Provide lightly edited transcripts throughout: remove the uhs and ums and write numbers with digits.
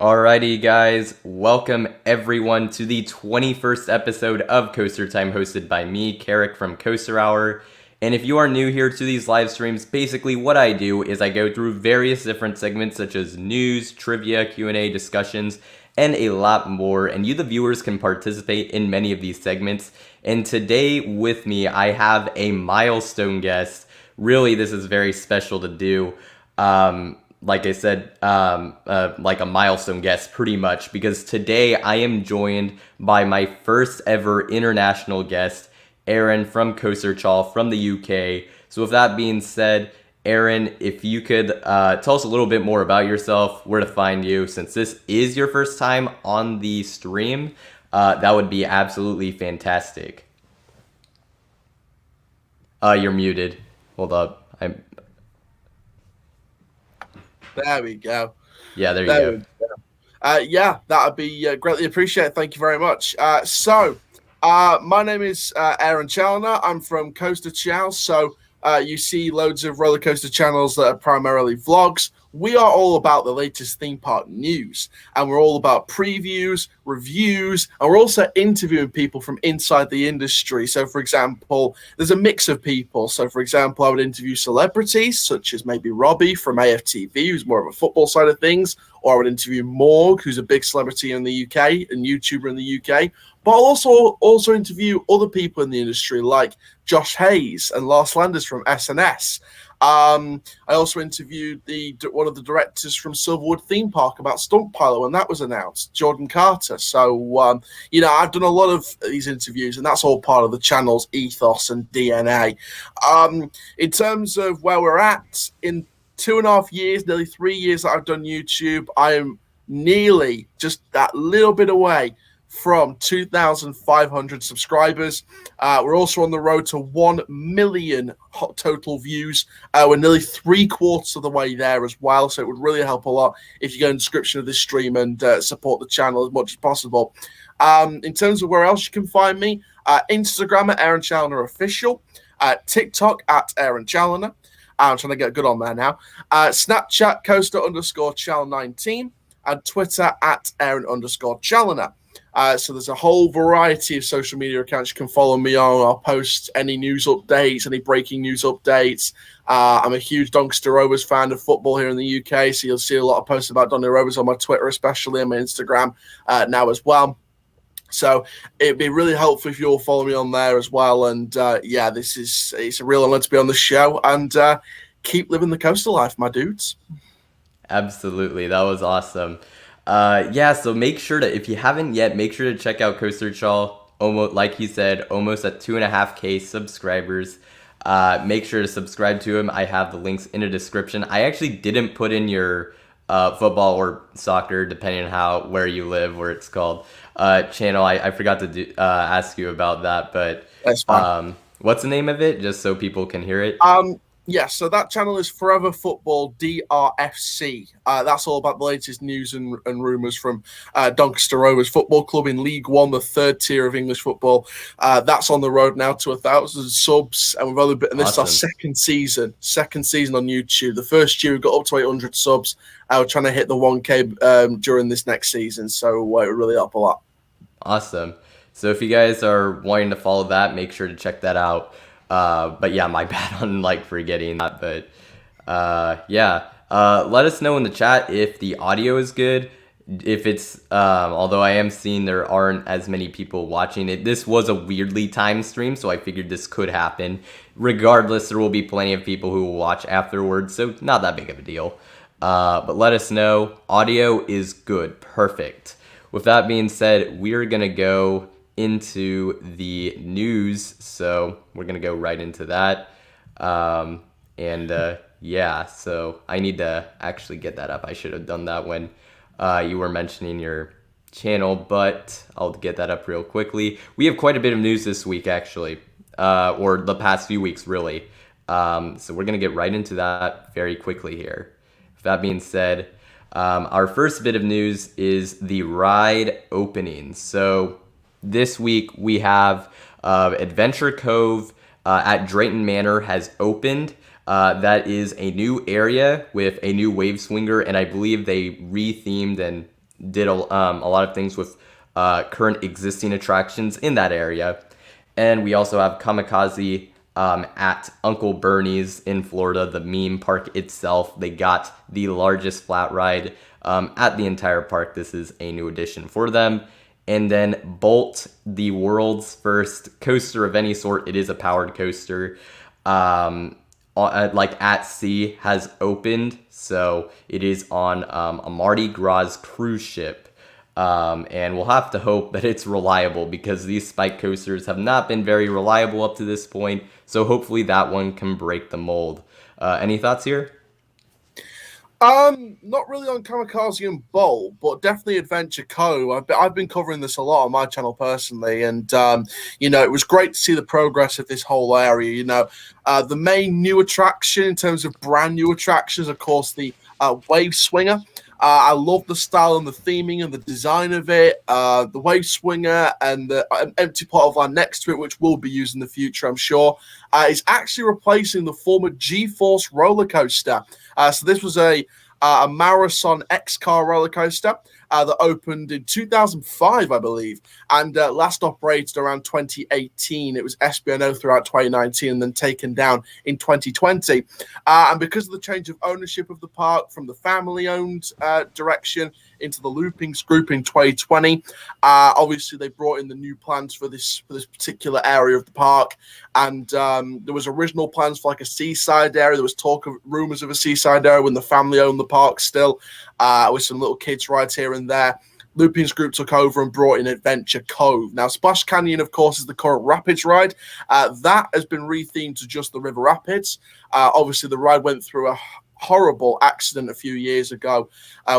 Alrighty, guys, welcome everyone to the 21st episode of Coaster Time, hosted by me, Carrick from Coaster Hour. And if you are new here to these live streams, basically what I do is I go through various different segments such as news, trivia, Q&A, discussions, and a lot more. And you, the viewers, can participate in many of these segments. And today with me, I have a milestone guest. Really, this is very special to do. Like I said, like a milestone guest pretty much, because today I am joined by my first ever international guest, Aaron from Coaster Chall from the UK. So with that being said, Aaron, if you could tell us a little bit more about yourself, where to find you, since this is your first time on the stream, that would be absolutely fantastic. You're muted. Hold up. There we go. Yeah, there you go. Yeah, that would be greatly appreciated. Thank you very much. My name is Aaron Challoner. I'm from Coaster Chall. So you see loads of roller coaster channels that are primarily vlogs. We are all about the latest theme park news, and we're all about previews, reviews, and we're also interviewing people from inside the industry. So, for example, there's a mix of people. So, for example, I would interview celebrities such as maybe Robbie from AFTV, who's more of a football side of things, or I would interview Morg, who's a big celebrity in the UK and YouTuber in the UK. But I'll also interview other people in the industry like Josh Hayes and Lars Landers from SNS. I also interviewed one of the directors from Silverwood Theme Park about Stunt Pilot when that was announced, Jordan Carter. So, I've done a lot of these interviews, and that's all part of the channel's ethos and DNA. In terms of where we're at, in 2.5 years, nearly 3 years that I've done YouTube, I am nearly just that little bit away from 2,500 subscribers. We're also on the road to 1 million total views. We're nearly 3/4 of the way there as well, so it would really help a lot if you go in the description of this stream and support the channel as much as possible. In terms of where else you can find me, Instagram at Aaron Challoner Official, TikTok at Aaron Challoner. I'm trying to get good on there now. Snapchat, Coaster_Chall19, and Twitter at Aaron_Challoner. So there's a whole variety of social media accounts you can follow me on. I'll post any news updates, any breaking news updates. I'm a huge Doncaster Rovers fan of football here in the UK, so you'll see a lot of posts about Doncaster Rovers on my Twitter, especially on my Instagram now as well. So it'd be really helpful if you all follow me on there as well. And it's a real honor to be on the show, and keep living the coastal life, my dudes. Absolutely, that was awesome. So make sure to, if you haven't yet, make sure to check out Coaster Chall. Almost, like he said, almost at 2.5K subscribers. Make sure to subscribe to him. I have the links in the description. I actually didn't put in your football or soccer, depending on where you live, where it's called, channel. I forgot to ask you about that, but that's fine. What's the name of it, just so people can hear it? So that channel is Forever Football DRFC. That's all about the latest news and rumours from Doncaster Rovers Football Club in League One, the third tier of English football. That's on the road now to 1,000 subs, and we've only been. And this Awesome. is our second season on YouTube. The first year we got up to 800 subs. We're trying to hit the 1K during this next season, so it will really help a lot. Awesome. So if you guys are wanting to follow that, make sure to check that out. But yeah, my bad on forgetting that. But let us know in the chat if the audio is good. If it's although I am seeing there aren't as many people watching it. This was a weirdly timed stream, so I figured this could happen. Regardless, there will be plenty of people who will watch afterwards, so not that big of a deal. But let us know. Audio is good. Perfect. With that being said, we're gonna go into the news, so we're gonna go right into that. So I need to actually get that up. I should have done that when you were mentioning your channel, but I'll get that up real quickly. We have quite a bit of news this week, actually, or the past few weeks, really. So we're gonna get right into that very quickly here. With that being said, our first bit of news is the ride opening. So this week we have Adventure Cove at Drayton Manor has opened. That is a new area with a new wave swinger, and I believe they rethemed and did a lot of things with current existing attractions in that area. And we also have Kamikaze at Uncle Bernie's in Florida, the meme park itself. They got the largest flat ride at the entire park. This is a new addition for them. And then Bolt, the world's first coaster of any sort. It is a powered coaster. Like at sea, has opened. So it is on a Mardi Gras cruise ship. And we'll have to hope that it's reliable, because these spike coasters have not been very reliable up to this point. So hopefully that one can break the mold. Any thoughts here? Not really on Kamikaze and Bolt, but definitely Adventure Cove. I've been covering this a lot on my channel personally, and it was great to see the progress of this whole area. The main new attraction in terms of brand new attractions, of course, the Wave Swinger. I love the style and the theming and the design of it. The Wave Swinger and the empty plot of land next to it, which we'll be using in the future, I'm sure, is actually replacing the former G-Force roller coaster. So this was a Marathon X-Car roller coaster that opened in 2005, I believe, and last operated around 2018. It was SBNO throughout 2019 and then taken down in 2020. And because of the change of ownership of the park from the family-owned direction into the Loopings Group in 2020, obviously they brought in the new plans for this particular area of the park. And there was original plans for like a seaside area. There was rumors of a seaside area when the family owned the park still, with some little kids rides here and there. Loopings Group took over and brought in Adventure Cove. Now, Splash Canyon, of course, is the current Rapids ride. That has been rethemed to just the River Rapids. Obviously, the ride went through a horrible accident a few years ago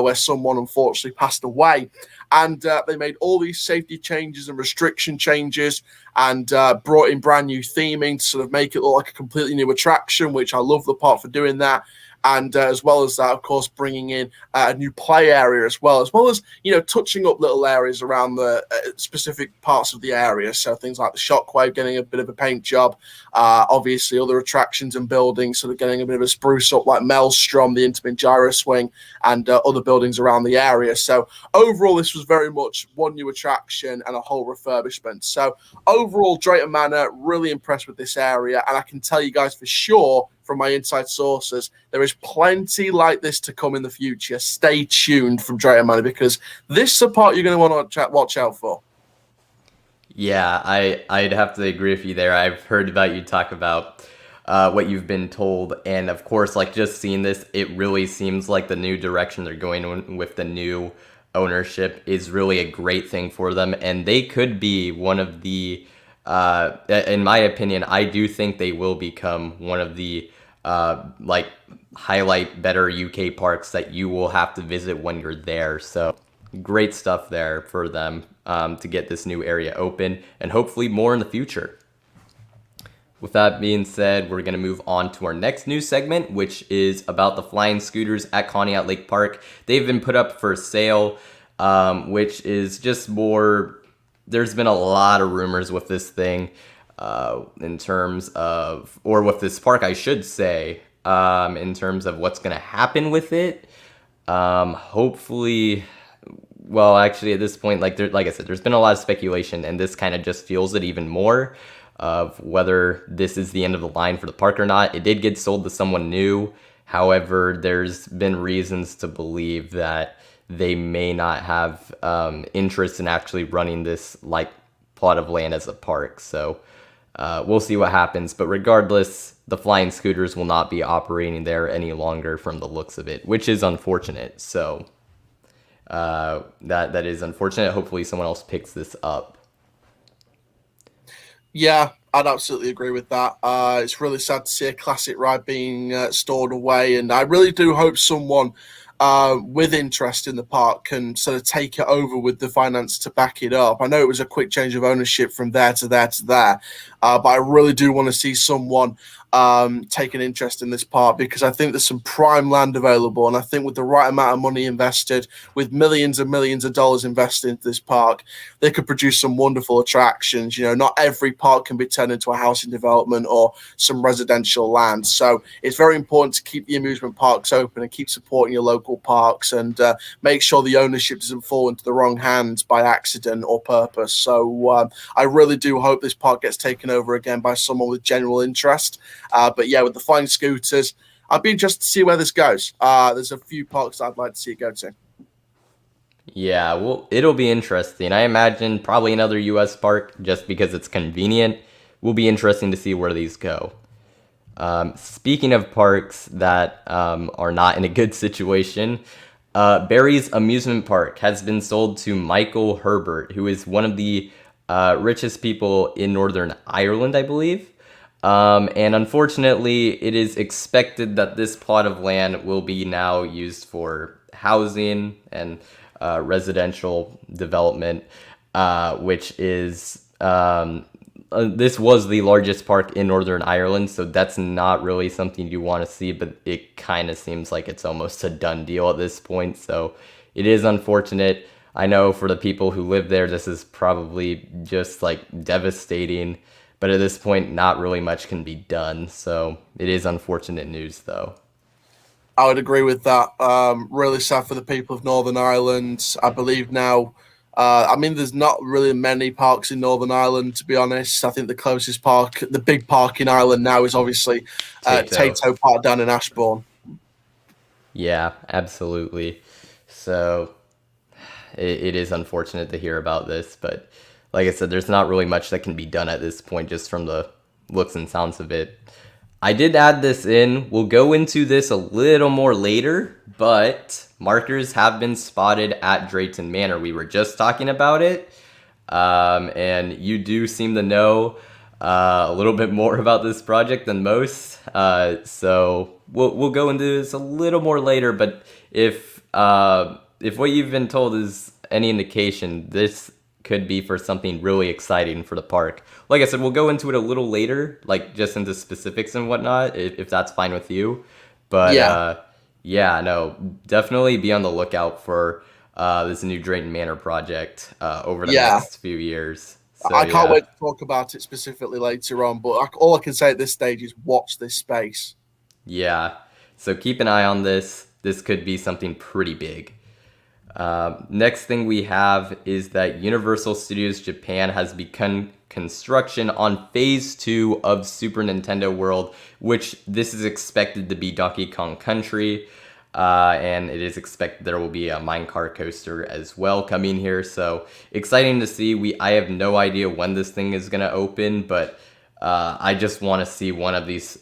where someone unfortunately passed away. And they made all these safety changes and restriction changes and brought in brand new theming to sort of make it look like a completely new attraction, which I love the park for doing that. And as well as that, of course, bringing in a new play area as well as, touching up little areas around the specific parts of the area. So things like the Shockwave getting a bit of a paint job. Obviously, other attractions and buildings sort of getting a bit of a spruce up, like Maelstrom, the Intamin Gyro Swing, and other buildings around the area. So overall, this was very much one new attraction and a whole refurbishment. So overall, Drayton Manor, really impressed with this area. And I can tell you guys for sure, from my inside sources, there is plenty like this to come in the future. Stay tuned from Drayton Manor, because this is a part you're going to want to watch out for. Yeah, I'd have to agree with you there. I've heard about you talk about what you've been told, and of course, like just seeing this, it really seems like the new direction they're going in with the new ownership is really a great thing for them, and they could be one of the in my opinion, I do think they will become one of the highlight better UK parks that you will have to visit when you're there. So great stuff there for them to get this new area open, and hopefully more in the future. With that being said, we're going to move on to our next news segment, which is about the flying scooters at Conneaut Lake Park. They've been put up for sale, which is just more... There's been a lot of rumors with this thing in terms of, or with this park, I should say, in terms of what's going to happen with it. Hopefully, well, actually at this point, like I said, there's been a lot of speculation, and this kind of just fuels it even more of whether this is the end of the line for the park or not. It did get sold to someone new. However, there's been reasons to believe that they may not have interest in actually running this plot of land as a park. So we'll see what happens. But regardless, the flying scooters will not be operating there any longer from the looks of it, which is unfortunate. So that is unfortunate. Hopefully someone else picks this up. Yeah, I'd absolutely agree with that. It's really sad to see a classic ride being stored away, and I really do hope someone with interest in the park can sort of take it over with the finance to back it up. I know it was a quick change of ownership from there to there to there, but I really do want to see someone take an interest in this park, because I think there's some prime land available, and I think with the right amount of money invested, with millions and millions of dollars invested into this park, they could produce some wonderful attractions. Not every park can be turned into a housing development or some residential land, so it's very important to keep the amusement parks open and keep supporting your local local parks and make sure the ownership doesn't fall into the wrong hands by accident or purpose. So I really do hope this park gets taken over again by someone with general interest. But yeah, with the flying scooters, I'd be interested to see where this goes. There's a few parks I'd like to see it go to. Yeah, well, it'll be interesting. I imagine probably another US park just because it's convenient. Will be interesting to see where these go. Speaking of parks that are not in a good situation, Barry's amusement park has been sold to Michael Herbert, who is one of the richest people in Northern Ireland, I believe. And unfortunately, it is expected that this plot of land will be now used for housing and residential development, which is this was the largest park in Northern Ireland, so that's not really something you want to see, but it kind of seems like it's almost a done deal at this point, so it is unfortunate. I know for the people who live there, this is probably just like devastating, but at this point, not really much can be done, so it is unfortunate news, though. I would agree with that. Really sad for the people of Northern Ireland. I believe now, there's not really many parks in Northern Ireland, to be honest. I think the closest park, the big park in Ireland now, is obviously Tato Park down in Ashbourne. Yeah, absolutely. So it is unfortunate to hear about this, but like I said, there's not really much that can be done at this point just from the looks and sounds of it. I did add this in. We'll go into this a little more later, but markers have been spotted at Drayton Manor. We were just talking about it, and you do seem to know a little bit more about this project than most. So we'll go into this a little more later. But if what you've been told is any indication, this could be for something really exciting for the park. Like I said, we'll go into it a little later, like just into specifics and whatnot, if that's fine with you. But no, definitely be on the lookout for this new Drayton Manor project over the next few years. So, I can't wait to talk about it specifically later on, but all I can say at this stage is watch this space. Yeah, so keep an eye on this. This could be something pretty big. Next thing we have is that Universal Studios Japan has begun construction on Phase 2 of Super Nintendo World, which this is expected to be Donkey Kong Country, and it is expected there will be a minecart coaster as well coming here, so exciting to see. I have no idea when this thing is going to open, but I just want to see one of these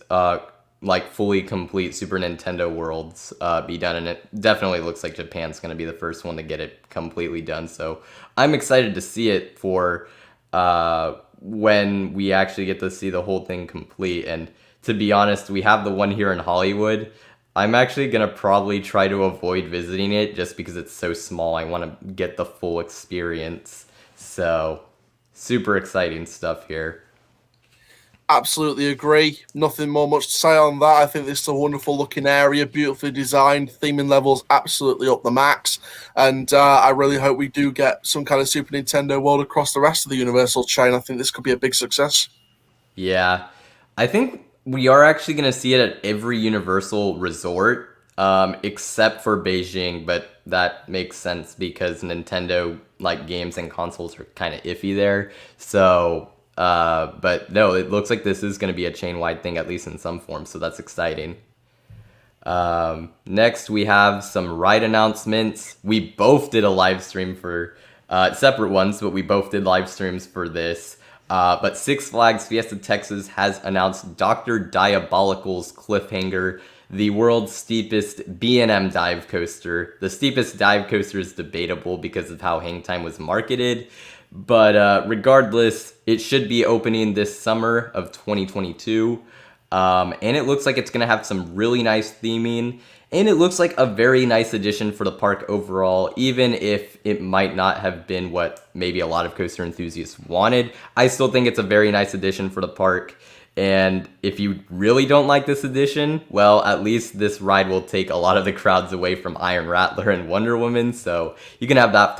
fully complete Super Nintendo worlds be done, and it definitely looks like Japan's going to be the first one to get it completely done, so I'm excited to see it for when we actually get to see the whole thing complete. And to be honest, we have the one here in Hollywood. I'm actually going to probably try to avoid visiting it just because it's so small. I want to get the full experience, so super exciting stuff here. Absolutely agree. Nothing more much to say on that. I think this is a wonderful looking area, beautifully designed, theming levels absolutely up the max. And I really hope we do get some kind of Super Nintendo World across the rest of the Universal chain. I think this could be a big success. Yeah, I think we are actually going to see it at every Universal resort, except for Beijing, but that makes sense because Nintendo games and consoles are kind of iffy there. So but no, it looks like this is going to be a chain-wide thing, at least in some form, so that's exciting. Next, we have some ride announcements. We both did a live stream for separate ones, but we both did live streams for this. But Six Flags Fiesta Texas has announced Dr. Diabolical's Cliffhanger, the world's steepest B&M dive coaster. The steepest dive coaster is debatable because of how Hang Time was marketed. But regardless, it should be opening this summer of 2022. And it looks like it's going to have some really nice theming. And it looks like a very nice addition for the park overall, even if it might not have been what maybe a lot of coaster enthusiasts wanted. I still think it's a very nice addition for the park. And if you really don't like this addition, well, at least this ride will take a lot of the crowds away from Iron Rattler and Wonder Woman. So you can have that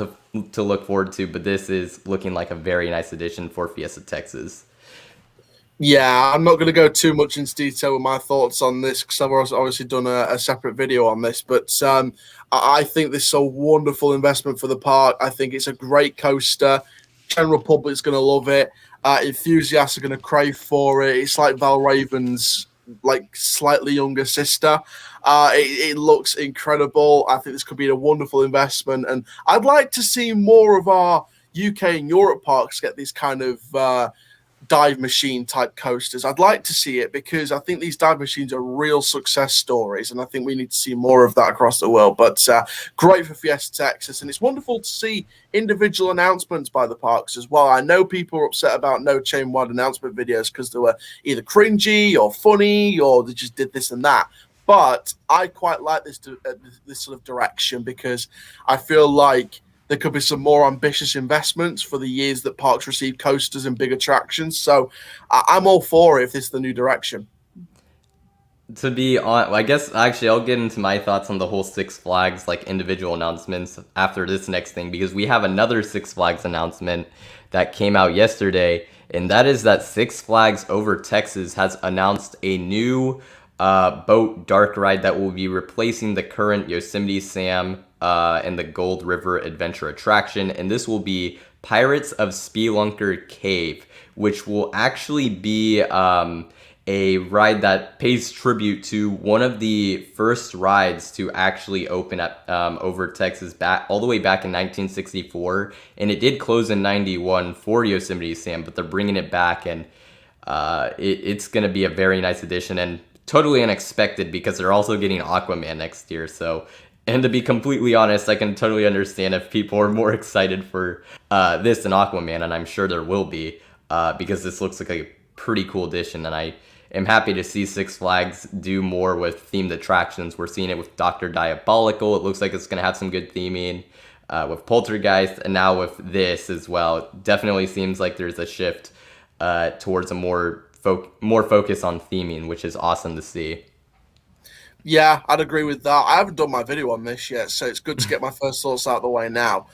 to look forward to, but this is looking like a very nice addition for Fiesta Texas. Yeah, I'm not going to go too much into detail with my thoughts on this because I've obviously done a separate video on this. But I think this is a wonderful investment for the park. I think it's a great coaster. General public's going to love it. Enthusiasts are going to crave for it. It's like Valraven's like slightly younger sister. It looks incredible. I think this could be a wonderful investment, and I'd like to see more of our UK and Europe parks get these kind of dive machine type coasters. I'd like to see it because I think these dive machines are real success stories, and I think we need to see more of that across the world. But great for Fiesta Texas, and it's wonderful to see individual announcements by the parks as well. I know people are upset about no chain-wide announcement videos because they were either cringy or funny or they just did this and that. But I quite like this sort of direction because I feel like there could be some more ambitious investments for the years that parks receive coasters and big attractions. So I'm all for it if this is the new direction. To be on, I guess actually I'll get into my thoughts on the whole Six Flags like individual announcements after this next thing, because we have another Six Flags announcement that came out yesterday, and that is that Six Flags Over Texas has announced a new boat dark ride that will be replacing the current Yosemite Sam and the Gold River Adventure attraction, and this will be Pirates of Spelunker Cave, which will actually be a ride that pays tribute to one of the first rides to actually open at over Texas back all the way back in 1964, and it did close in 91 for Yosemite Sam, but they're bringing it back, and it's going to be a very nice addition and totally unexpected because they're also getting Aquaman next year. So, and to be completely honest, I can totally understand if people are more excited for this than Aquaman, and I'm sure there will be because this looks like a pretty cool addition, and I am happy to see Six Flags do more with themed attractions. We're seeing it with Dr. Diabolical. It looks like it's going to have some good theming with Poltergeist, and now with this as well. It definitely seems like there's a shift towards a more focus on theming, which is awesome to see. Yeah, I'd agree with that. I haven't done my video on this yet, so it's good to get my first thoughts out of the way now.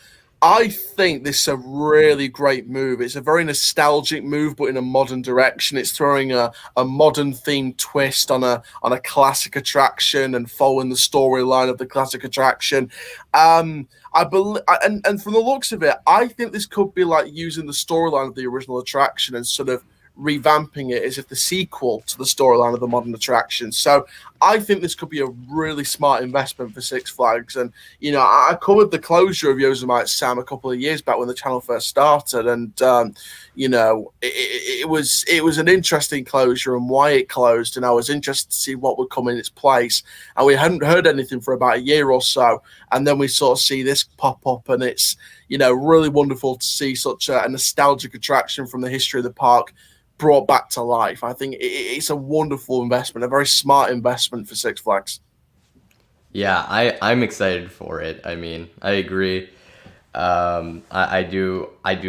I think this is a really great move. It's a very nostalgic move, but in a modern direction. It's throwing a modern themed twist on a classic attraction and following the storyline of the classic attraction. I believe, and from the looks of it, I think this could be like using the storyline of the original attraction and sort of revamping it as if the sequel to the storyline of the modern attraction. So I think this could be a really smart investment for Six Flags. And, you know, I covered the closure of Yosemite Sam a couple of years back when the channel first started. And, you know, it was an interesting closure and why it closed. And I was interested to see what would come in its place. And we hadn't heard anything for about a year or so. And then we sort of see this pop up, and it's, you know, really wonderful to see such a nostalgic attraction from the history of the park brought back to life. I think it's a wonderful investment, a very smart investment for Six Flags. Yeah, I'm excited for it. I mean, I agree. I do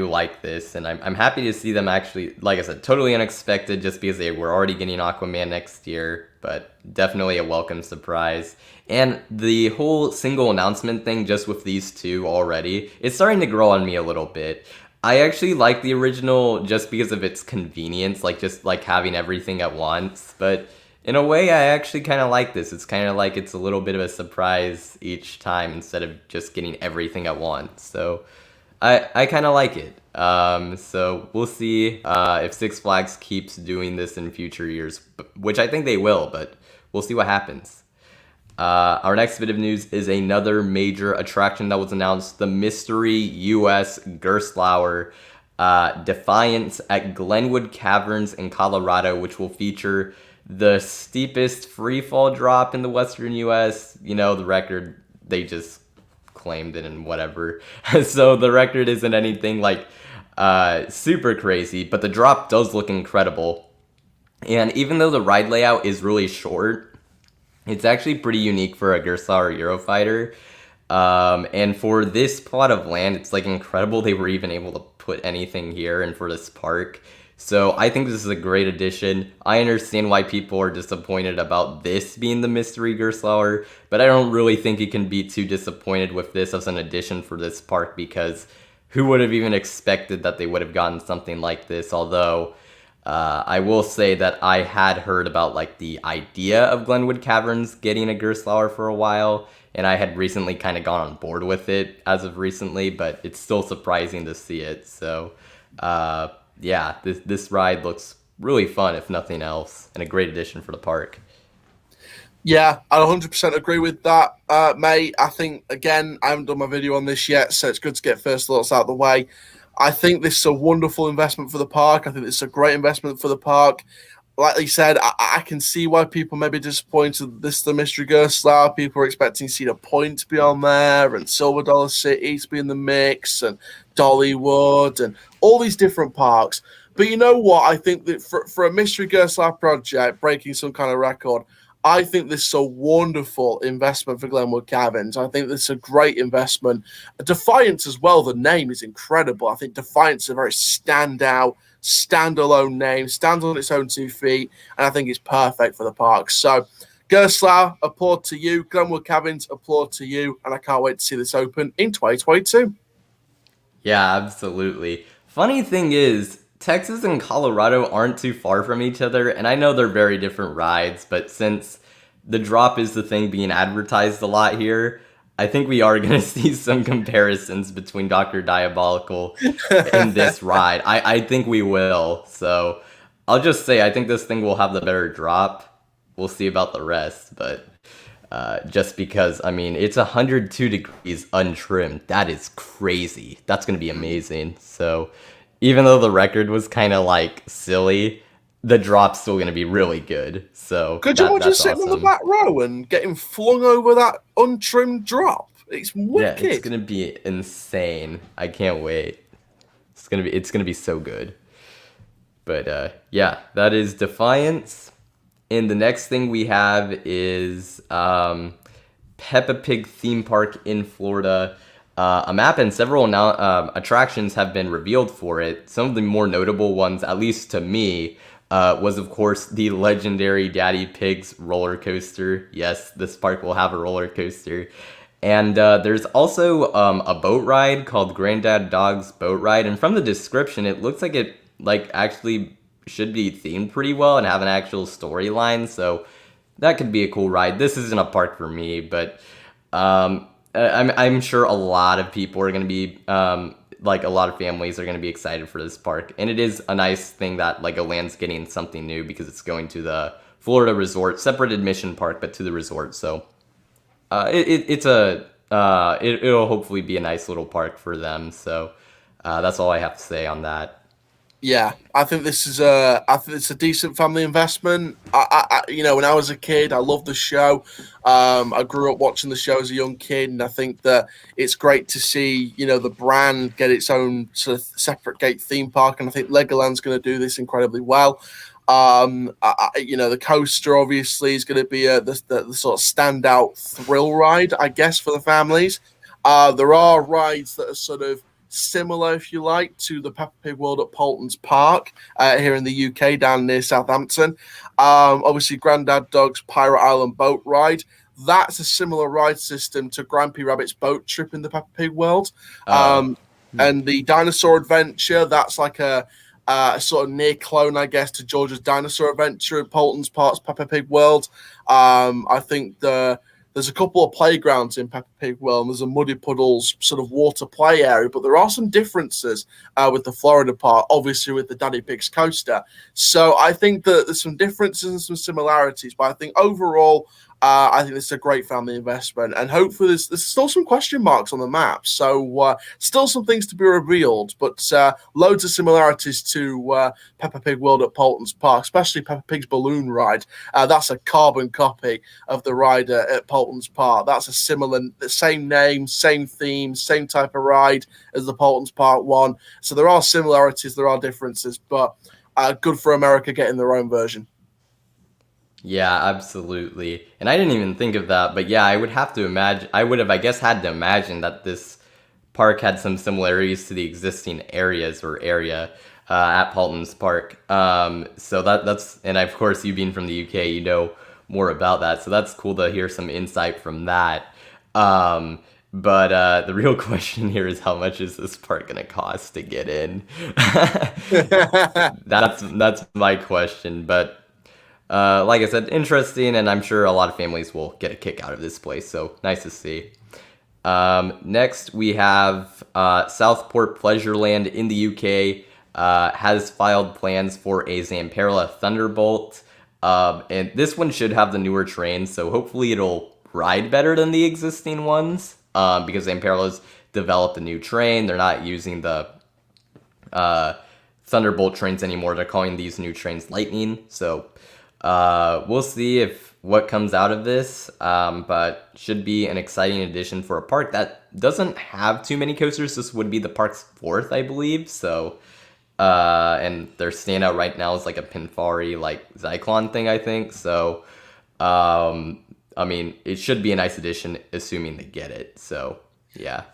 like this, and I'm happy to see them actually, like I said, totally unexpected just because they were already getting Aquaman next year, but definitely a welcome surprise. And the whole single announcement thing just with these two already, it's starting to grow on me a little bit. I actually like the original just because of its convenience, like just like having everything at once. But in a way, I actually kind of like this. It's kind of like it's a little bit of a surprise each time instead of just getting everything at once. So I kind of like it. So we'll see if Six Flags keeps doing this in future years, which I think they will, but we'll see what happens. Our next bit of news is another major attraction that was announced, the Mystery U.S. Gerstlauer Defiance at Glenwood Caverns in Colorado, which will feature the steepest freefall drop in the western U.S. You know, the record, they just claimed it and whatever. So the record isn't anything like super crazy, but the drop does look incredible. And even though the ride layout is really short, it's actually pretty unique for a Gerstlauer Eurofighter. And for this plot of land, it's like incredible they were even able to put anything here and for this park. So I think this is a great addition. I understand why people are disappointed about this being the Mystery Gerstlauer, but I don't really think you can be too disappointed with this as an addition for this park, because who would have even expected that they would have gotten something like this? Although I will say that I had heard about like the idea of Glenwood Caverns getting a Gerstlauer for a while, and I had recently kind of gone on board with it as of recently, but it's still surprising to see it. So, yeah, this ride looks really fun, if nothing else, and a great addition for the park. Yeah, I 100% agree with that, mate. I think, again, I haven't done my video on this yet, so it's good to get first thoughts out of the way. I think this is a wonderful investment for the park. I think this is a great investment for the park. Like you said, I can see why people may be disappointed. This is the Mystery Gerstlauer. People are expecting Cedar Point to be on there and Silver Dollar City to be in the mix and Dollywood and all these different parks. But you know what? I think that for a Mystery Gerstlauer project, breaking some kind of record, I think this is a wonderful investment for Glenwood Caverns. I think this is a great investment. Defiance as well, the name is incredible. I think Defiance is a very standalone name, stands on its own 2 feet, and I think it's perfect for the park. So, Gerstlauer, applaud to you. Glenwood Caverns, applaud to you, and I can't wait to see this open in 2022. Yeah, absolutely. Funny thing is, Texas and Colorado aren't too far from each other, and I know they're very different rides, but since the drop is the thing being advertised a lot here, I think we are going to see some comparisons between Dr. Diabolical and this ride. I think we will. So I'll just say I think this thing will have the better drop. We'll see about the rest, but just because, I mean, it's 102 degrees untrimmed. That is crazy. That's going to be amazing. So even though the record was kind of like silly, the drop's still going to be really good. So could you imagine sitting on the back row and getting flung over that untrimmed drop? It's wicked. Yeah, it's going to be insane. I can't wait. It's going to be so good. But yeah, that is Defiance. And the next thing we have is Peppa Pig theme park in Florida. A map and several attractions have been revealed for it. Some of the more notable ones, at least to me, was of course the legendary Daddy Pig's roller coaster. Yes, this park will have a roller coaster. And there's also a boat ride called Granddad Dog's Boat Ride. And from the description, it looks like it actually should be themed pretty well and have an actual storyline. So that could be a cool ride. This isn't a park for me, but I'm sure a lot of people are going to be, a lot of families are going to be excited for this park. And it is a nice thing that Legoland's getting something new because it's going to the Florida resort, separate admission park, but to the resort. So it'll hopefully be a nice little park for them. So that's all I have to say on that. Yeah, I think it's a decent family investment. When I was a kid, I loved the show. I grew up watching the show as a young kid, and I think that it's great to see, the brand get its own sort of separate gate theme park, and I think Legoland's going to do this incredibly well. The coaster obviously is going to be the sort of standout thrill ride, I guess, for the families. There are rides that are sort of similar, if you like, to the Peppa Pig World at Paulton's Park here in the UK, down near Southampton. Obviously, Grandad Dog's Pirate Island Boat Ride. That's a similar ride system to Grampy Rabbit's boat trip in the Peppa Pig World. And the Dinosaur Adventure, that's like a sort of near clone, I guess, to George's Dinosaur Adventure at Paulton's Park's Peppa Pig World. I think there's a couple of playgrounds in Peppa Pig World, and there's a Muddy Puddles sort of water play area, but there are some differences with the Florida part, obviously with the Daddy Pig's coaster. So I think that there's some differences and some similarities, but I think overall, I think this is a great family investment, and hopefully there's still some question marks on the map, so still some things to be revealed, but loads of similarities to Peppa Pig World at Paulton's Park, especially Peppa Pig's balloon ride. That's a carbon copy of the ride at Paulton's Park. That's a similar, same name, same theme, same type of ride as the Paulton's Park one. So there are similarities, there are differences, but good for America getting their own version. Yeah, absolutely. And I didn't even think of that, but yeah, I would have to imagine, I guess, had to imagine that this park had some similarities to the existing areas or area at Paulton's Park. So that's, and of course, you being from the UK, you know more about that. So that's cool to hear some insight from that. But But the real question here is how much is this park gonna cost to get in? That's my question. But like I said, interesting, and I'm sure a lot of families will get a kick out of this place. So nice to see. Next, we have Southport Pleasureland in the UK has filed plans for a Zamperla Thunderbolt. And this one should have the newer trains, so hopefully it'll ride better than the existing ones. Because Zamperla's developed a new train. They're not using the Thunderbolt trains anymore. They're calling these new trains Lightning. So we'll see if what comes out of this, but should be an exciting addition for a park that doesn't have too many coasters. This would be the park's fourth, I believe. So, and their standout right now is like a Pinfari, like Zyklon thing, I think. So, I mean, it should be a nice addition, assuming they get it. So, yeah.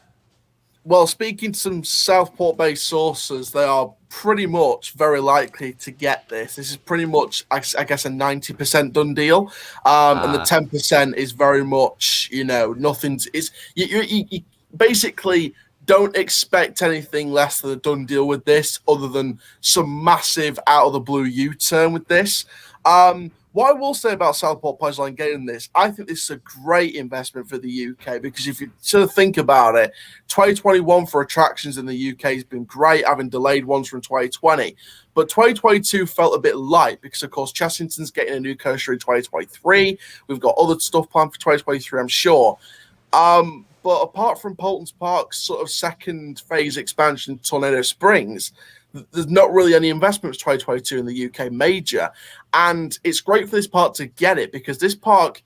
Well, speaking to some Southport-based sources, they are pretty much very likely to get this. This is pretty much, I guess, a 90% done deal, and the 10% is very much, nothing. You basically don't expect anything less than a done deal with this, other than some massive out of the blue U-turn with this. What I will say about Southport Pleasureland getting this, I think this is a great investment for the UK, because if you sort of think about it, 2021 for attractions in the UK has been great, having delayed ones from 2020. But 2022 felt a bit light because, of course, Chessington's getting a new coaster in 2023. We've got other stuff planned for 2023, I'm sure. But apart from Polton's Park's sort of second phase expansion, Tornado Springs, there's not really any investment for 2022 in the UK major. And it's great for this park to get it, because this park,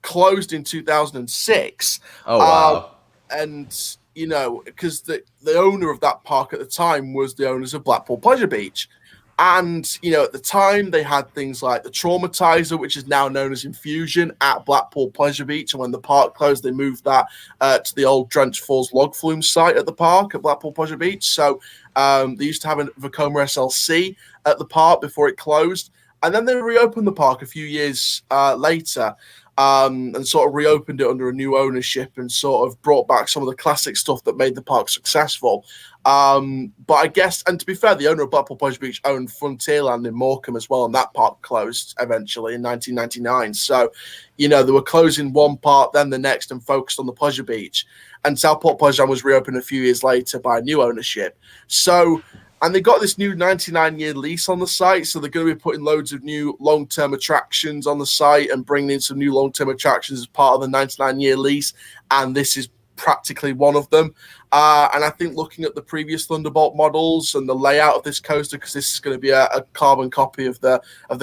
closed in 2006. Oh, wow. And, because the owner of that park at the time was the owners of Blackpool Pleasure Beach. And, at the time, they had things like the Traumatizer, which is now known as Infusion, at Blackpool Pleasure Beach. And when the park closed, they moved that to the old Drench Falls log flume site at the park at Blackpool Pleasure Beach. So they used to have a Vekoma SLC at the park before it closed. And then they reopened the park a few years later. And sort of reopened it under a new ownership and sort of brought back some of the classic stuff that made the park successful. But I guess, and to be fair, the owner of Blackpool Pleasure Beach owned Frontierland in Morecambe as well, and that park closed eventually in 1999. So, they were closing one part, then the next, and focused on the Pleasure Beach. And Southport Pleasureland was reopened a few years later by new ownership. So, and they got this new 99-year lease on the site, so they're going to be putting loads of new long-term attractions on the site and bringing in some new long-term attractions as part of the 99-year lease, and this is practically one of them. And I think looking at the previous Thunderbolt models and the layout of this coaster, because this is going to be a carbon copy of the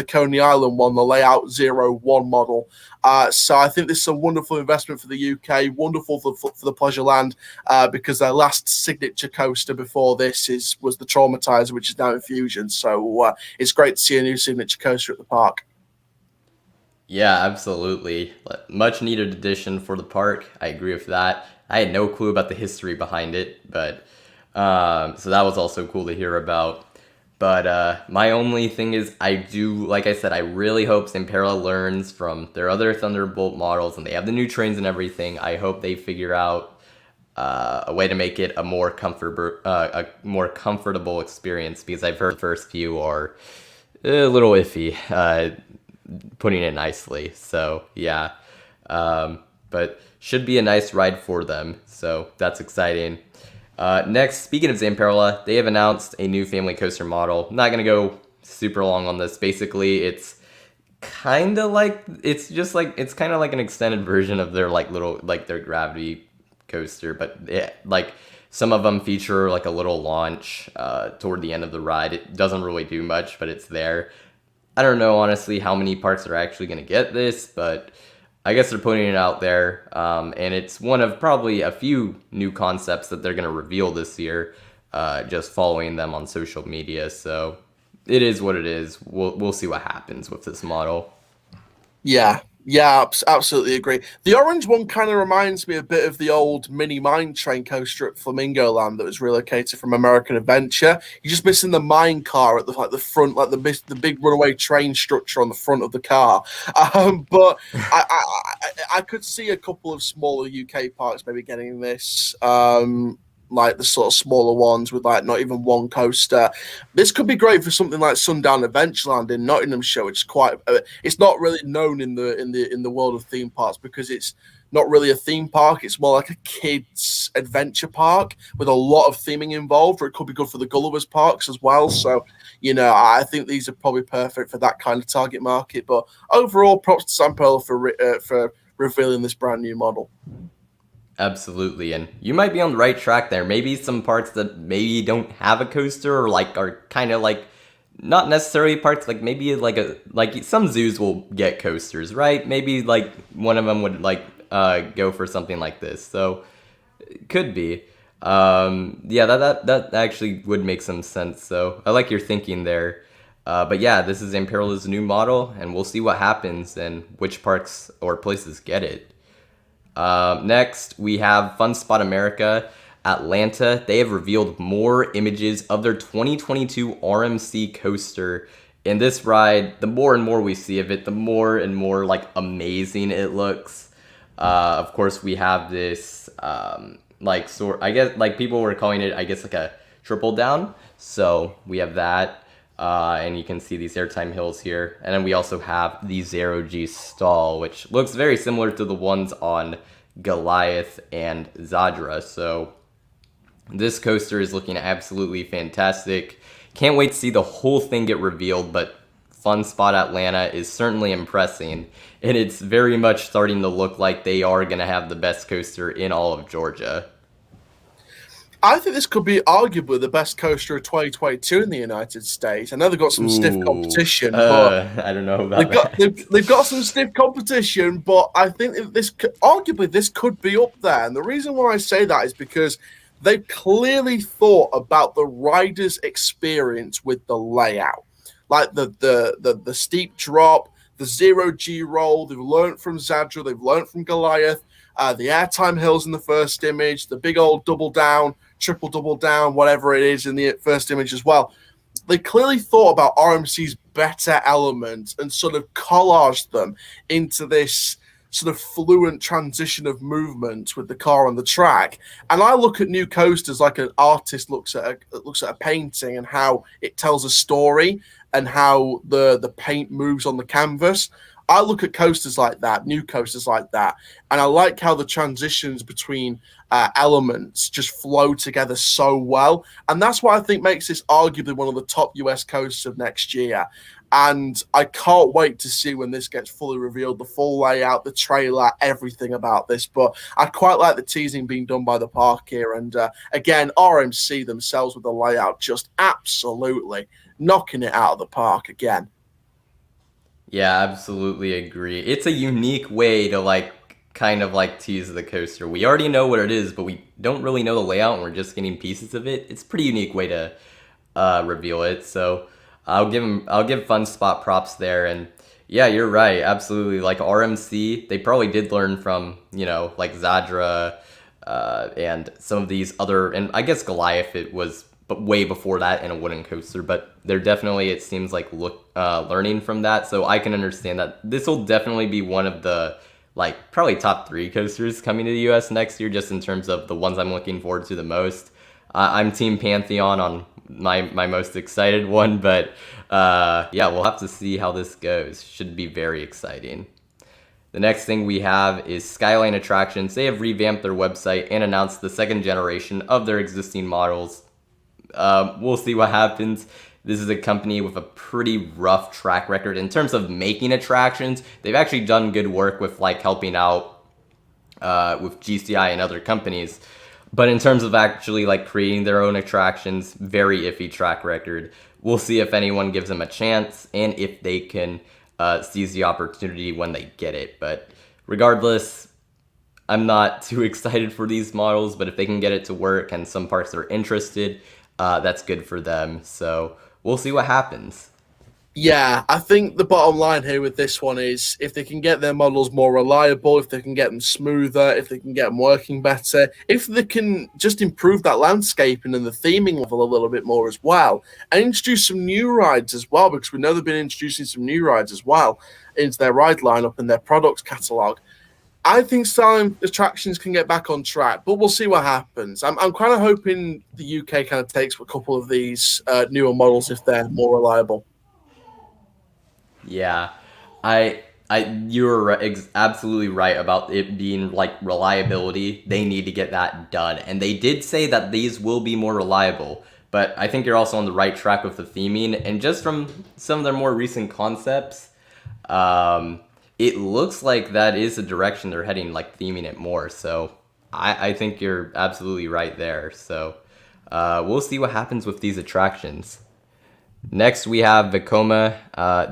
Coney Island one, the layout 01 model. So I think this is a wonderful investment for the UK, wonderful for the Pleasureland, because their last signature coaster before this was the Traumatizer, which is now Infusion. So it's great to see a new signature coaster at the park. Yeah, absolutely. Much needed addition for the park. I agree with that. I had no clue about the history behind it, but so that was also cool to hear about. But my only thing is, like I said, I really hope Zamperla learns from their other Thunderbolt models, and they have the new trains and everything. I hope they figure out a way to make it a more comfortable experience, because I've heard the first few are a little iffy, putting it nicely. So yeah, but should be a nice ride for them. So that's exciting. Next, speaking of Zamperla, they have announced a new family coaster model. I'm not gonna go super long on this. Basically, it's kind of like an extended version of their their gravity coaster, but some of them feature like a little launch toward the end of the ride. It doesn't really do much, but it's there. I don't know, honestly, how many parks are actually going to get this, but I guess they're putting it out there, and it's one of probably a few new concepts that they're going to reveal this year, just following them on social media. So it is what it is. We'll see what happens with this model. Yeah, Yeah, absolutely agree. The orange one kind of reminds me a bit of the old mini mine train coaster at Flamingo Land that was relocated from American Adventure. You're just missing the mine car at the front, like the big runaway train structure on the front of the car. But I could see a couple of smaller UK parks maybe getting this. Like the sort of smaller ones with like not even one coaster. This could be great for something like Sundown Adventureland in Nottinghamshire, which is quite. It's not really known in the world of theme parks because it's not really a theme park. It's more like a kids adventure park with a lot of theming involved. Or it could be good for the Gulliver's parks as well. So I think these are probably perfect for that kind of target market. But overall, props to Sam Pearl for revealing this brand new model. Absolutely, and you might be on the right track there. Maybe some parts that maybe don't have a coaster or like are kind of like not necessarily parts like maybe like some zoos will get coasters, right? Maybe like one of them would like go for something like this. So it could be. Yeah, that actually would make some sense. So I like your thinking there. But yeah, this is Imperial's new model, and we'll see what happens and which parks or places get it. Next, we have Fun Spot America, Atlanta. They have revealed more images of their 2022 RMC coaster. In this ride, the more and more we see of it, the more and more like amazing it looks. Of course, we have this I guess like people were calling it, I guess like a triple down. So we have that. And you can see these airtime hills here. And then we also have the Zero G stall, which looks very similar to the ones on Goliath and Zadra. So this coaster is looking absolutely fantastic. Can't wait to see the whole thing get revealed, but Fun Spot Atlanta is certainly impressing. And it's very much starting to look like they are going to have the best coaster in all of Georgia. I think this could be arguably the best coaster of 2022 in the United States. I know they've got some stiff competition, but I don't know about that. They've got some stiff competition, but I think arguably this could be up there. And the reason why I say that is because they've clearly thought about the rider's experience with the layout, like the steep drop, the zero G roll. They've learned from Zadra, they've learned from Goliath. The airtime hills in the first image, the big old double down, triple double down, whatever it is in the first image as well. They clearly thought about RMC's better elements and sort of collaged them into this sort of fluent transition of movement with the car on the track. And I look at new coasters like an artist looks at a painting and how it tells a story and how the paint moves on the canvas. I look at coasters like that, new coasters like that, and I like how the transitions between elements just flow together so well. And that's what I think makes this arguably one of the top US coasters of next year. And I can't wait to see when this gets fully revealed, the full layout, the trailer, everything about this. But I quite like the teasing being done by the park here. And again, RMC themselves with the layout just absolutely knocking it out of the park again. Yeah, absolutely agree. It's a unique way to like kind of like tease the coaster. We already know what it is, but we don't really know the layout and we're just getting pieces of it. It's a pretty unique way to reveal it. So I'll give Fun Spot props there. And yeah, you're right. Absolutely. Like RMC, they probably did learn from, like Zadra and some of these other, and I guess Goliath, it was but way before that in a wooden coaster, but they're definitely, it seems like learning from that. So I can understand that this will definitely be one of the like probably top 3 coasters coming to the US next year, just in terms of the ones I'm looking forward to the most. I'm Team Pantheon on my most excited one, but yeah, we'll have to see how this goes. Should be very exciting. The next thing we have is Skyline Attractions. They have revamped their website and announced the 2nd generation of their existing models. We'll see what happens. This is a company with a pretty rough track record in terms of making attractions. They've actually done good work with like helping out with GCI and other companies. But in terms of actually like creating their own attractions, very iffy track record. We'll see if anyone gives them a chance and if they can seize the opportunity when they get it. But regardless, I'm not too excited for these models, but if they can get it to work and some parts are interested, that's good for them. So we'll see what happens. Yeah, I think the bottom line here with this one is if they can get their models more reliable, if they can get them smoother, if they can get them working better, if they can just improve that landscaping and the theming level a little bit more as well, and introduce some new rides as well, because we know they've been introducing some new rides as well into their ride lineup and their products catalog. I think styling attractions can get back on track, but we'll see what happens. I'm kind of hoping the UK kind of takes a couple of these newer models if they're more reliable. Yeah, you were absolutely right about it being like reliability. They need to get that done, and they did say that these will be more reliable. But I think you're also on the right track with the theming, and just from some of their more recent concepts, um, it looks like that is the direction they're heading, like theming it more. So I think you're absolutely right there. So we'll see what happens with these attractions. Next, we have Vekoma.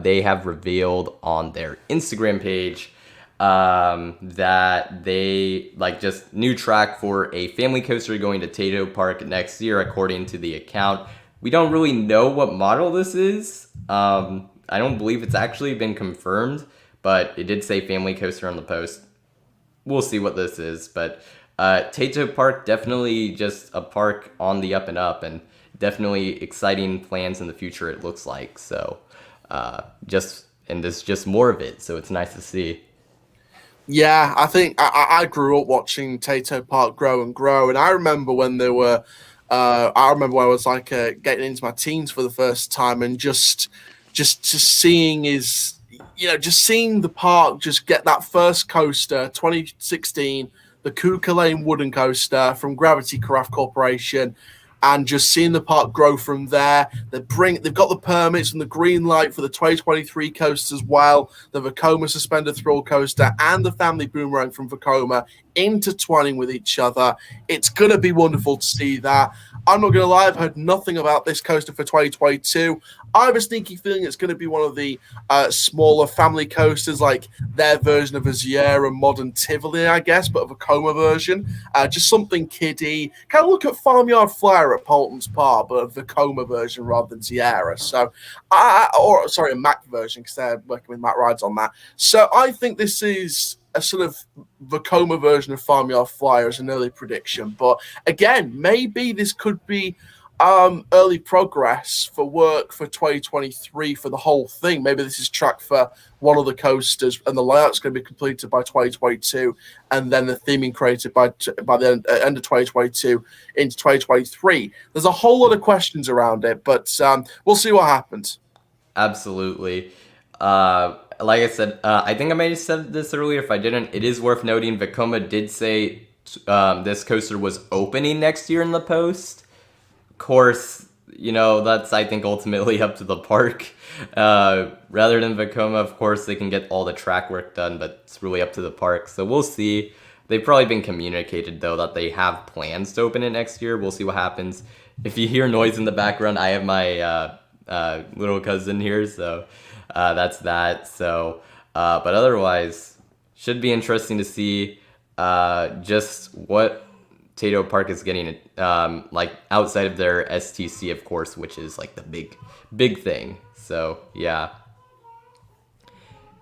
They have revealed on their Instagram page that they like just new track for a family coaster going to Tato Park next year, according to the account. We don't really know what model this is. I don't believe it's actually been confirmed, but it did say family coaster on the post. We'll see what this is, but Tato Park definitely just a park on the up and up, and definitely exciting plans in the future. It looks like so. There's just more of it, so it's nice to see. Yeah, I think I grew up watching Tato Park grow and grow, and I remember when they were. I remember when I was like getting into my teens for the first time, and just seeing just seeing the park just get that first coaster, 2016, the Kuka Lane wooden coaster from Gravity Craft Corporation, and just seeing the park grow from there. They've got the permits and the green light for the 2023 coaster as well, the Vekoma suspended thrill coaster and the family boomerang from Vekoma intertwining with each other. It's going to be wonderful to see that. I'm not going to lie, I've heard nothing about this coaster for 2022. I have a sneaky feeling it's going to be one of the smaller family coasters, like their version of a Sierra modern Tivoli, I guess, but of a Coma version. Just something kiddie. Kind of look at Farmyard Flyer at Polton's Park, but the Coma version rather than Sierra. So, a Mac version, because they're working with Matt Rides on that. So I think this is a sort of Vekoma version of Farmyard Flyer as an early prediction. But again, maybe this could be early progress for work for 2023 for the whole thing. Maybe this is track for one of the coasters, and the layout's going to be completed by 2022, and then the theming created by the end of 2022 into 2023. There's a whole lot of questions around it, but we'll see what happens. Absolutely. Like I said, I think I may have said this earlier. If I didn't, it is worth noting Vekoma did say this coaster was opening next year in the post. Course, that's I think ultimately up to the park. Rather than Vekoma, of course, they can get all the track work done, but it's really up to the park. So we'll see. They've probably been communicated though that they have plans to open it next year. We'll see what happens. If you hear noise in the background, I have my little cousin here, so that's that. So, but otherwise, should be interesting to see just what Tato Park is getting, like outside of their STC, of course, which is like the big thing. So yeah.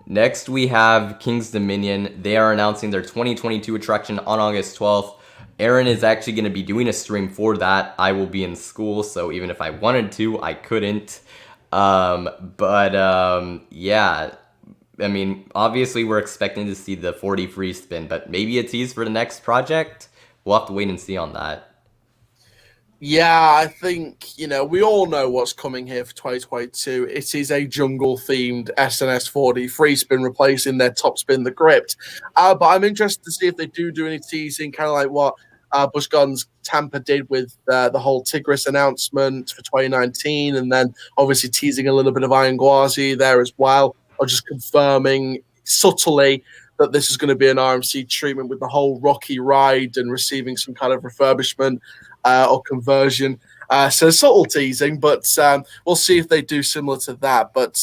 Next we have King's Dominion. They are announcing their 2022 attraction on August 12th. Aaron is actually going to be doing a stream for that. I will be in school, so even if I wanted to, I couldn't. Yeah. I mean, obviously we're expecting to see the 40 free spin, but maybe a tease for the next project. We'll have to wait and see on that. Yeah, I think, we all know what's coming here for 2022. It is a jungle-themed SNS 40 free spin replacing their top spin, the Gripped. But I'm interested to see if they do any teasing, kind of like what Busch Gardens Tampa did with the whole Tigris announcement for 2019, and then obviously teasing a little bit of Iron Gwazi there as well, or just confirming subtly that this is going to be an RMC treatment with the whole Rocky ride and receiving some kind of refurbishment or conversion. So subtle teasing, but we'll see if they do similar to that. But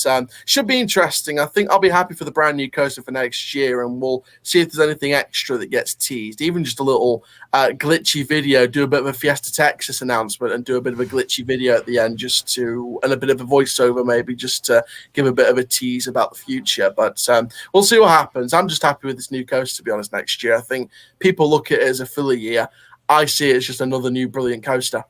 should be interesting. I think I'll be happy for the brand new coaster for next year, and we'll see if there's anything extra that gets teased. Even just a little glitchy video, do a bit of a Fiesta Texas announcement, and do a bit of a glitchy video at the end, and a bit of a voiceover maybe, just to give a bit of a tease about the future. But we'll see what happens. I'm just happy with this new coaster, to be honest. Next year, I think people look at it as a filler year. I see it as just another new brilliant coaster.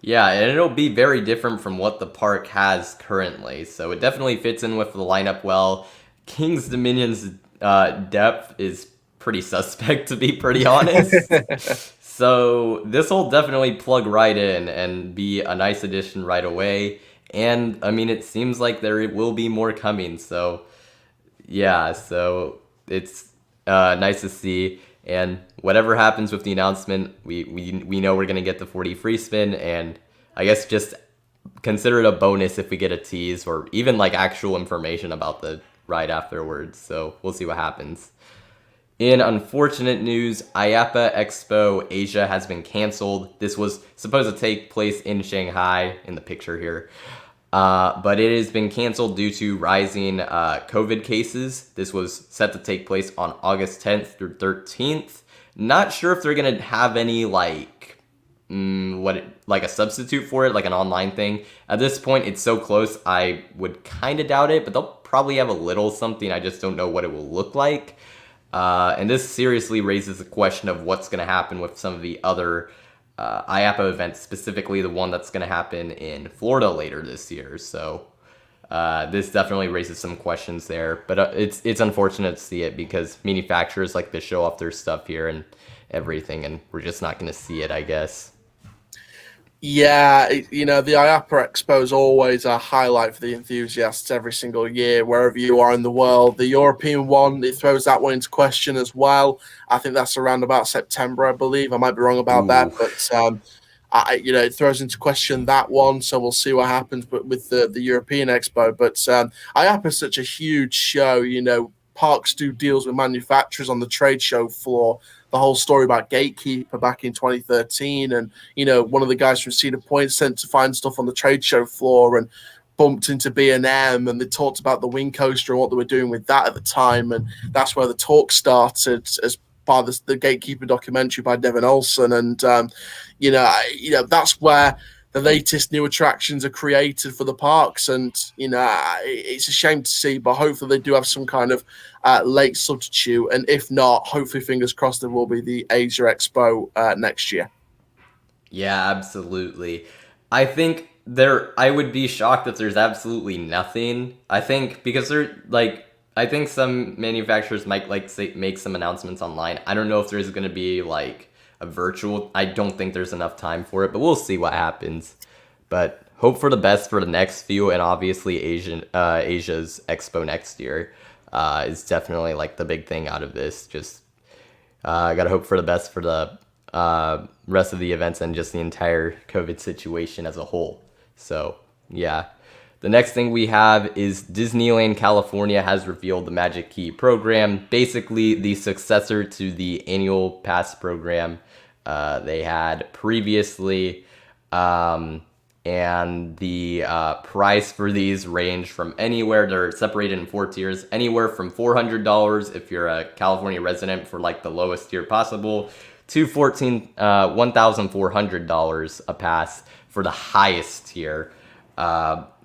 Yeah, and it'll be very different from what the park has currently, so it definitely fits in with the lineup well. King's Dominion's depth is pretty suspect, to be pretty honest. So this will definitely plug right in and be a nice addition right away. And I mean, it seems like there will be more coming. So yeah, so it's nice to see. And whatever happens with the announcement, we know we're gonna get the 40 free spin, and I guess just consider it a bonus if we get a tease or even like actual information about the ride afterwards. So we'll see what happens. In unfortunate news, IAAPA Expo Asia has been canceled. This was supposed to take place in Shanghai in the picture here. But it has been canceled due to rising COVID cases. This was set to take place on August 10th through 13th. Not sure if they're going to have any like a substitute for it, like an online thing. At this point, it's so close, I would kind of doubt it, but they'll probably have a little something. I just don't know what it will look like. And this seriously raises the question of what's going to happen with some of the other IAAPA events, specifically the one that's going to happen in Florida later this year. So this definitely raises some questions there. But it's unfortunate to see it because manufacturers like to show off their stuff here and everything, and we're just not going to see it, I guess. Yeah, the IAAPA Expo is always a highlight for the enthusiasts every single year, wherever you are in the world. The European one, it throws that one into question as well. I think that's around about September, I believe. I might be wrong about that, but it throws into question that one. So we'll see what happens. But with the European Expo, but IAAPA is such a huge show. Parks do deals with manufacturers on the trade show floor. The whole story about Gatekeeper back in 2013, and one of the guys from Cedar Point sent to find stuff on the trade show floor and bumped into B&M, and they talked about the wing coaster and what they were doing with that at the time, and that's where the talk started as part of the Gatekeeper documentary by Devin Olson, and that's where the latest new attractions are created for the parks, and it's a shame to see, but hopefully they do have some kind of late substitute, and if not, hopefully fingers crossed there will be the Asia Expo next year. Yeah, absolutely. I think I would be shocked if there's absolutely nothing. I think because I think some manufacturers might make some announcements online. I don't know if there's going to be like a virtual. I don't think there's enough time for it, but we'll see what happens. But hope for the best for the next few, and obviously Asia's Expo next year is definitely like the big thing out of this. Just gotta hope for the best for the rest of the events and just the entire COVID situation as a whole. So yeah. The next thing we have is Disneyland California has revealed the Magic Key program, basically the successor to the annual pass program they had previously. And the price for these range from anywhere, they're separated in 4 tiers, anywhere from $400 if you're a California resident for like the lowest tier possible, to $1,400 a pass for the highest tier.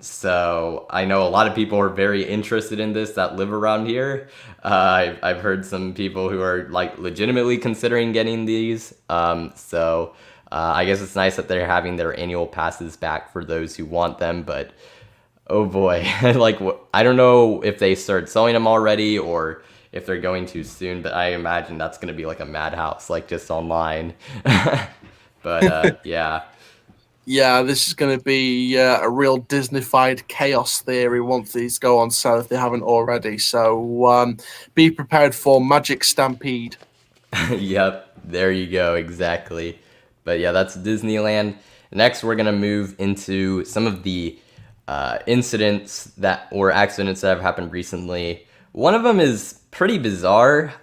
So I know a lot of people are very interested in this that live around here. I've heard some people who are like legitimately considering getting these. I guess it's nice that they're having their annual passes back for those who want them, but oh boy, I don't know if they started selling them already or if they're going too soon, but I imagine that's going to be like a madhouse, like just online. But yeah. Yeah, this is going to be a real Disney-fied chaos theory once these go on sale if they haven't already. So be prepared for Magic Stampede. Yep, there you go, exactly. But yeah, that's Disneyland. Next, we're going to move into some of the incidents that or accidents that have happened recently. One of them is pretty bizarre.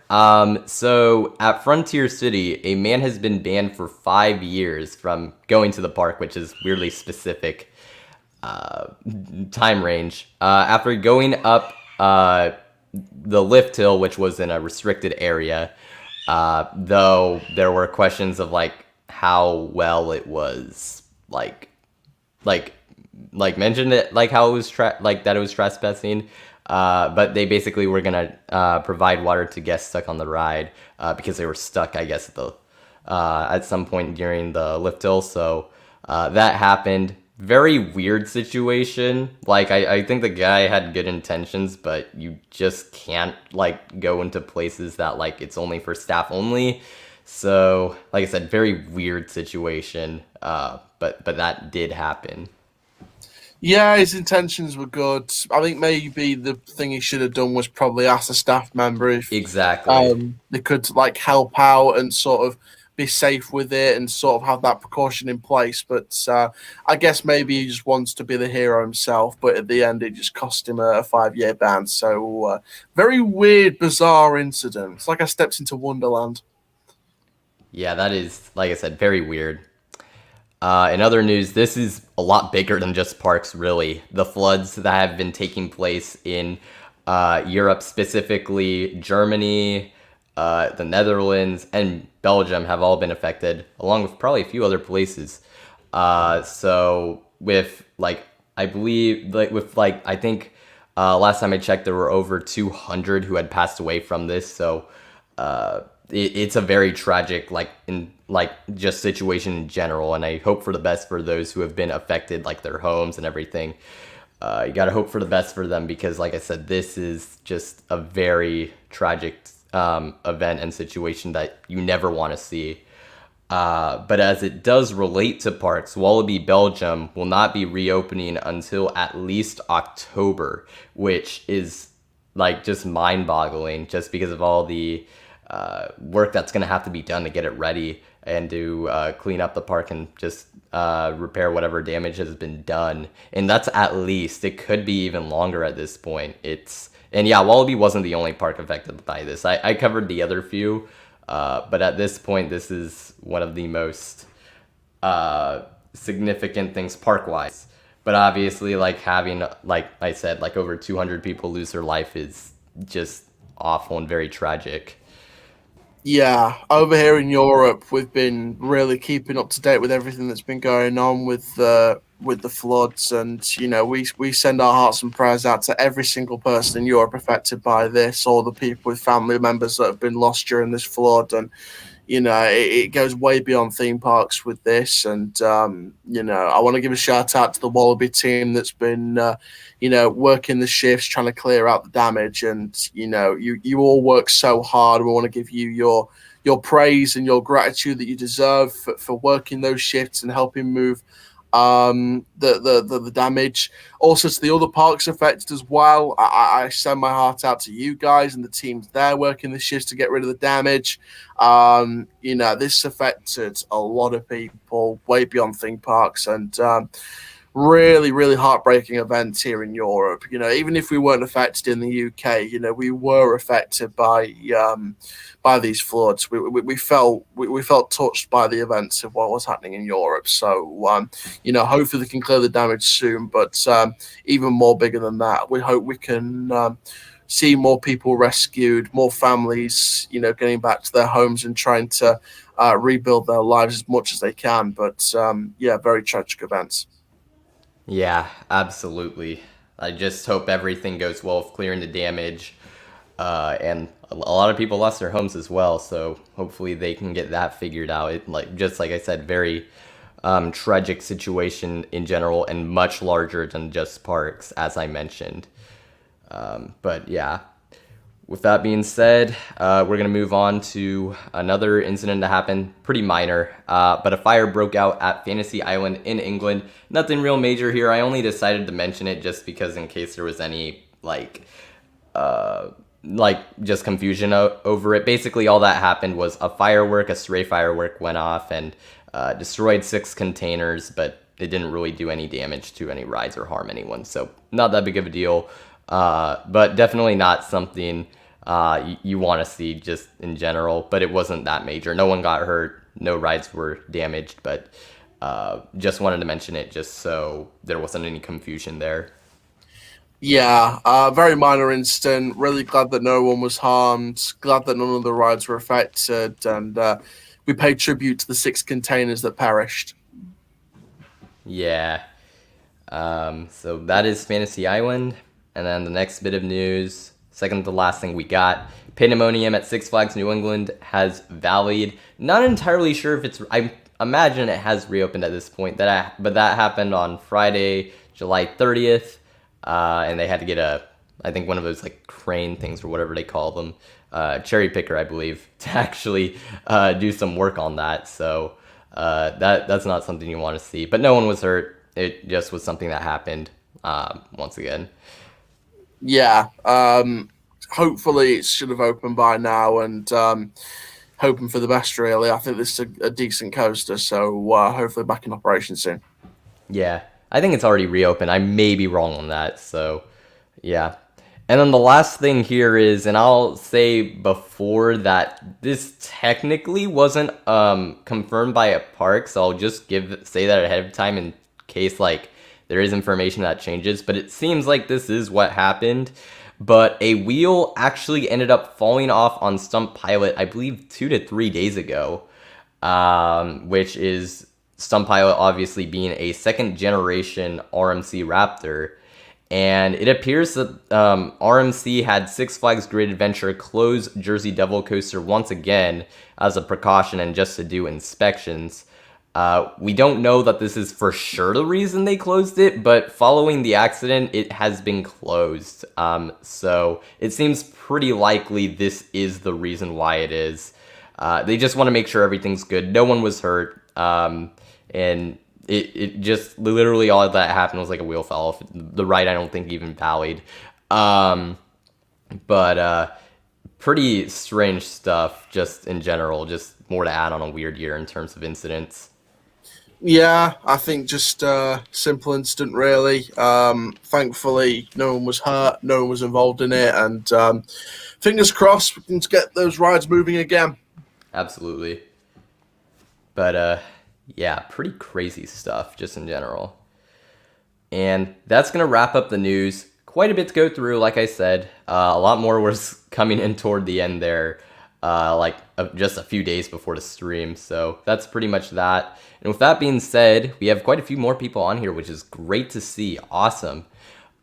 So at Frontier City, a man has been banned for 5 years from going to the park, which is weirdly specific time range. After going up the lift hill, which was in a restricted area, though there were questions of like how well it was like mentioned it, like how it was that it was trespassing. But they basically were gonna provide water to guests stuck on the ride because they were stuck, I guess, at some point during the lift hill. So that happened. Very weird situation. Like I think the guy had good intentions, but you just can't like go into places that like it's only for staff only. So like I said, very weird situation. But that did happen. Yeah, his intentions were good. I think maybe the thing he should have done was probably ask a staff member if Exactly. they could like help out and sort of be safe with it and sort of have that precaution in place. But I guess maybe he just wants to be the hero himself. But at the end, it just cost him a 5-year ban. So very weird, bizarre incident. It's like I stepped into Wonderland. Yeah, that is, like I said, very weird. In other news, this is a lot bigger than just parks, really. The floods that have been taking place in Europe, specifically Germany, the Netherlands, and Belgium have all been affected, along with probably a few other places. So with like, I believe, like with like, I think last time I checked, there were over 200 who had passed away from this. So it's a very tragic, just situation in general, and I hope for the best for those who have been affected, like their homes and everything. You gotta hope for the best for them because, like I said, this is just a very tragic event and situation that you never want to see. But as it does relate to parks, Wallaby Belgium will not be reopening until at least October, which is like just mind-boggling, just because of all the work that's going to have to be done to get it ready and to clean up the park and just repair whatever damage has been done. And that's at least. It could be even longer at this point. And yeah, Wallaby wasn't the only park affected by this. I covered the other few, but at this point, this is one of the most significant things park-wise. But obviously, like having, like I said, like over 200 people lose their life is just awful and very tragic. Yeah, over here in Europe, we've been really keeping up to date with everything that's been going on with the floods, and we send our hearts and prayers out to every single person in Europe affected by this, all the people with family members that have been lost during this flood, and it goes way beyond theme parks with this, and I want to give a shout out to the Wallaby team that's been working the shifts trying to clear out the damage, and you all work so hard. We want to give you your praise and your gratitude that you deserve for working those shifts and helping move the damage. Also to the other parks affected as well, I send my heart out to you guys and the teams there working the shifts to get rid of the damage. This affected a lot of people way beyond theme parks, and really, really heartbreaking events here in Europe. Even if we weren't affected in the UK, we were affected by these floods. We felt touched by the events of what was happening in Europe. So hopefully they can clear the damage soon. But even more bigger than that, we hope we can see more people rescued, more families, getting back to their homes and trying to rebuild their lives as much as they can. But very tragic events. Yeah, absolutely. I just hope everything goes well with clearing the damage. And a lot of people lost their homes as well, so hopefully they can get that figured out. Just like I said, very tragic situation in general and much larger than just parks, as I mentioned. But yeah, with that being said, we're going to move on to another incident that happened, pretty minor, but a fire broke out at Fantasy Island in England. Nothing real major here. I only decided to mention it just because in case there was any, just confusion over it. Basically, all that happened was a stray firework went off and destroyed 6 containers, but it didn't really do any damage to any rides or harm anyone. So not that big of a deal, but definitely not something you want to see just in general. But it wasn't that major. No one got hurt. No rides were damaged. But just wanted to mention it just so there wasn't any confusion there. Yeah, very minor incident. Really glad that no one was harmed. Glad that none of the rides were affected. And we paid tribute to the 6 containers that perished. Yeah. So that is Fantasy Island. And then the next bit of news, second to the last thing we got, Pandemonium at Six Flags New England has vallied. Not entirely sure if it's, I imagine it has reopened at this point, but that happened on Friday, July 30th. And they had to get I think one of those like crane things or whatever they call them, cherry picker, I believe, to actually do some work on that. So that's not something you want to see. But no one was hurt. It just was something that happened once again. Yeah. Hopefully it should have opened by now, and hoping for the best, really. I think this is a decent coaster, so hopefully back in operation soon. Yeah, I think it's already reopened. I may be wrong on that, so yeah. And then the last thing here is, and I'll say before that this technically wasn't confirmed by a park, so I'll just say that ahead of time in case like there is information that changes, but it seems like this is what happened. But a wheel actually ended up falling off on Stunt Pilot, I believe 2 to 3 days ago, which is Stunt Pilot obviously being a second generation RMC Raptor. And it appears that RMC had Six Flags Great Adventure close Jersey Devil Coaster once again as a precaution and just to do inspections. We don't know that this is for sure the reason they closed it, but following the accident, it has been closed. So it seems pretty likely this is the reason why it is. They just want to make sure everything's good. No one was hurt. And it just literally all that happened was like a wheel fell off. The ride I don't think even vallied. But pretty strange stuff just in general. Just more to add on a weird year in terms of incidents. Yeah, I think just simple incident, really. Thankfully, no one was hurt, no one was involved in it, and fingers crossed we can get those rides moving again. Absolutely. But yeah, pretty crazy stuff just in general. And that's going to wrap up the news. Quite a bit to go through, like I said. A lot more was coming in toward the end there, just a few days before the stream. So that's pretty much that. And with that being said, we have quite a few more people on here, which is great to see. Awesome.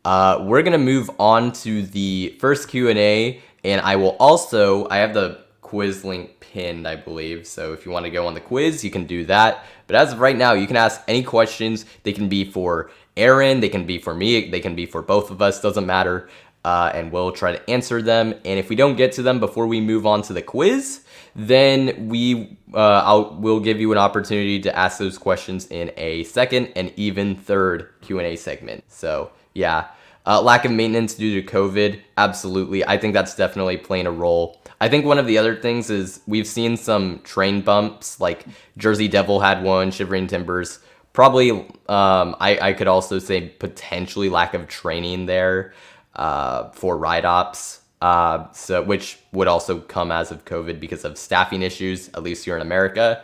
We're going to move on to the first Q&A, and I have the quiz link pinned, I believe. So if you want to go on the quiz, you can do that. But as of right now, you can ask any questions. They can be for Aaron, they can be for me, they can be for both of us, doesn't matter. And we'll try to answer them. And if we don't get to them before we move on to the quiz, then we'll give you an opportunity to ask those questions in a second and even third Q&A segment. So yeah, lack of maintenance due to COVID, absolutely. I think that's definitely playing a role. I think one of the other things is we've seen some train bumps, like Jersey Devil had one, Shivering Timbers. Probably, I could also say potentially lack of training there for ride ops. So which would also come as of COVID because of staffing issues, at least here in America.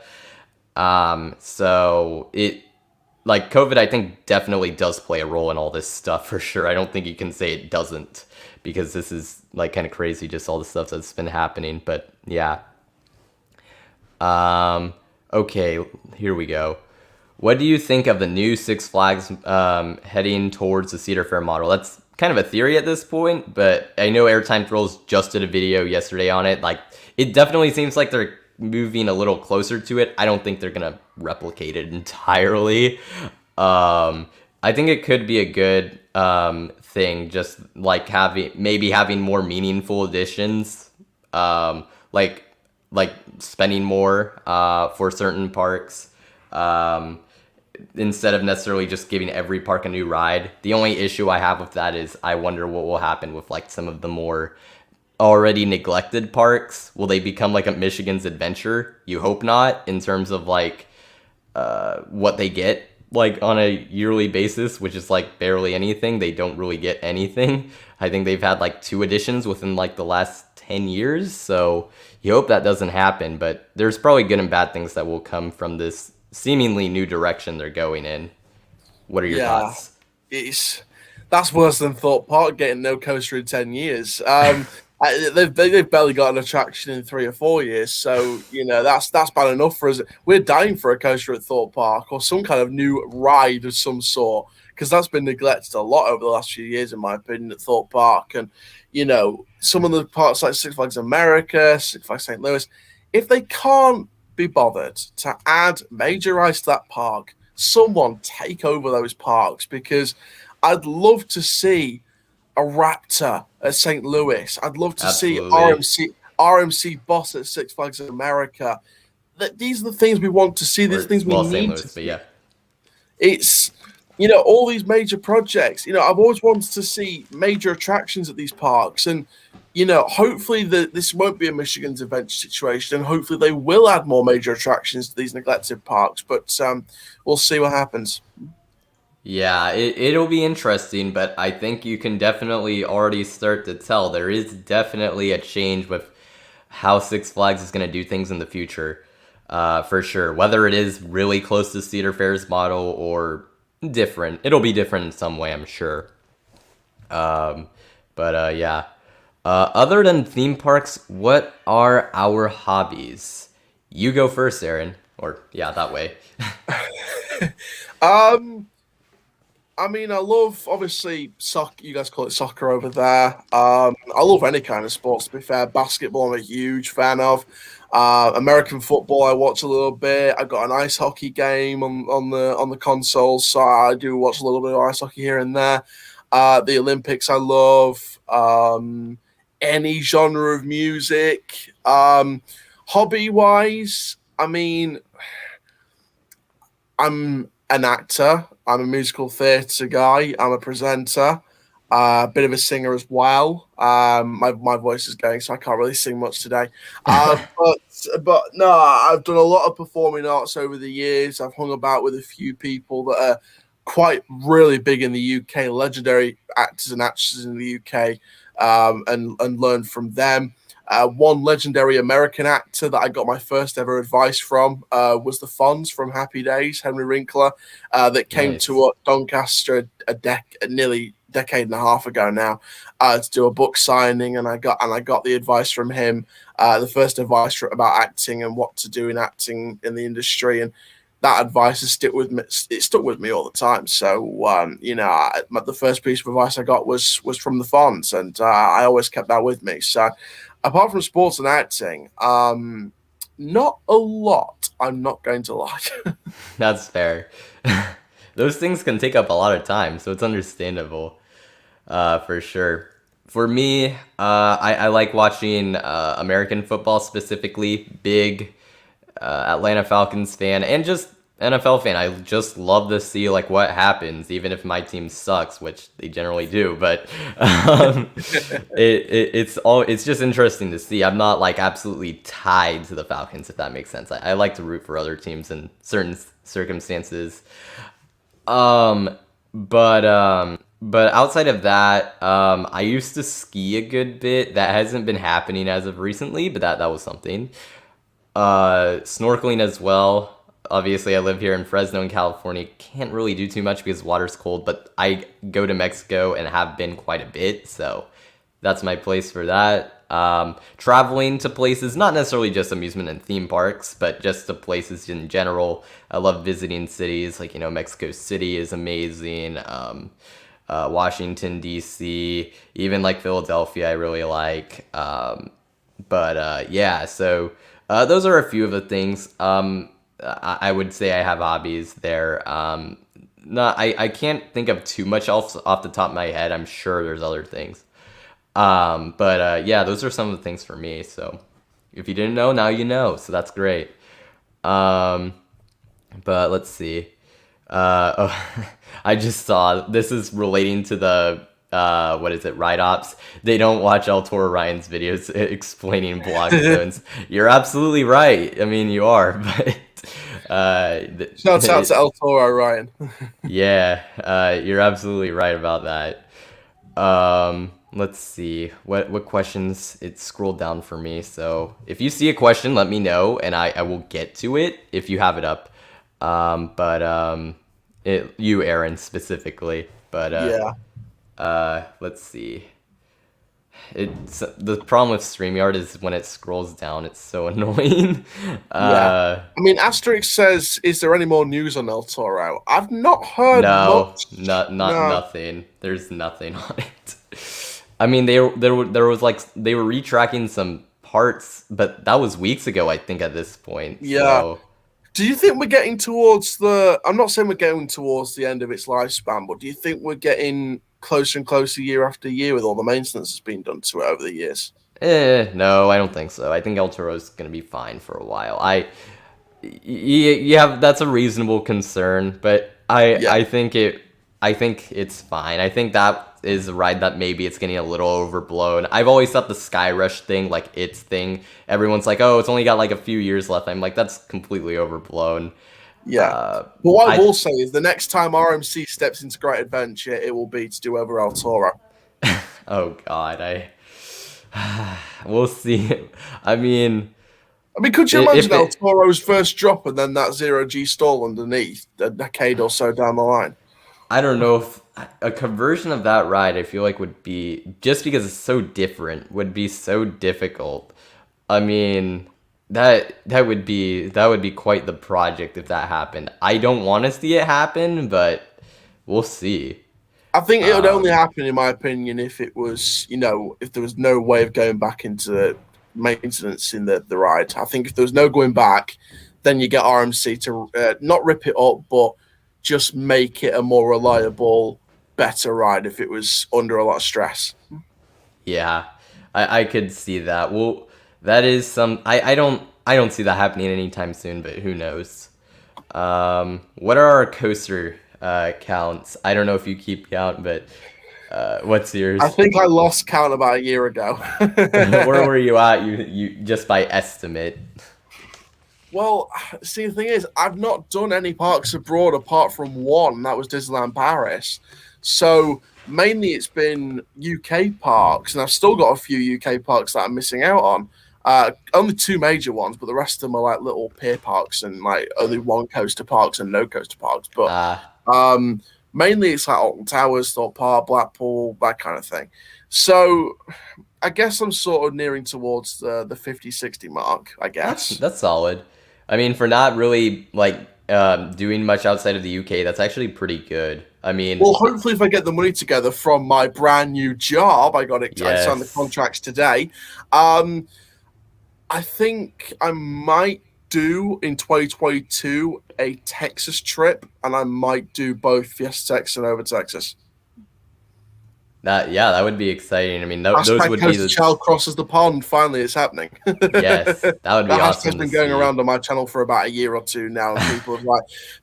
So COVID, I think definitely does play a role in all this stuff for sure. I don't think you can say it doesn't, because this is like kind of crazy, just all the stuff that's been happening. But yeah. Okay, here we go. What do you think of the new Six Flags heading towards the Cedar Fair model? That's kind of a theory at this point, but I know Airtime Thrills just did a video yesterday on it. Like, it definitely seems like they're moving a little closer to it. I don't think they're gonna replicate it entirely. I think it could be a good thing, just like having more meaningful additions, like spending more for certain parks. Instead of necessarily just giving every park a new ride. The only issue I have with that is I wonder what will happen with like some of the more already neglected parks. Will they become like a Michigan's Adventure? You hope not, in terms of like what they get. like on a yearly basis, which is like barely anything. They don't really get anything. I think they've had like 2 editions within like the last 10 years. So you hope that doesn't happen, but there's probably good and bad things that will come from this seemingly new direction they're going in. What are your thoughts? That's worse than Thorpe Park getting no coaster in 10 years. They've barely got an attraction in 3 or 4 years, so that's bad enough for us. We're dying for a coaster at Thorpe Park or some kind of new ride of some sort, because that's been neglected a lot over the last few years, in my opinion, at Thorpe Park. And some of the parts like Six Flags America, Six Flags St. Louis, if they can't be bothered to add major rides to that park, someone take over those parks, because I'd love to see a Raptor at St. Louis. I'd love to Absolutely. see RMC Boss at Six Flags America. These are the things we want to see. These are the things we St. need Louis, to but see. yeah. It's all these major projects. I've always wanted to see major attractions at these parks, and hopefully this won't be a Michigan's Adventure situation, and hopefully they will add more major attractions to these neglected parks. But we'll see what happens. Yeah, it'll be interesting, but I think you can definitely already start to tell there is definitely a change with how Six Flags is going to do things in the future, for sure. Whether it is really close to Cedar Fair's model or different, it'll be different in some way, I'm sure. Yeah. Other than theme parks, what are our hobbies? You go first, Aaron. Or, yeah, that way. I mean, I love, obviously, soccer. You guys call it soccer over there. I love any kind of sports, to be fair. Basketball, I'm a huge fan of. American football, I watch a little bit. I've got an ice hockey game on the console, so I do watch a little bit of ice hockey here and there. The Olympics, I love. Any genre of music. Hobby-wise, I mean, I'm an actor. I'm a musical theatre guy. I'm a presenter, a bit of a singer as well. My voice is going, so I can't really sing much today. But no, I've done a lot of performing arts over the years. I've hung about with a few people that are quite really big in the UK, legendary actors and actresses in the UK, and learned from them. One legendary American actor that I got my first ever advice from was the Fonz from Happy Days, Henry Winkler, that came to Doncaster nearly decade and a half ago now to do a book signing, and I got the advice from him, the first advice about acting and what to do in acting in the industry, and that advice has stuck with me. It stuck with me all the time. So the first piece of advice I got was from the Fonz, and I always kept that with me. So apart from sports and acting, not a lot. I'm not going to lie. That's fair. Those things can take up a lot of time, so it's understandable, for sure. For me, I like watching American football, specifically. Big Atlanta Falcons fan, and just NFL fan. I just love to see like what happens, even if my team sucks, which they generally do. But it's just interesting to see. I'm not like absolutely tied to the Falcons, if that makes sense. I like to root for other teams in certain circumstances. But outside of that, I used to ski a good bit. That hasn't been happening as of recently, but that was something. Snorkeling as well. Obviously, I live here in Fresno in California. Can't really do too much because water's cold, but I go to Mexico and have been quite a bit, so that's my place for that. Traveling to places, not necessarily just amusement and theme parks, but just to places in general. I love visiting cities, like, Mexico City is amazing. Washington, D.C., even like Philadelphia, I really like. Yeah, so those are a few of the things. I would say I have hobbies there. I can't think of too much else off the top of my head. I'm sure there's other things. Yeah, those are some of the things for me. So if you didn't know, now you know. So that's great. But let's see. I just saw, this is relating to the what is it, Ride Ops. They don't watch El Toro Ryan's videos explaining block zones. You're absolutely right. I mean, you are, but Shouts out to El Toro, Ryan. Yeah, you're absolutely right about that. Let's see what questions it scrolled down for me. So if you see a question, let me know, and I will get to it if you have it up. You, Aaron, specifically. But Yeah. let's see. It's the problem with StreamYard is when it scrolls down, it's so annoying. Yeah. I mean, Asterix says, "Is there any more news on El Toro?" I've not heard No, much. not No. nothing. There's nothing on it. I mean, there was like they were retracking some parts, but that was weeks ago, I think, at this point. Yeah. So Do you think we're getting towards the? I'm not saying we're getting towards the end of its lifespan, but do you think we're getting closer and closer year after year with all the maintenance that's been done to it over the years? no, I don't think so. I think El Toro's gonna be fine for a while. Yeah, that's a reasonable concern, but Yeah. I think it's fine. I think that is a ride that maybe it's getting a little overblown. I've always thought the Sky Rush thing, like its thing, everyone's like, oh, it's only got like a few years left. I'm like, that's completely overblown. Yeah. But what I will say is the next time RMC steps into Great Adventure, it will be to do over El Toro. Oh God, we'll see. I mean, could you imagine El it, Toro's first drop and then that zero G stall underneath a decade or so down the line? I don't know if a conversion of that ride, I feel like would be, just because it's so different, would be so difficult. I mean, that would be quite the project if that happened. I don't want to see it happen, but we'll see. I think it would only happen, in my opinion, if it was, if there was no way of going back into maintenance in the ride. I think if there was no going back, then you get RMC to not rip it up, but just make it a more reliable, better ride if it was under a lot of stress. Yeah, I could see that. Well, that is some. I don't see that happening anytime soon, but who knows? What are our coaster counts? I don't know if you keep count, but what's yours? I think I lost count about a year ago. Where were you at? You just by estimate. Well, see, the thing is, I've not done any parks abroad apart from one. That was Disneyland Paris. So mainly it's been UK parks, and I've still got a few UK parks that I'm missing out on. Only two major ones, but the rest of them are like little pier parks and like only one coaster parks and no coaster parks. But mainly it's like Alton Towers, Thorpe Park, Blackpool, that kind of thing. So I guess I'm sort of nearing towards the 50, 60 mark, I guess. That's solid. I mean, for not really like doing much outside of the UK, that's actually pretty good. I mean, well, hopefully, if I get the money together from my brand new job, I signed the contracts today. I think I might do in 2022 a Texas trip, and I might do both Fiesta Texas and Over Texas. That would be exciting. I mean, those would be the Chall crosses the pond. Finally, it's happening. Yes, that would be awesome. Hashtag's been going around on my channel for about a year or two now, and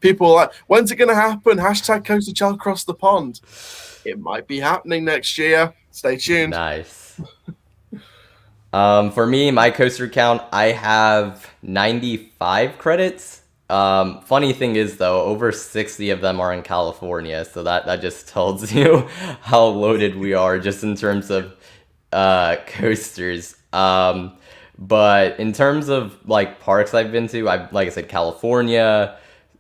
people are like, when's it going to happen? Hashtag Coaster Chall cross the pond. It might be happening next year. Stay tuned. Nice. For me, my coaster count, I have 95 credits. Funny thing is though, over 60 of them are in California, so that just tells you how loaded we are just in terms of coasters. But in terms of like parks I've been to, like I said, California.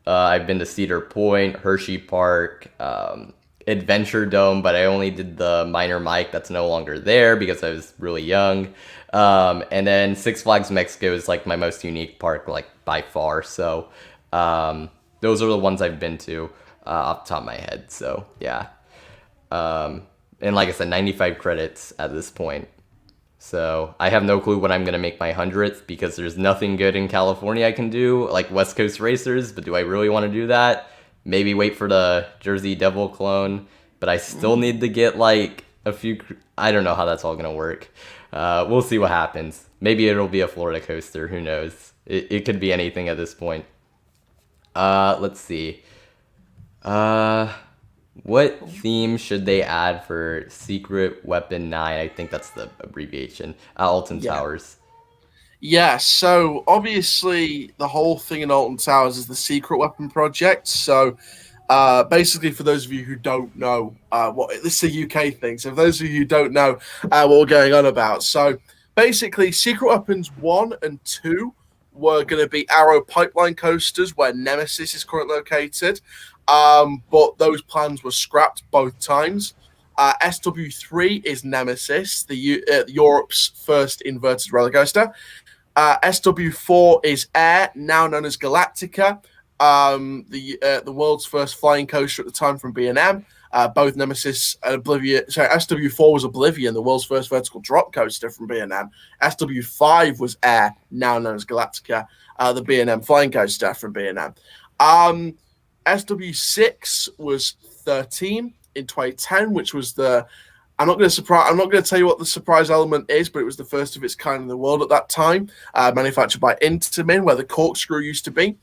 I've been to Cedar Point, Hershey Park, Adventure Dome, but I only did the Minor Mike. That's no longer there because I was really young. And then Six Flags Mexico is like my most unique park, like by far. So those are the ones I've been to off the top of my head. So yeah. And like I said, 95 credits at this point. So I have no clue when I'm going to make my 100th because there's nothing good in California I can do, like West Coast Racers, but do I really want to do that? Maybe wait for the Jersey Devil clone, but I still need to get like a few, I don't know how that's all going to work. We'll see what happens. Maybe it'll be a Florida coaster, who knows? It could be anything at this point. Let's see. What theme should they add for Secret Weapon 9? I think that's the abbreviation. Alton Towers. Yeah, so obviously the whole thing in Alton Towers is the secret weapon project. So basically, for those of you who don't know what this is a UK thing, so for those of you who don't know what we're going on about, so basically, Secret Weapons 1 and 2 were going to be Arrow pipeline coasters where Nemesis is currently located, but those plans were scrapped both times. SW3 is Nemesis, Europe's first inverted roller coaster. SW4 is Air, now known as Galactica, the world's first flying coaster at the time from B&M. Both Nemesis and Oblivion. Sorry, SW4 was Oblivion, the world's first vertical drop coaster from B&M. SW5 was Air, now known as Galactica, the B&M flying coaster from B&M. SW6 was 13 in 2010, which was the I'm not going to tell you what the surprise element is, but it was the first of its kind in the world at that time, manufactured by Intamin, where the corkscrew used to be.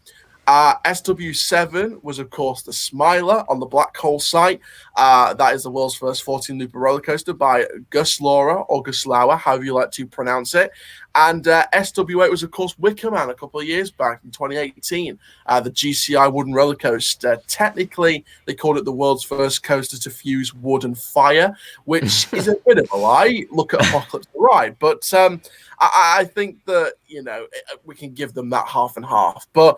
SW7 was, of course, the Smiler on the Black Hole site. That is the world's first 14-looper roller coaster by Guslauer or Guslauer, however you like to pronounce it. And SW8 was, of course, Wicker Man a couple of years back in 2018, the GCI wooden roller coaster. Technically, they called it the world's first coaster to fuse wood and fire, which is a bit of a lie. Look at Apocalypse the Ride. But I think that, we can give them that half and half. But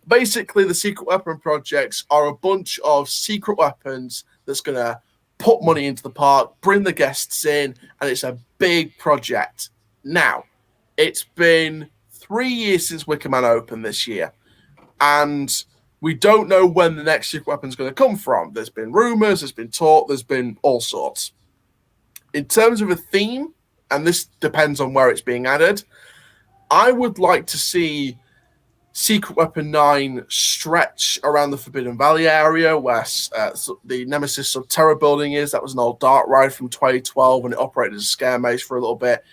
basically, the secret weapon projects are a bunch of secret weapons that's going to put money into the park, bring the guests in, and it's a big project. Now, it's been 3 years since Wicker Man opened this year, and we don't know when the next secret weapon is going to come from. There's been rumors, there's been talk, there's been all sorts. In terms of a theme, and this depends on where it's being added, I would like to see Secret Weapon 9 stretch around the Forbidden Valley area where the Nemesis Subterra building is. That was an old dark ride from 2012 when it operated as a scare maze for a little bit.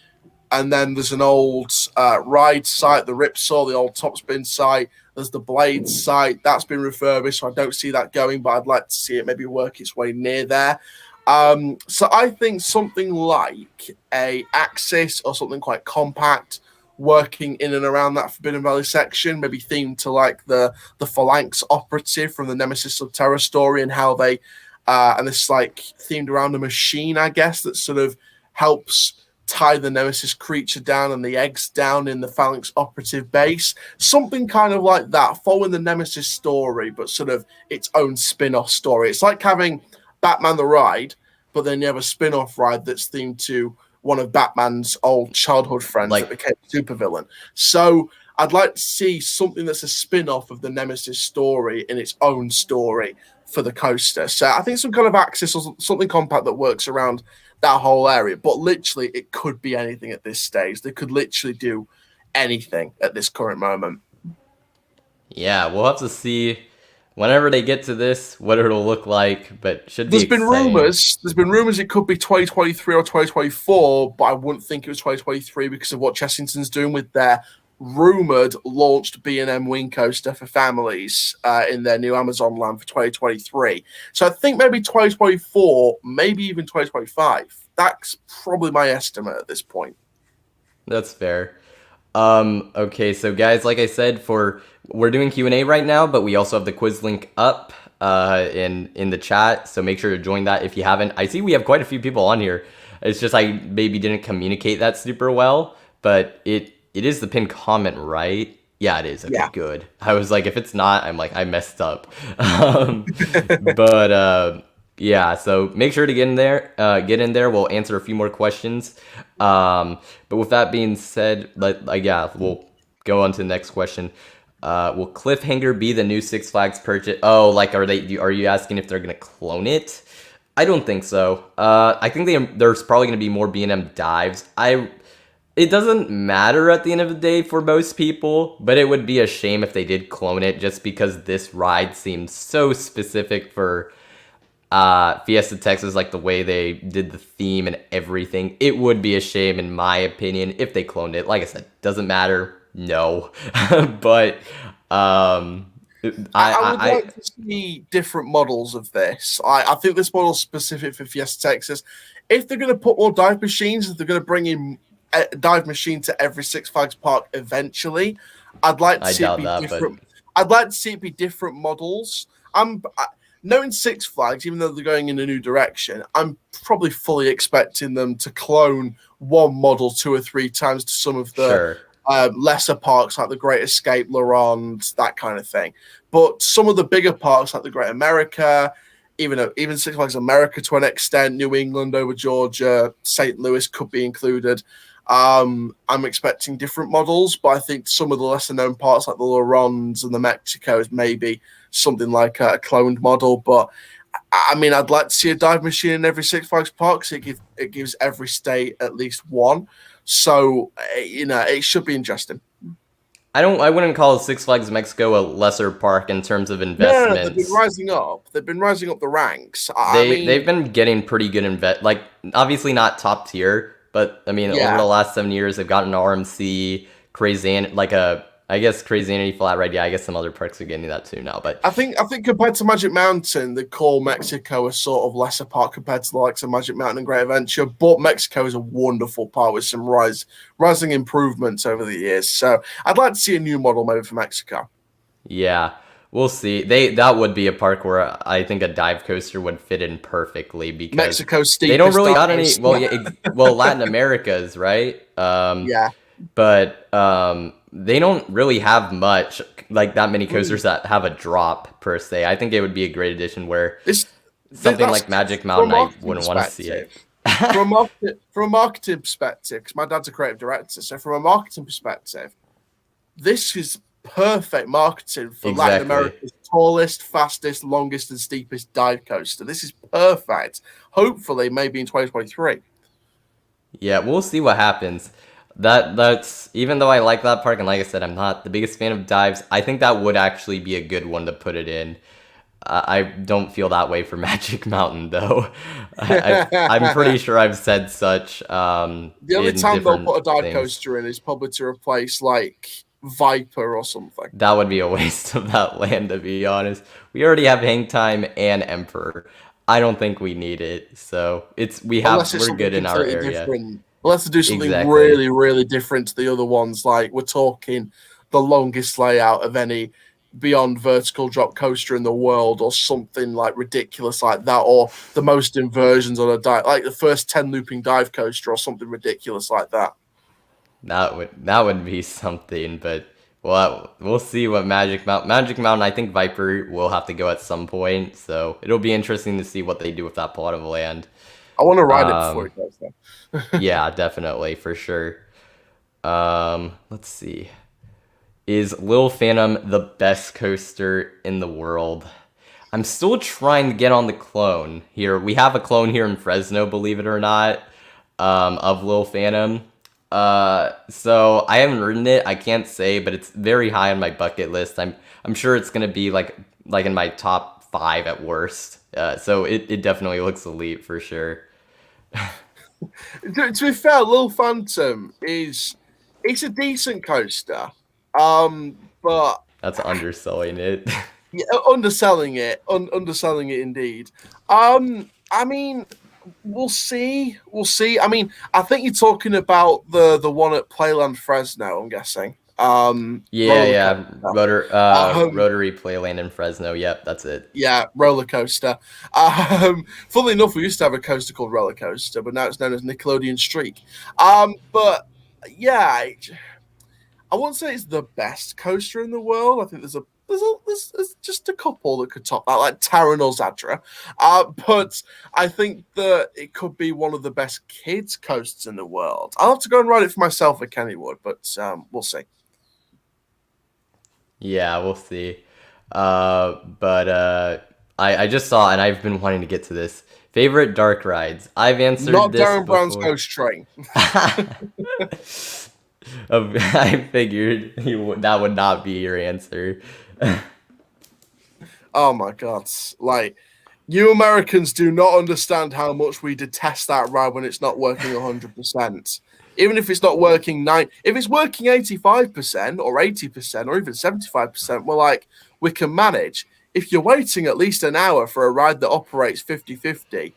And then there's an old ride site, the Ripsaw, the old Topspin site. There's the Blades site. That's been refurbished, so I don't see that going, but I'd like to see it maybe work its way near there. So I think something like a Axis or something quite compact working in and around that Forbidden Valley section, maybe themed to like the Phalanx operative from the Nemesis Subterra story and how they and this like themed around a machine, I guess, that sort of helps tie the Nemesis creature down and the eggs down in the Phalanx operative base. Something kind of like that, following the Nemesis story, but sort of its own spin-off story. It's like having Batman the Ride, but then you have a spin-off ride that's themed to one of Batman's old childhood friends that became a supervillain. So I'd like to see something that's a spin-off of the Nemesis story in its own story for the coaster. So I think some kind of Axis or something compact that works around that whole area. But literally, it could be anything at this stage. They could literally do anything at this current moment. Yeah, we'll have to see whenever they get to this what it'll look like, but should be There's been rumors it could be 2023 or 2024, but I wouldn't think it was 2023 because of what Chessington's doing with their rumored launched B&M wing coaster for families in their new Amazon land for 2023. So I think maybe 2024, maybe even 2025. That's probably my estimate at this point. That's fair. Okay, so guys, like I said, we're doing Q&A right now, but we also have the quiz link up in the chat, so make sure to join that if you haven't. I see we have quite a few people on here. It's just I maybe didn't communicate that super well, but it is the pinned comment, right? Yeah, it is. Okay, yeah. Good. I was like, if it's not, I'm like, I messed up. Yeah, so make sure to get in there. We'll answer a few more questions. But with that being said, we'll go on to the next question. Will Cliffhanger be the new Six Flags purchase? Oh, like are you asking if they're gonna clone it? I don't think so. I think there's probably gonna be more B&M dives. It doesn't matter at the end of the day for most people, but it would be a shame if they did clone it just because this ride seems so specific for Fiesta Texas, like the way they did the theme and everything. It would be a shame, in my opinion, if they cloned it. Like I said, doesn't matter. No. But I would like to see different models of this. I think this model is specific for Fiesta Texas. If they're going to put more dive machines, if they're going to bring in a dive machine to every Six Flags park eventually. I'd like to I see it doubt be that, different. I'd like to see it be different models. Knowing Six Flags, even though they're going in a new direction, I'm probably fully expecting them to clone one model 2 or 3 times to some of the sure. lesser parks like the Great Escape, La Ronde, that kind of thing. But some of the bigger parks like the Great America, even Six Flags America to an extent, New England over Georgia, St. Louis could be included. I'm expecting different models, but I think some of the lesser known parts like the La Rondes and the Mexicos maybe something like a cloned model. But I mean, I'd like to see a dive machine in every Six Flags park. So it gives every state at least one. So it should be interesting. I wouldn't call Six Flags Mexico a lesser park in terms of No, investments. they've been rising up. They've been rising up the ranks. They've been getting pretty good like obviously not top tier, but I mean over the last 7 years they've gotten an RMC, Crazy Flat Ride. Yeah, I guess some other parks are getting that too now. But I think compared to Magic Mountain, they call Mexico a sort of lesser park compared to the likes of Magic Mountain and Great Adventure. But Mexico is a wonderful park with some rising improvements over the years. So I'd like to see a new model maybe for Mexico. yeah, we'll see. That would be a park where I think a dive coaster would fit in perfectly because Mexico's steepest they don't really got any. dives. Well, Latin America's right. Yeah. But they don't really have much like that many coasters that have a drop per se. I think it would be a great addition where something like Magic Mountain, I wouldn't want to see it. From a marketing perspective, because my dad's a creative director, so from a marketing perspective, this is perfect marketing for Latin America's tallest, fastest, longest, and steepest dive coaster. This is perfect. Hopefully, maybe in 2023. Yeah, we'll see what happens. That's even though I like that park, and like I said, I'm not the biggest fan of dives. I think that would actually be a good one to put it in. I don't feel that way for Magic Mountain though. I'm pretty sure I've said such. The only time they'll put a dive coaster in is probably to replace like Viper or something. That would be a waste of that land, to be honest. We already have Hang Time and Emperor. I don't think we need it, so we're good in our area. Different. Let's do something really, really different to the other ones. Like we're talking the longest layout of any beyond vertical drop coaster in the world, or something like ridiculous like that, or the most inversions on a dive, like the first 10 looping dive coaster, or something ridiculous like that. That would be something, but we'll see what Magic Mountain. I think Viper will have to go at some point, so it'll be interesting to see what they do with that plot of land. I want to ride it before it goes there. Yeah, definitely, for sure. Let's see. Is Lil Phantom the best coaster in the world? I'm still trying to get on the clone here. We have a clone here in Fresno, believe it or not, of Lil Phantom. So I haven't ridden it. I can't say, but it's very high on my bucket list. I'm sure it's gonna be like in my top 5 at worst. So it definitely looks elite for sure. To be fair, Lil Phantom it's a decent coaster, but that's underselling it. Yeah, underselling it indeed. I mean, we'll see. I mean, I think you're talking about the one at Playland Fresno, I'm guessing. Yeah. Rotary Playland in Fresno. Yep, that's it. Yeah, roller coaster. Funnily enough, we used to have a coaster called Roller Coaster, but now it's known as Nickelodeon Streak. But yeah, I wouldn't say it's the best coaster in the world. I think there's just a couple that could top that, like Taron or Zadra. But I think that it could be one of the best kids coasters in the world. I'll have to go and ride it for myself at Kennywood, but we'll see. Yeah, we'll see. But I just saw, and I've been wanting to get to this. Favorite dark rides? I've answered Not this Darren Brown's before. Ghost Train. I figured that would not be your answer. Oh my God. Like, you Americans do not understand how much we detest that ride when it's not working 100%. Even if it's not working if it's working 85% or 80% or even 75%, we're like, we can manage. If you're waiting at least an hour for a ride that operates 50-50,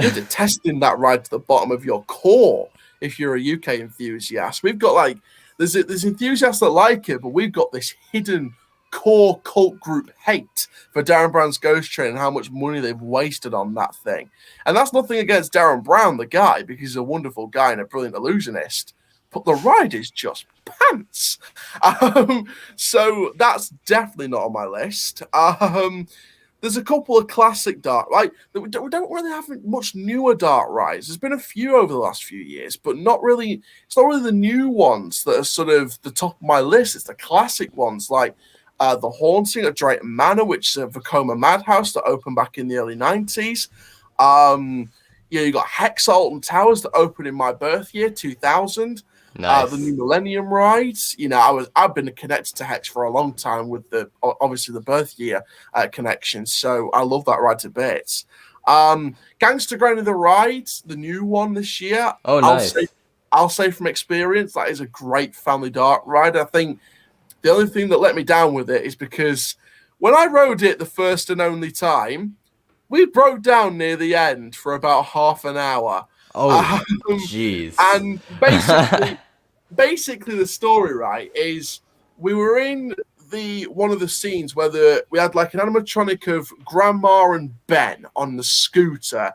you're detesting that ride to the bottom of your core. if you're a UK enthusiast. We've got like there's enthusiasts that like it, but we've got this hidden core cult group hate for Darren Brown's Ghost Train and how much money they've wasted on that thing. And that's nothing against Darren Brown, the guy, because he's a wonderful guy and a brilliant illusionist. But the ride is just pants. So that's definitely not on my list. There's a couple of classic dark, like we don't really have much newer dark rides. There's been a few over the last few years, but not really. It's not really the new ones that are sort of the top of my list. It's the classic ones like the Haunting at Drayton Manor, which is a Vekoma Madhouse that opened back in the early 90s. You got Hex Alton Towers that opened in my birth year, 2000. Nice. The new Millennium rides. I've been connected to Hex for a long time with obviously the birth year connection. So I love that ride to bits. Gangster Granny the Ride, the new one this year. Oh, nice. I'll say from experience, that is a great family dark ride. I think the only thing that let me down with it is because when I rode it the first and only time, we broke down near the end for about half an hour. Oh, jeez. And basically the story, right, is we were in one of the scenes where we had like an animatronic of Grandma and Ben on the scooter,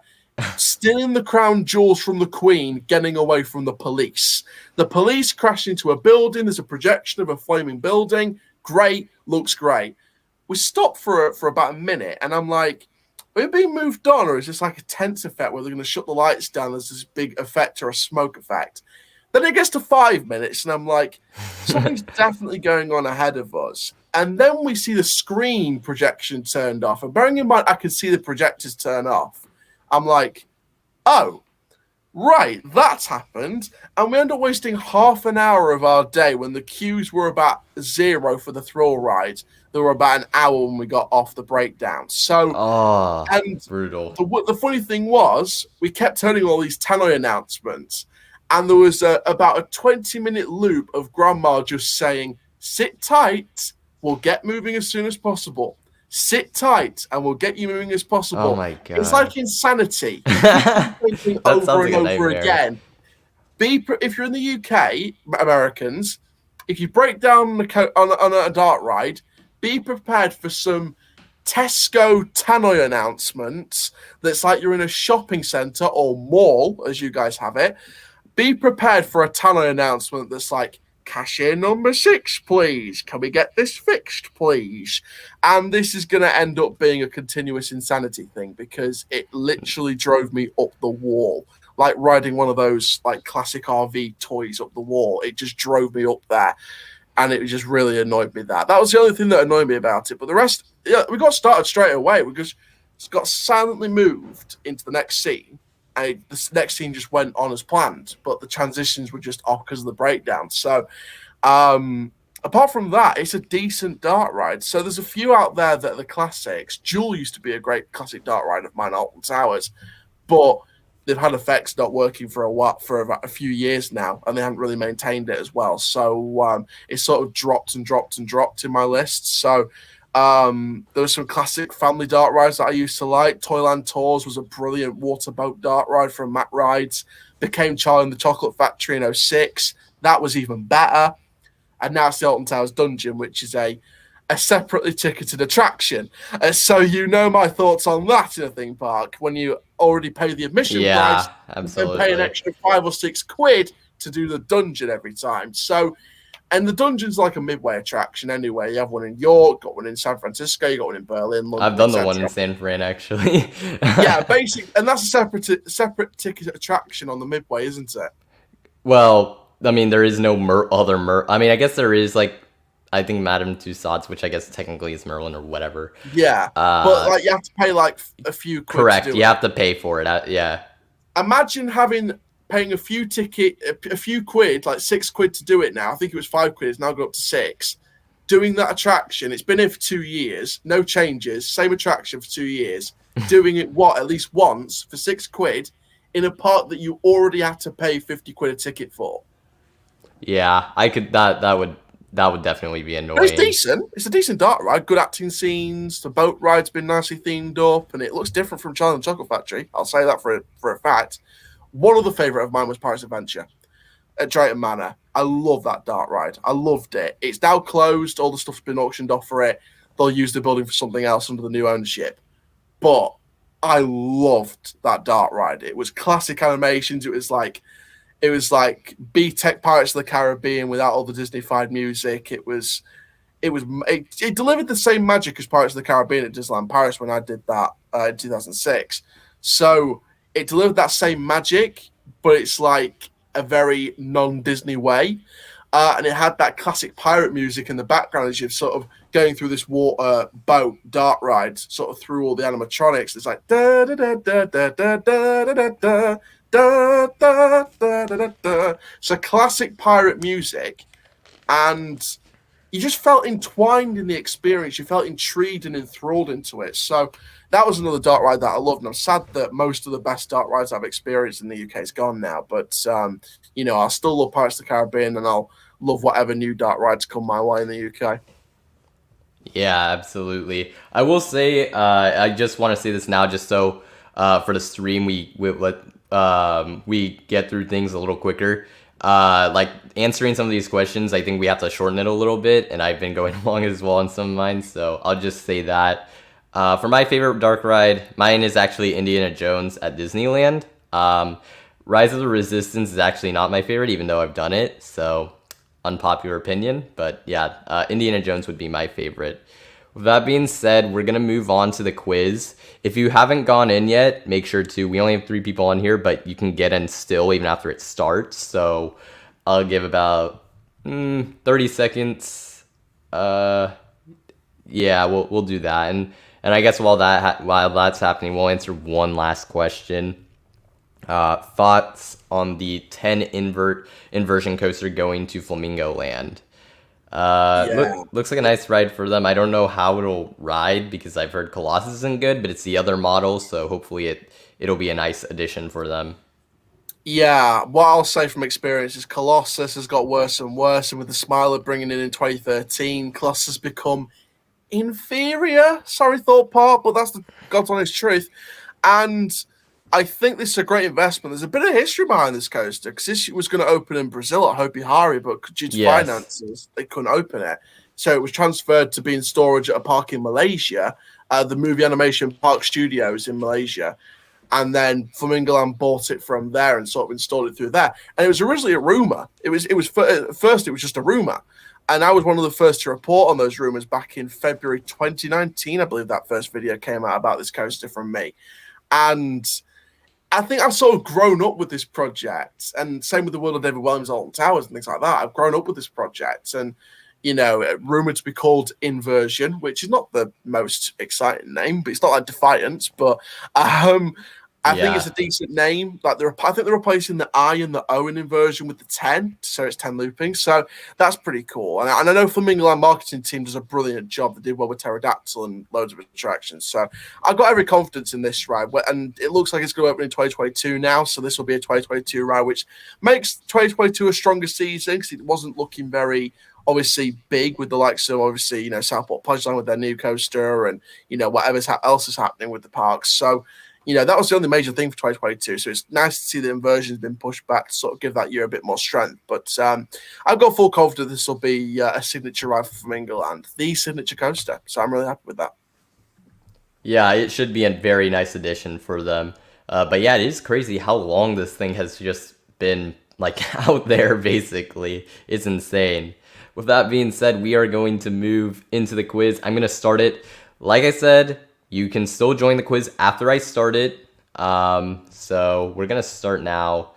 stealing the crown jewels from the Queen, getting away from the police. The police crash into a building. There's a projection of a flaming building. Great, looks great. We stopped for about a minute, and I'm like, are we being moved on, or is this like a tense effect where they're going to shut the lights down? There's this big effect or a smoke effect. Then it gets to 5 minutes, and I'm like, something's definitely going on ahead of us. And then we see the screen projection turned off. And bearing in mind, I could see the projectors turn off. I'm like, oh, right, that's happened. And we end up wasting half an hour of our day when the queues were about 0 for the thrill ride. They were about an hour when we got off the breakdown. So, and brutal. The funny thing was, we kept turning all these Tannoy announcements. And there was about a 20-minute loop of Grandma just saying, sit tight, we'll get moving as soon as possible. Sit tight, and we'll get you moving as possible. Oh, my God. It's like insanity. That over and over again. If you're in the UK, Americans, if you break down on a dart ride, be prepared for some Tesco Tannoy announcements that's like you're in a shopping centre or mall, as you guys have it. Be prepared for a Tannoy announcement that's like, cashier number 6, please. Can we get this fixed, please? And this is going to end up being a continuous insanity thing because it literally drove me up the wall. Like riding one of those like classic RV toys up the wall. It just drove me up there. And it just really annoyed me that. That was the only thing that annoyed me about it. But the rest, we got started straight away because it got silently moved into the next scene. And the next scene just went on as planned, but the transitions were just off because of the breakdown. So, apart from that, it's a decent dart ride. So there's a few out there that are the classics. Jewel used to be a great classic dart ride of mine, Alton Towers, but they've had effects not working for about a few years now, and they haven't really maintained it as well. So it's sort of dropped in my list. So there were some classic family dart rides that I used to like. Toyland Tours was a brilliant waterboat dart ride from Matt Rides. Became Chall in the Chocolate Factory in 2006. That was even better. And now it's the Alton Towers Dungeon, which is a separately ticketed attraction. So you know my thoughts on that in a theme park. When you already pay the admission price, absolutely. and pay an extra £5 or £6 to do the dungeon every time. So, and the dungeon's like a midway attraction anyway. You have one in York, got one in San Francisco, you got one in Berlin, London. I've done the one in San Fran, actually. Yeah, and that's a separate ticket attraction on the midway, isn't it? Well, I mean, there is no I mean, I guess there is, like, I think Madame Tussauds, which I guess technically is Merlin or whatever. Yeah, but like you have to pay like a few quid. Correct, you have to pay for it. Yeah. Imagine paying a few quid, like £6 to do it now. I think it was £5. It's now gone up to 6. Doing that attraction, it's been here for 2 years, no changes, same attraction for 2 years. Doing it at least once for £6 in a park that you already have to pay £50 a ticket for. Yeah, I could. That would definitely be annoying. But it's decent. It's a decent dart ride. Good acting scenes. The boat ride's been nicely themed up, and it looks different from Chall and the Chocolate Factory. I'll say that for a fact. One other favorite of mine was Pirates Adventure at Drayton Manor. I love that dark ride. I loved it. It's now closed. All the stuff's been auctioned off for it. They'll use the building for something else under the new ownership. But I loved that dark ride. It was classic animations. It was like B-Tech Pirates of the Caribbean without all the Disney-fied music. It delivered the same magic as Pirates of the Caribbean at Disneyland Paris when I did that in 2006. So it delivered that same magic, but it's like a very non-Disney way. And it had that classic pirate music in the background as you're sort of going through this water boat dart ride, sort of through all the animatronics. It's like da da da da da da da da da da da da da da. So classic pirate music, and you just felt entwined in the experience. You felt intrigued and enthralled into it. So that was another dark ride that I loved. And I'm sad that most of the best dark rides I've experienced in the UK is gone now. But, I'll still love Pirates of the Caribbean, and I'll love whatever new dark rides come my way in the UK. Yeah, absolutely. I will say, I just want to say this now, just so for the stream we get through things a little quicker. Like answering some of these questions, I think we have to shorten it a little bit, and I've been going along as well on some of mine, so I'll just say that. For my favorite dark ride, mine is actually Indiana Jones at Disneyland. Rise of the Resistance is actually not my favorite, even though I've done it, so unpopular opinion, but yeah, Indiana Jones would be my favorite. With that being said, we're going to move on to the quiz. If you haven't gone in yet, make sure to. We only have 3 people on here, but you can get in still even after it starts. So I'll give about 30 seconds. Yeah, we'll do that. And I guess while that's happening, we'll answer one last question. Thoughts on the 10 inversion coaster going to Flamingo Land? Looks like a nice ride for them. I don't know how it'll ride because I've heard Colossus isn't good, but it's the other model, so hopefully it'll be a nice addition for them. Yeah, what I'll say from experience is Colossus has got worse and worse, and with the Smiler bringing in 2013, Colossus has become inferior. Sorry, Thought Park, but that's the God's honest truth. And I think this is a great investment. There's a bit of history behind this coaster because this was going to open in Brazil at Hopi Hari, but due to finances, they couldn't open it. So it was transferred to be in storage at a park in Malaysia, the Movie Animation Park Studios in Malaysia. And then Flamingoland bought it from there and sort of installed it through there. And it was originally a rumor. At first it was just a rumor. And I was one of the first to report on those rumors back in February 2019. I believe that first video came out about this coaster from me. And I think I've sort of grown up with this project, and same with the World of David Williams Alton Towers and things like that. I've grown up with this project, and rumored to be called Inversion, which is not the most exciting name, but it's not like Defiance. But I think it's a decent name. I think they're replacing the I and the O in Inversion with the 10, so it's 10 looping. So that's pretty cool. And I know Flamingoland marketing team does a brilliant job. They did well with Pterodactyl and loads of attractions. So I've got every confidence in this ride. And it looks like it's going to open in 2022 now. So this will be a 2022 ride, which makes 2022 a stronger season because it wasn't looking very obviously big with the likes of obviously Southport Pudgeland with their new coaster and whatever else is happening with the parks. So that was the only major thing for 2022. So it's nice to see the inversion's been pushed back to sort of give that year a bit more strength. But I've got full confidence this will be a signature ride for Flamingoland, the signature coaster. So I'm really happy with that. Yeah, it should be a very nice addition for them. But yeah, it is crazy how long this thing has just been like out there, basically. It's insane. With that being said, we are going to move into the quiz. I'm going to start it. Like I said, you can still join the quiz after I start it. So we're going to start now.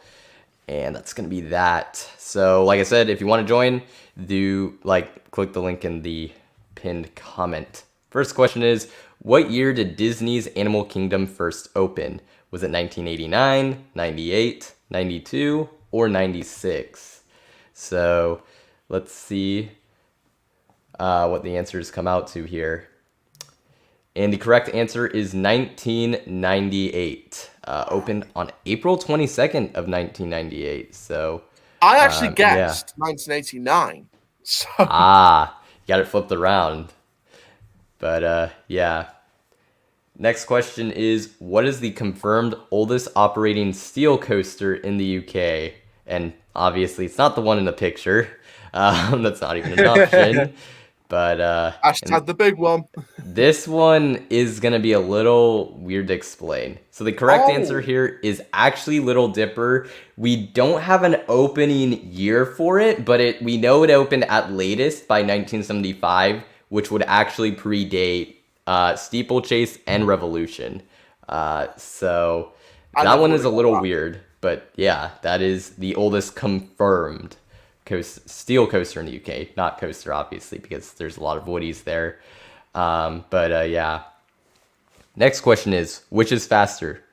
And that's going to be that. So like I said, if you want to join, click the link in the pinned comment. First question is, what year did Disney's Animal Kingdom first open? Was it 1989, 98, 92, or 96? So let's see what the answers come out to here. And the correct answer is 1998. Opened on April 22nd of 1998. So I actually guessed 1989. So. You got it flipped around. But yeah. Next question is, what is the confirmed oldest operating steel coaster in the UK? And obviously, it's not the one in the picture. That's not even an option. But and Hashtag the big one. this one is going to be a little weird to explain. So the correct answer Oh, here is actually Little Dipper. We don't have an opening year for it, but we know it opened at latest by 1975, which would actually predate Steeplechase and Revolution. So I that never one would is a have got little that. weird, but yeah, that is the oldest confirmed steel coaster in the UK. Not coaster, obviously, because there's a lot of woodies there. But yeah. Next question is, which is faster?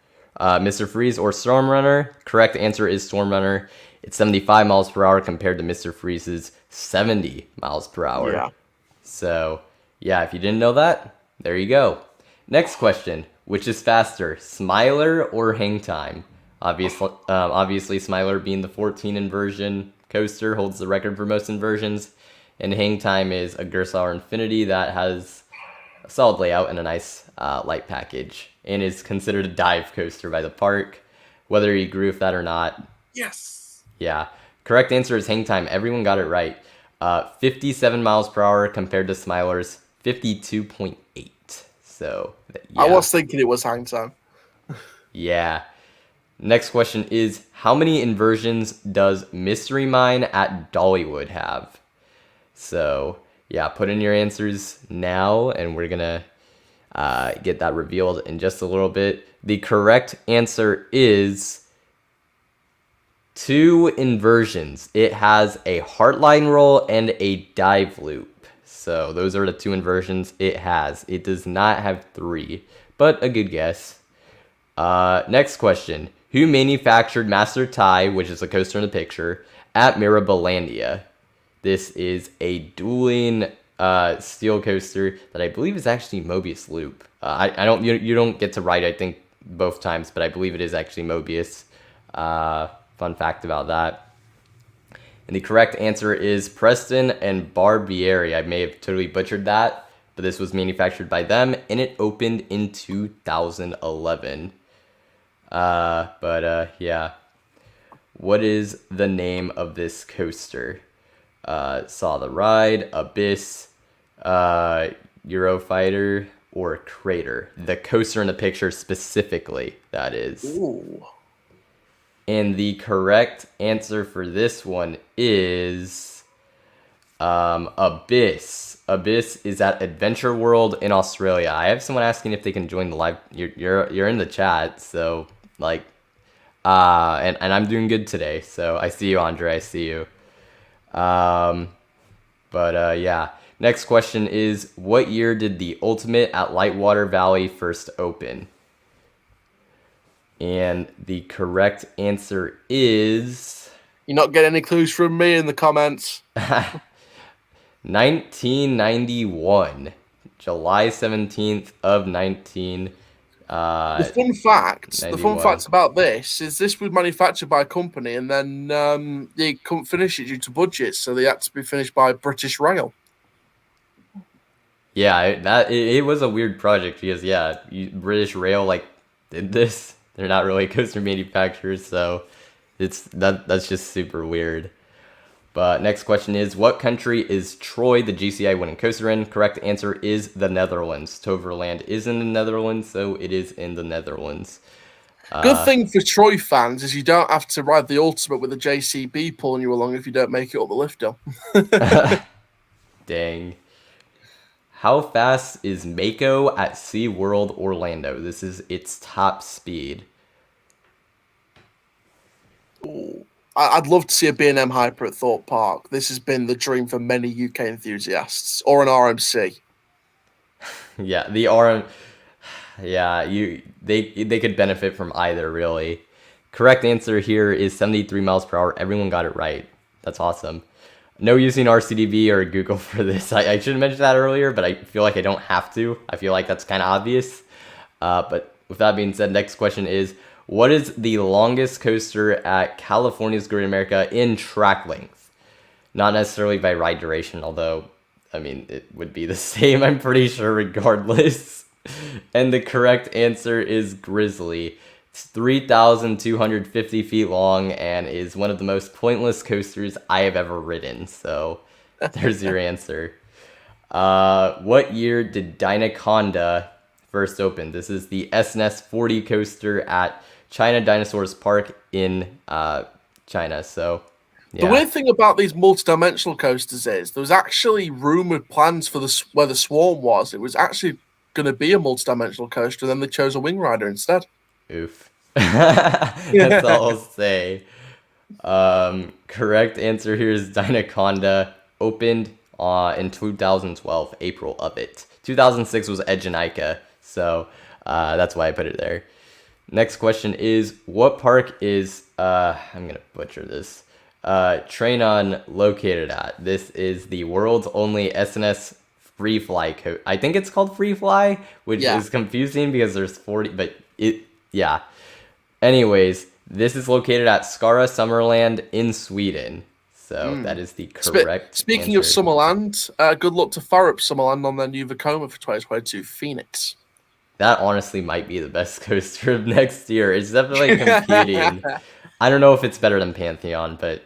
Mr. Freeze or Storm Runner? Correct answer is Storm Runner. It's 75 miles per hour compared to Mr. Freeze's 70 miles per hour. Yeah. So, yeah, if you didn't know that, there you go. Next question, which is faster, Smiler or Hang Time? Obviously, Smiler being the 14 inversion coaster holds the record for most inversions, and Hang Time is a Gerstlauer Infinity that has a solid layout and a nice light package, and is considered a dive coaster by the park, whether you agree with that or not. Yes. Yeah, correct answer is Hang Time. Everyone got it right. 57 miles per hour compared to Smiler's 52.8. So, I yeah. was thinking it was hang time. Yeah. Next question is, how many inversions does Mystery Mine at Dollywood have? So, yeah, put in your answers now, and we're going to get that revealed in just a little bit. The correct answer is 2 inversions. It has a heartline roll and a dive loop. So those are the 2 inversions it has. It does not have 3, but a good guess. Next question. Who manufactured Master Tai, which is the coaster in the picture, at Mirabilandia? This is a dueling steel coaster that I believe is actually Mobius Loop. I don't you don't get to ride, I think, both times, but I believe it is actually Mobius. Fun fact about that. And the correct answer is Preston and Barbieri. I may have totally butchered that, but this was manufactured by them, and it opened in 2011. Yeah. What is the name of this coaster? Saw the Ride, Abyss, Eurofighter, or Crater. The coaster in the picture specifically, that is. Ooh. And the correct answer for this one is Abyss. Abyss is at Adventure World in Australia. I have someone asking if they can join the live. You're in the chat, so like, and I'm doing good today. So I see you, Andre. I see you. Yeah. Next question is, what year did the Ultimate at Lightwater Valley first open? And the correct answer is You're not getting any clues from me in the comments. 1991, July 17th of 19. The fun fact 91. about this is this was manufactured by a company, and then they couldn't finish it due to budget, so they had to be finished by British Rail. Yeah, it was a weird project because British Rail like did this. They're not really coaster manufacturers, so that's just super weird. But next question is, what country is Troy, the GCI winning coaster in? Correct answer is the Netherlands. Toverland is in the Netherlands, so it is in the Netherlands. Good thing for Troy fans is you don't have to ride the Ultimate with a JCB pulling you along if you don't make it up the lift hill. Dang. How fast is Mako at SeaWorld Orlando? This is its top speed. Ooh. I'd love to see a B&M Hyper at Thorpe Park. This has been the dream for many UK enthusiasts, or an RMC. Yeah, the RM. Yeah, they could benefit from either, really. Correct answer here is 73 miles per hour. Everyone got it right. That's awesome. No using RCDB or Google for this. I should have mentioned that earlier, but I feel like I don't have to. I feel like that's kind of obvious. But with that being said, next question is, what is the longest coaster at California's Great America in track length? Not necessarily by ride duration, although, I mean, it would be the same, I'm pretty sure, regardless. And the correct answer is Grizzly. It's 3,250 feet long and is one of the most pointless coasters I have ever ridden. So there's your answer. What year did Dynaconda first open? This is the SNS 40 coaster at China Dinosaurs Park in China. So, The yeah. weird thing about these multi-dimensional coasters is there was actually rumored plans for where the Swarm was. It was actually going to be a multi-dimensional coaster, and then they chose a Wing Rider instead. Oof. That's all I'll say. Correct answer here is Dynaconda opened in 2012, April of it. 2006 was Edgenica, so that's why I put it there. Next question is, what park is, I'm going to butcher this, Trainon located at? This is the world's only SNS free fly I think it's called free fly, which is confusing because there's 40, but yeah. Anyways, this is located at Skara Summerland in Sweden. So that is the correct Speaking answer. of Summerland, good luck to Farup Summerland on their new Vekoma for 2022 Phoenix. That honestly might be the best coaster of next year. It's definitely competing. I don't know if it's better than Pantheon, but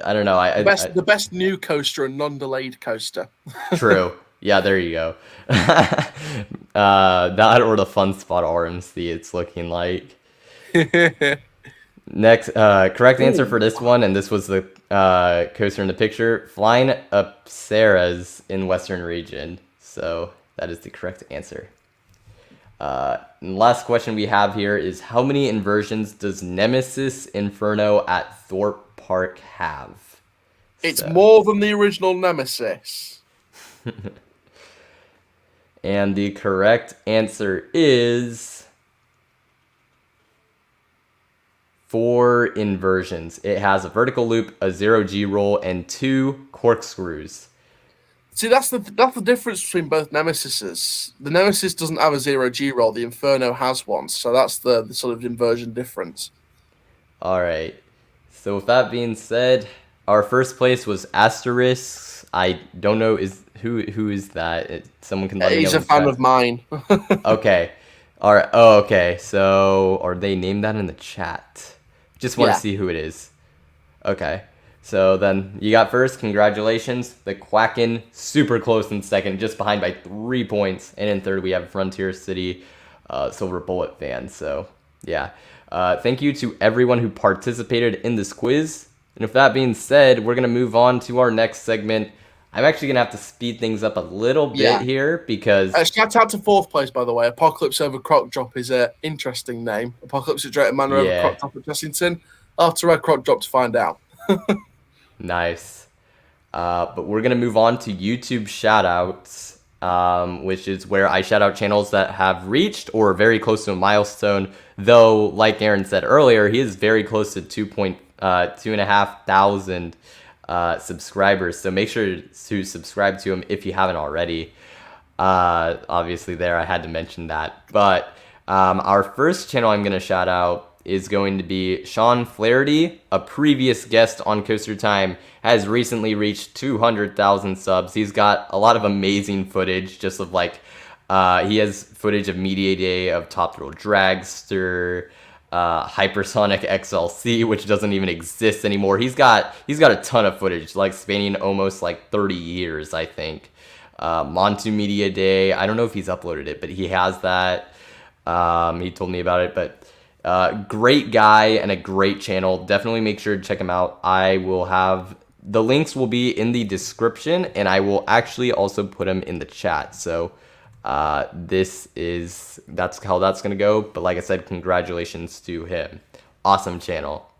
I don't know. The best new coaster and non-delayed coaster. True. Yeah, there you go. That or the Fun Spot RMC, it's looking like. Next, correct answer for this one, and this was the coaster in the picture, Flying Apsaras in Western Region. So that is the correct answer. And last question we have here is, how many inversions does Nemesis Inferno at Thorpe Park have? It's more than the original Nemesis. And the correct answer is 4 inversions. It has a vertical loop, a 0G roll, and 2 corkscrews. See, that's the difference between both Nemesises. The Nemesis doesn't have a 0G roll. The Inferno has one. So that's the sort of inversion difference. All right. So with that being said, our first place was Asterisks. I don't know who is that. Someone can let me know. He's a fan of mine. Okay. All right. Oh, okay. So are they named that in the chat? Just want to see who it is. Okay. So then you got first. Congratulations. The Quacken, super close in second, just behind by 3 points. And in third, we have Frontier City, Silver Bullet fan. So yeah. Thank you to everyone who participated in this quiz. And with that being said, we're going to move on to our next segment. I'm actually going to have to speed things up a little bit here because... shout out to fourth place, by the way. Apocalypse over Croc Drop is an interesting name. Apocalypse at Drayton Manor over Croc Drop at Chessington. After a Croc Drop to find out. Nice. But we're going to move on to YouTube shoutouts, which is where I shout out channels that have reached or are very close to a milestone. Though, like Aaron said earlier, he is very close to 2,500 subscribers. So make sure to subscribe to him if you haven't already. Obviously there, I had to mention that. But our first channel I'm going to shout out is going to be Sean Flaherty, a previous guest on Coaster Time, has recently reached 200,000 subs. He's got a lot of amazing footage, just of like, he has footage of Media Day, of Top Thrill Dragster, Hypersonic XLC, which doesn't even exist anymore. He's got a ton of footage, like spanning almost like 30 years, I think. Montu Media Day, I don't know if he's uploaded it, but he has that. He told me about it, but great guy and a great channel. Definitely make sure to check him out. I will have the links will be in the description, and I will actually also put them in the chat. So that's how that's gonna go. But like I said, congratulations to him. Awesome channel.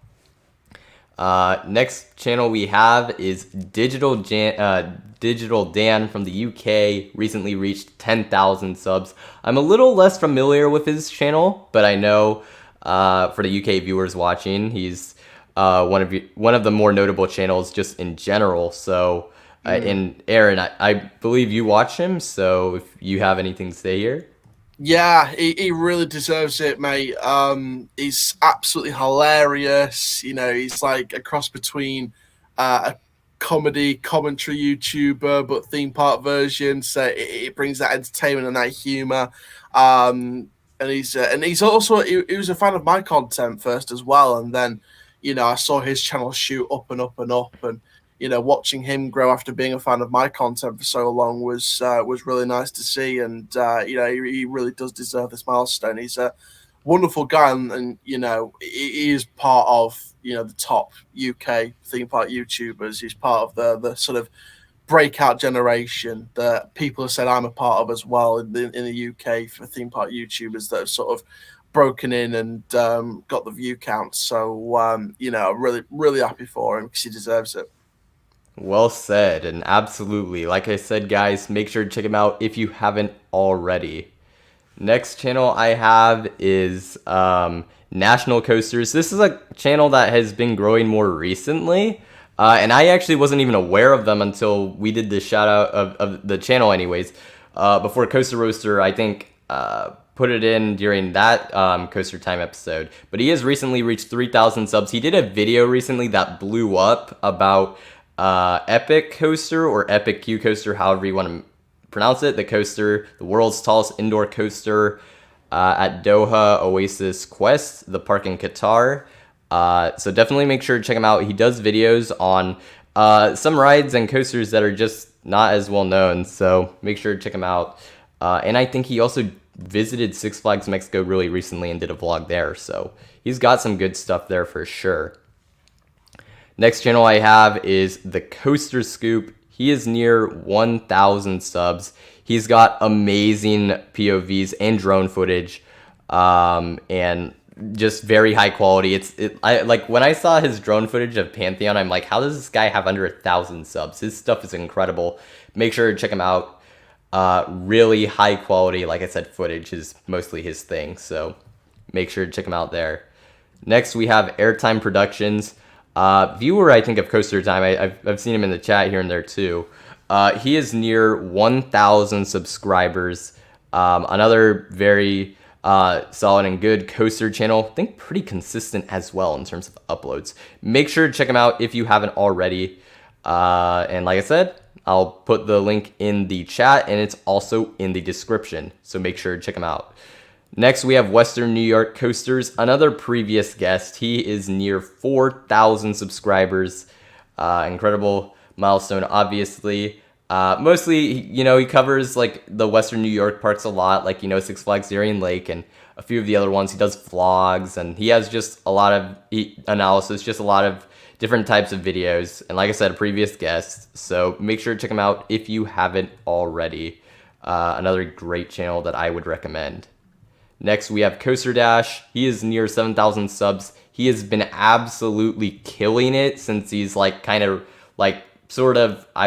Next channel we have is Digital Dan from the UK. Recently reached 10,000 subs. I'm a little less familiar with his channel, but I know for the UK viewers watching, he's one of the more notable channels just in general. So, and Aaron, I believe you watch him. So if you have anything to say here. Yeah, he really deserves it, mate. He's absolutely hilarious. You know, he's like a cross between a comedy commentary YouTuber, but theme park version. So it brings that entertainment and that humor. And he's also he was a fan of my content first as well, and then I saw his channel shoot up and up and up, and watching him grow after being a fan of my content for so long was really nice to see, and he really does deserve this milestone. He's a wonderful guy, and he is part of the top UK theme park YouTubers. He's part of the sort of breakout generation that people have said I'm a part of as well in the UK for theme park YouTubers that have sort of broken in and got the view count. So I'm really happy for him because he deserves it. Well said, and absolutely. Like I said, guys, make sure to check him out if you haven't already. Next channel I have is National Coasters. This is a channel that has been growing more recently, and I actually wasn't even aware of them until we did the shout out of the channel anyways. Before Coaster Roaster, I think, put it in during that Coaster Time episode. But he has recently reached 3,000 subs. He did a video recently that blew up about Epic Coaster or Epic Q Coaster, however you want to pronounce it. The coaster, the world's tallest indoor coaster at Doha Oasis Quest, the park in Qatar. So definitely make sure to check him out. He does videos on some rides and coasters that are just not as well known. So make sure to check him out. And I think he also visited Six Flags Mexico really recently and did a vlog there. So he's got some good stuff there for sure. Next channel I have is the Coaster Scoop. He is near 1,000 subs. He's got amazing POVs and drone footage, and just very high quality. I like when I saw his drone footage of Pantheon, I'm like, how does this guy have under 1,000 subs? His stuff is incredible. Make sure to check him out. Really high quality, like I said, footage is mostly his thing. So make sure to check him out there. Next we have Airtime Productions. Viewer, I think, of Coaster Time. I've seen him in the chat here and there too. He is near 1,000 subscribers. Another very solid and good coaster channel. I think pretty consistent as well in terms of uploads. Make sure to check him out if you haven't already. And like I said, I'll put the link in the chat and it's also in the description. So make sure to check him out. Next, we have Western New York Coasters, another previous guest. He is near 4,000 subscribers. Incredible milestone, obviously. Mostly, he covers like the Western New York parks a lot, like, Six Flags Darien Lake and a few of the other ones. He does vlogs and he has just a lot of analysis, just a lot of different types of videos. And like I said, a previous guest. So make sure to check him out if you haven't already. Another great channel that I would recommend. Next, we have Coaster Dash. He is near 7,000 subs. He has been absolutely killing it since he's I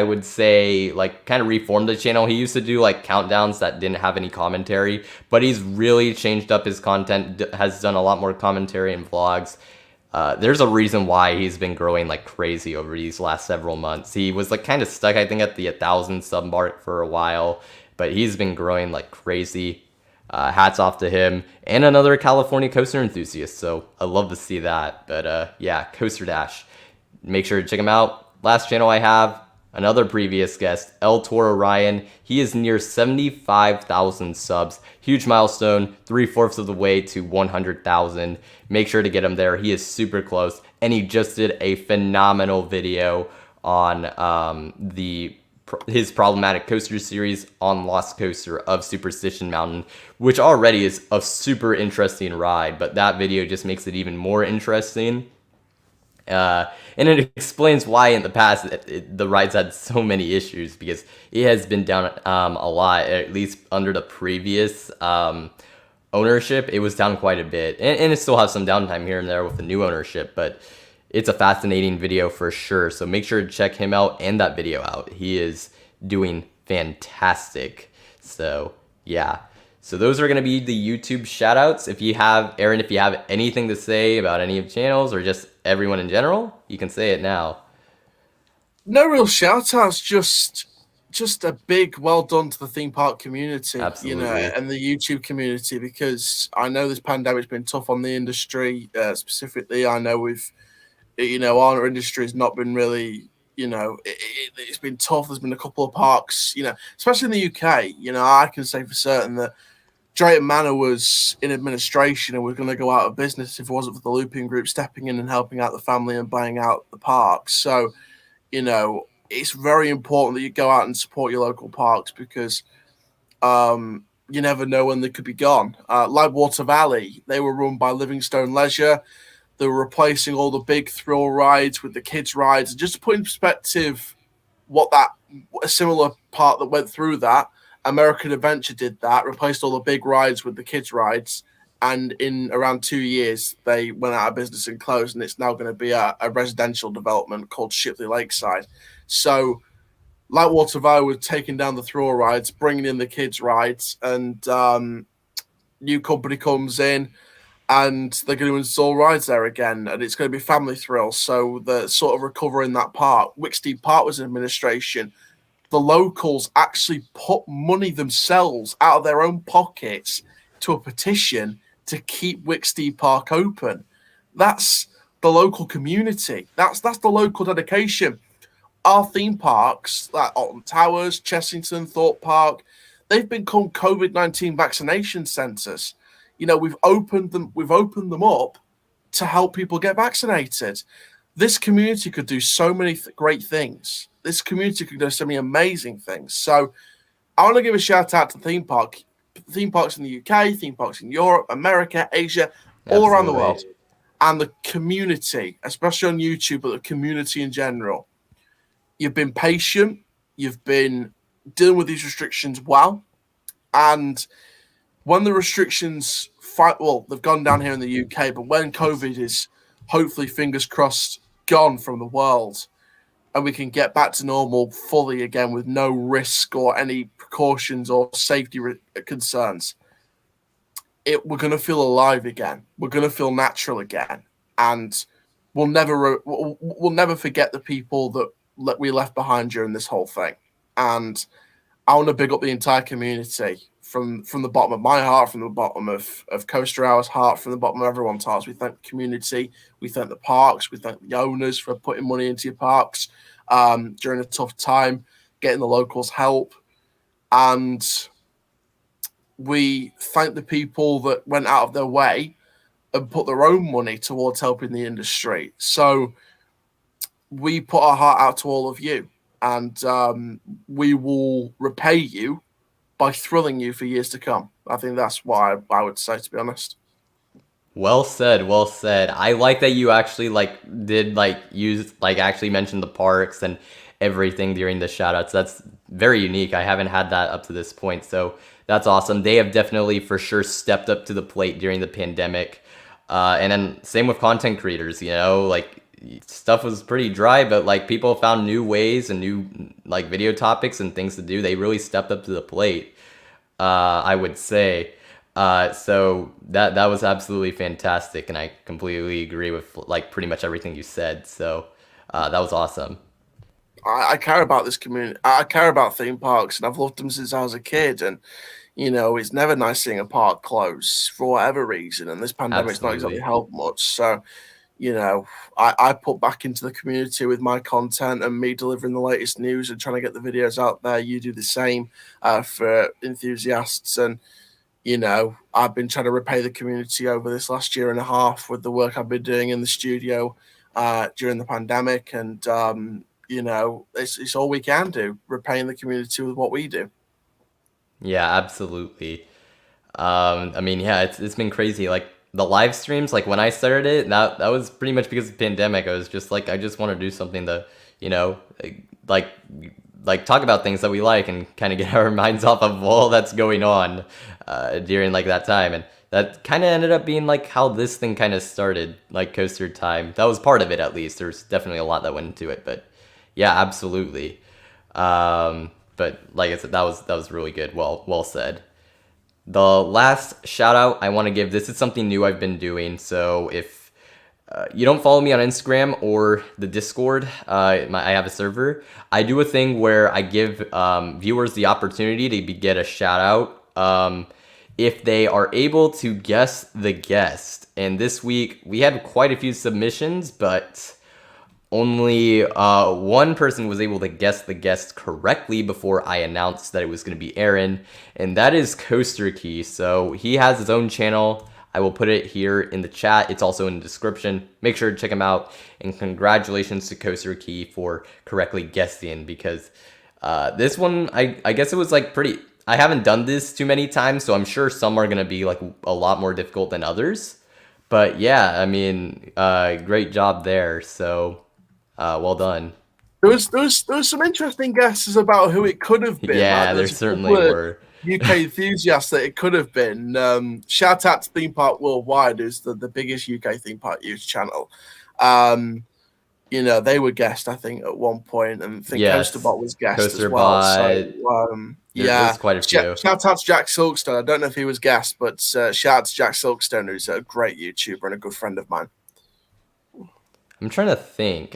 would say, kind of reformed the channel. He used to do countdowns that didn't have any commentary, but he's really changed up his content, has done a lot more commentary and vlogs. There's a reason why he's been growing like crazy over these last several months. He was kind of stuck, I think, at the 1,000 sub mark for a while, but he's been growing like crazy. Hats off to him and another California coaster enthusiast. So I love to see that. But yeah, Coaster Dash. Make sure to check him out. Last channel I have, another previous guest, El Toro Ryan. He is near 75,000 subs. Huge milestone, 3/4 of the way to 100,000. Make sure to get him there. He is super close. And he just did a phenomenal video on his problematic coaster series on Lost Coaster of Superstition Mountain, which already is a super interesting ride, but that video just makes it even more interesting. And it explains why in the past the ride's had so many issues, because it has been down a lot, at least under the previous ownership. It was down quite a bit, and it still has some downtime here and there with the new ownership, but it's a fascinating video for sure. So make sure to check him out and that video out. He is doing fantastic. So yeah. So those are going to be the YouTube shoutouts. If you have, Aaron, if you have anything to say about any of the channels or just everyone in general, you can say it now. No real shoutouts, just a big well done to the theme park community. Absolutely. And the YouTube community, because I know this pandemic's been tough on the industry, specifically. I know our industry has not been really it's been tough. There's been a couple of parks, especially in the UK. I can say for certain that Drayton Manor was in administration and was going to go out of business if it wasn't for the Looping Group stepping in and helping out the family and buying out the parks. So, it's very important that you go out and support your local parks because you never know when they could be gone. Like Water Valley, they were run by Livingstone Leisure. They were replacing all the big thrill rides with the kids' rides. And just to put in perspective a similar part that went through that, American Adventure did that, replaced all the big rides with the kids' rides. And in around 2 years, they went out of business and closed. And it's now going to be a residential development called Shipley Lakeside. So, like Water Valley, we're taking down the thrill rides, bringing in the kids' rides, and new company comes in and they're going to install rides there again, and it's going to be family thrill. So they're sort of recovering that park. Wicksteed Park was in administration. The locals actually put money themselves out of their own pockets to a petition to keep Wicksteed Park open. That's the local community. That's the local dedication. Our theme parks, like Alton Towers, Chessington, Thorpe Park, they've become COVID-19 vaccination centres. We've opened them up to help people get vaccinated. This community could do so many great things. This community could do so many amazing things. So I want to give a shout out to theme parks in the UK, theme parks in Europe, America, Asia, all around the world, and the community, especially on YouTube, but the community in general. You've been patient. You've been dealing with these restrictions well, and when the restrictions they've gone down here in the UK, but when COVID is hopefully, fingers crossed, gone from the world and we can get back to normal fully again with no risk or any precautions or safety concerns, we're going to feel alive again. We're going to feel natural again. And we'll never forget the people that we left behind during this whole thing. And I want to big up the entire community from the bottom of my heart, from the bottom of Coaster Hour's heart, from the bottom of everyone's hearts. We thank the community, we thank the parks, we thank the owners for putting money into your parks during a tough time, getting the locals help. And we thank the people that went out of their way and put their own money towards helping the industry. So we put our heart out to all of you, and we will repay you by thrilling you for years to come. I think that's what I would say, to be honest. Well said, well said. I like that you actually actually mentioned the parks and everything during the shoutouts. That's very unique. I haven't had that up to this point, so that's awesome. They have definitely for sure stepped up to the plate during the pandemic. And then same with content creators, stuff was pretty dry, but people found new ways and new video topics and things to do. They really stepped up to the plate, I would say. So that was absolutely fantastic, and I completely agree with pretty much everything you said. So that was awesome. I care about this community. I care about theme parks, and I've loved them since I was a kid. And it's never nice seeing a park close for whatever reason, and this pandemic's not exactly helped much. So I put back into the community with my content and me delivering the latest news and trying to get the videos out there. You do the same for enthusiasts. And, I've been trying to repay the community over this last year and a half with the work I've been doing in the studio during the pandemic. And, it's all we can do, repaying the community with what we do. Yeah, absolutely. It's been crazy. The live streams, when I started it, that was pretty much because of the pandemic. I was just I just want to do something to, talk about things that we like and kind of get our minds off of all that's going on during that time. And that kind of ended up being how this thing kind of started, Coaster Time. That was part of it, at least. There's definitely a lot that went into it, but yeah, absolutely. But like I said, that was really good. Well said. The last shout out I want to give, this is something new I've been doing. So if you don't follow me on Instagram or the Discord, I have a server. I do a thing where I give viewers the opportunity to get a shout out if they are able to guess the guest. And this week we had quite a few submissions, but only one person was able to guess the guest correctly before I announced that it was going to be Aaron, and that is Coaster Key. So he has his own channel. I will put it here in the chat. It's also in the description. Make sure to check him out. And congratulations to Coaster Key for correctly guessing, because this one, I guess it was like pretty... I haven't done this too many times, so I'm sure some are going to be like a lot more difficult than others. But yeah, I mean, great job there. So well done. There was some interesting guesses about who it could have been. Yeah, like, there certainly were. UK enthusiasts that it could have been. Shout out to Theme Park Worldwide, who's the biggest UK theme park use channel. They were guessed, I think, at one point, and I think Yes. Coasterbot was guessed Coasterbot. as well. So, There's quite a few. Shout out to Jack Silkstone. I don't know if he was guessed, but shout out to Jack Silkstone, who's a great YouTuber and a good friend of mine. I'm trying to think.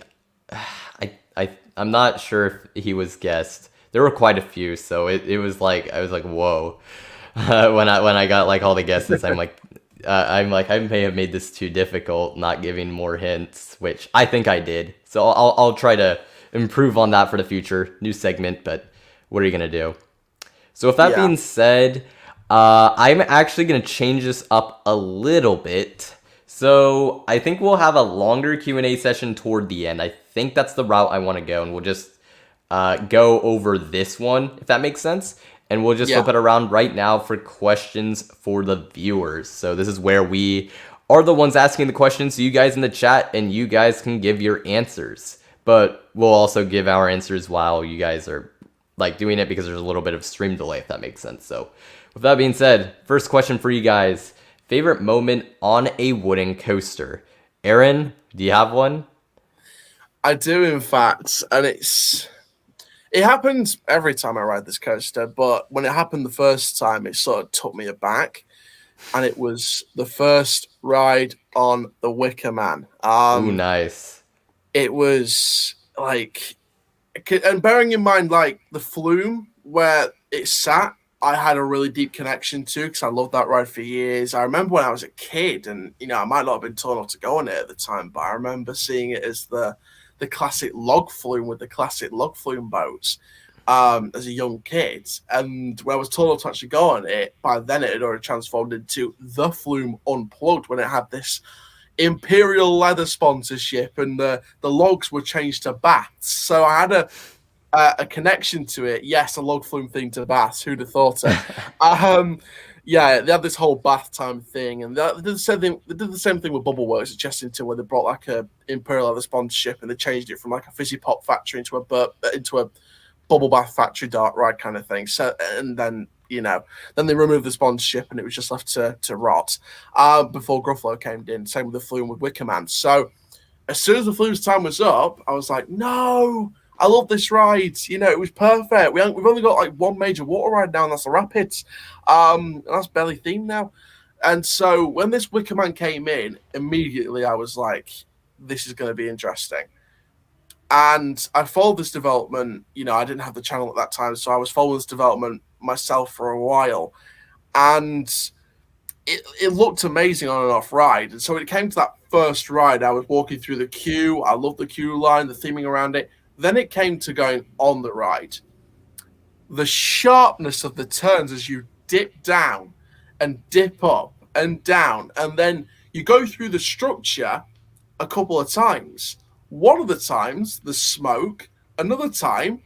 I'm not sure if he was guessed. There were quite a few, so it was like, I was like, whoa. when I got like all the guesses, I'm like I may have made this too difficult, not giving more hints, which I think I did. So I'll try to improve on that for the future. New segment, but what are you gonna do? So with that being said, I'm actually gonna change this up a little bit. So I think we'll have a longer Q&A session toward the end. I think that's the route I want to go, and we'll just go over this one, if that makes sense. And we'll just flip it around right now for questions for the viewers. So this is where we are the ones asking the questions to you guys in the chat, and you guys can give your answers. But we'll also give our answers while you guys are like doing it, because there's a little bit of stream delay, if that makes sense. So with that being said, first question for you guys. Favorite moment on a wooden coaster? Aaron, do you have one? I do, in fact, and it happens every time I ride this coaster, but when it happened the first time, it sort of took me aback, and it was the first ride on the Wicker Man. Ooh, nice. It was like, and bearing in mind, like, the flume where it sat, I had a really deep connection to, because I loved that ride for years. I remember when I was a kid, and I might not have been tall enough to go on it at the time, but I remember seeing it as the classic log flume with the classic log flume boats as a young kid. And when I was tall enough to actually go on it, by then it had already transformed into the Flume Unplugged, when it had this Imperial leather sponsorship, and the logs were changed to bats. So I had a connection to it. Yes, a log flume theme to baths. Who'd have thought it? Yeah, they had this whole bath time thing, and they did the same thing with Bubble Works at Chessington, where they brought like a Imperial leather sponsorship, and they changed it from like a fizzy pop factory into a bubble bath factory dark ride kind of thing. So, and then then they removed the sponsorship, and it was just left to rot before Gruffalo came in. Same with the Flume with Wicker Man. So as soon as the Flume's time was up, I was like, no, I love this ride. It was perfect. We've only got like one major water ride now, and that's the Rapids. And that's barely themed now. And so when this Wicker Man came in, immediately I was like, this is going to be interesting. And I followed this development. I didn't have the channel at that time, so I was following this development myself for a while. And it looked amazing on and off ride. And so when it came to that first ride, I was walking through the queue. I loved the queue line, the theming around it. Then it came to going on the ride. The sharpness of the turns as you dip down and dip up and down, and then you go through the structure a couple of times. One of the times, there's smoke. Another time,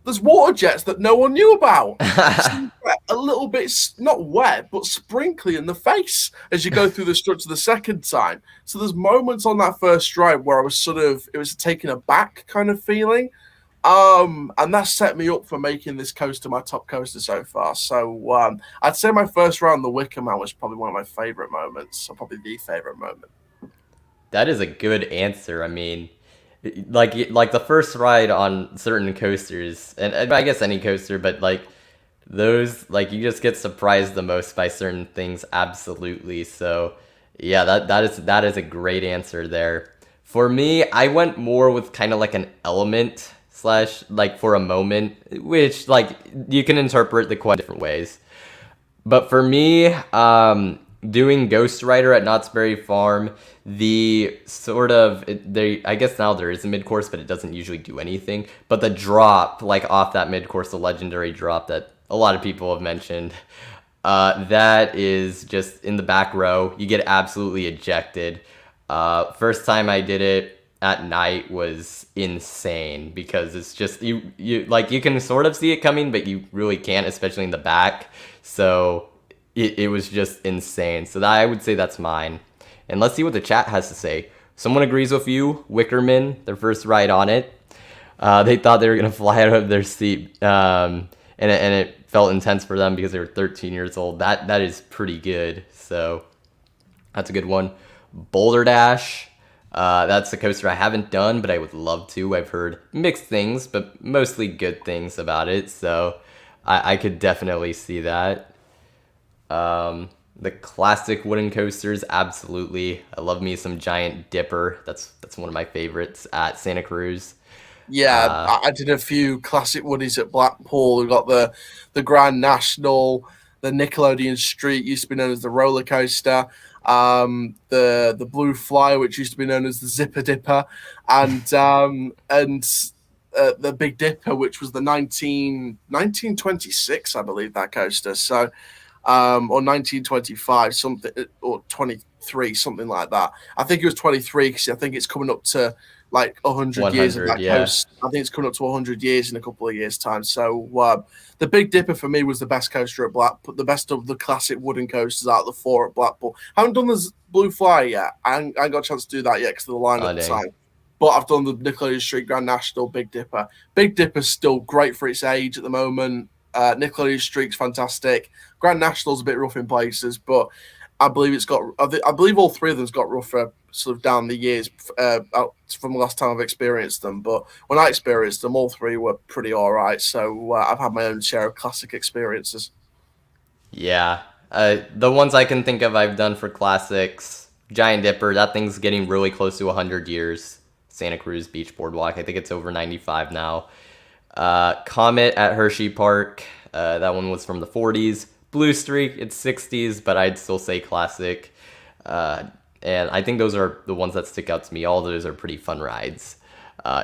there's water jets that no one knew about. So a little bit, not wet, but sprinkly in the face as you go through the structure the second time. So there's moments on that first ride where I was it was taken aback kind of feeling. And that set me up for making this coaster my top coaster so far. So I'd say my first ride on the Wicker Man was probably one of my favorite moments, or probably the favorite moment. That is a good answer. I mean, like the first ride on certain coasters, and I guess any coaster, but like those, like, you just get surprised the most by certain things. Absolutely. So yeah, that is a great answer there. For me, I went more with kind of like an element / like for a moment, which like you can interpret the question different ways. But for me, doing Ghost Rider at Knott's Berry Farm, the sort of I guess now there is a mid course, but it doesn't usually do anything. But the drop, like off that mid course, the legendary drop that a lot of people have mentioned, that is just in the back row. You get absolutely ejected. First time I did it at night was insane because it's just you like you can sort of see it coming, but you really can't, especially in the back. So it was just insane. So that, I would say that's mine. And let's see what the chat has to say. Someone agrees with you. Wickerman, their first ride on it. They thought they were going to fly out of their seat. And it felt intense for them because they were 13 years old. That is pretty good. So that's a good one. Boulder Dash. That's a coaster I haven't done, but I would love to. I've heard mixed things, but mostly good things about it. So I could definitely see that. The classic wooden coasters, absolutely. I love me some Giant Dipper. That's one of my favorites at Santa Cruz. Yeah, I did a few classic woodies at Blackpool. We got the Grand National, the Nickelodeon Street used to be known as the roller coaster, the Blue Flyer, which used to be known as the Zipper Dipper, and the Big Dipper, which was the 1926, I believe, that coaster. So, or 1925, something, or 23, something like that. I think it was 23 because I think it's coming up to like 100 years of that coast. I think it's coming up to 100 years in a couple of years' time. So the Big Dipper for me was the best coaster at Blackpool, the best of the classic wooden coasters out of the four at Blackpool. I haven't done the Blue Flyer yet. I ain't got a chance to do that yet because of the line at the time. But I've done the Nickelodeon Street, Grand National, Big Dipper. Big Dipper's still great for its age at the moment. Nickelodeon Street's fantastic. Grand National's a bit rough in places, but I believe I believe all three of them's got rougher sort of down the years from the last time I've experienced them. But when I experienced them, all three were pretty all right. So I've had my own share of classic experiences. Yeah. The ones I can think of I've done for classics, Giant Dipper, that thing's getting really close to 100 years. Santa Cruz Beach Boardwalk, I think it's over 95 now. Comet at Hershey Park, that one was from the 40s. Blue Streak, it's 60s, but I'd still say classic. And I think those are the ones that stick out to me. All those are pretty fun rides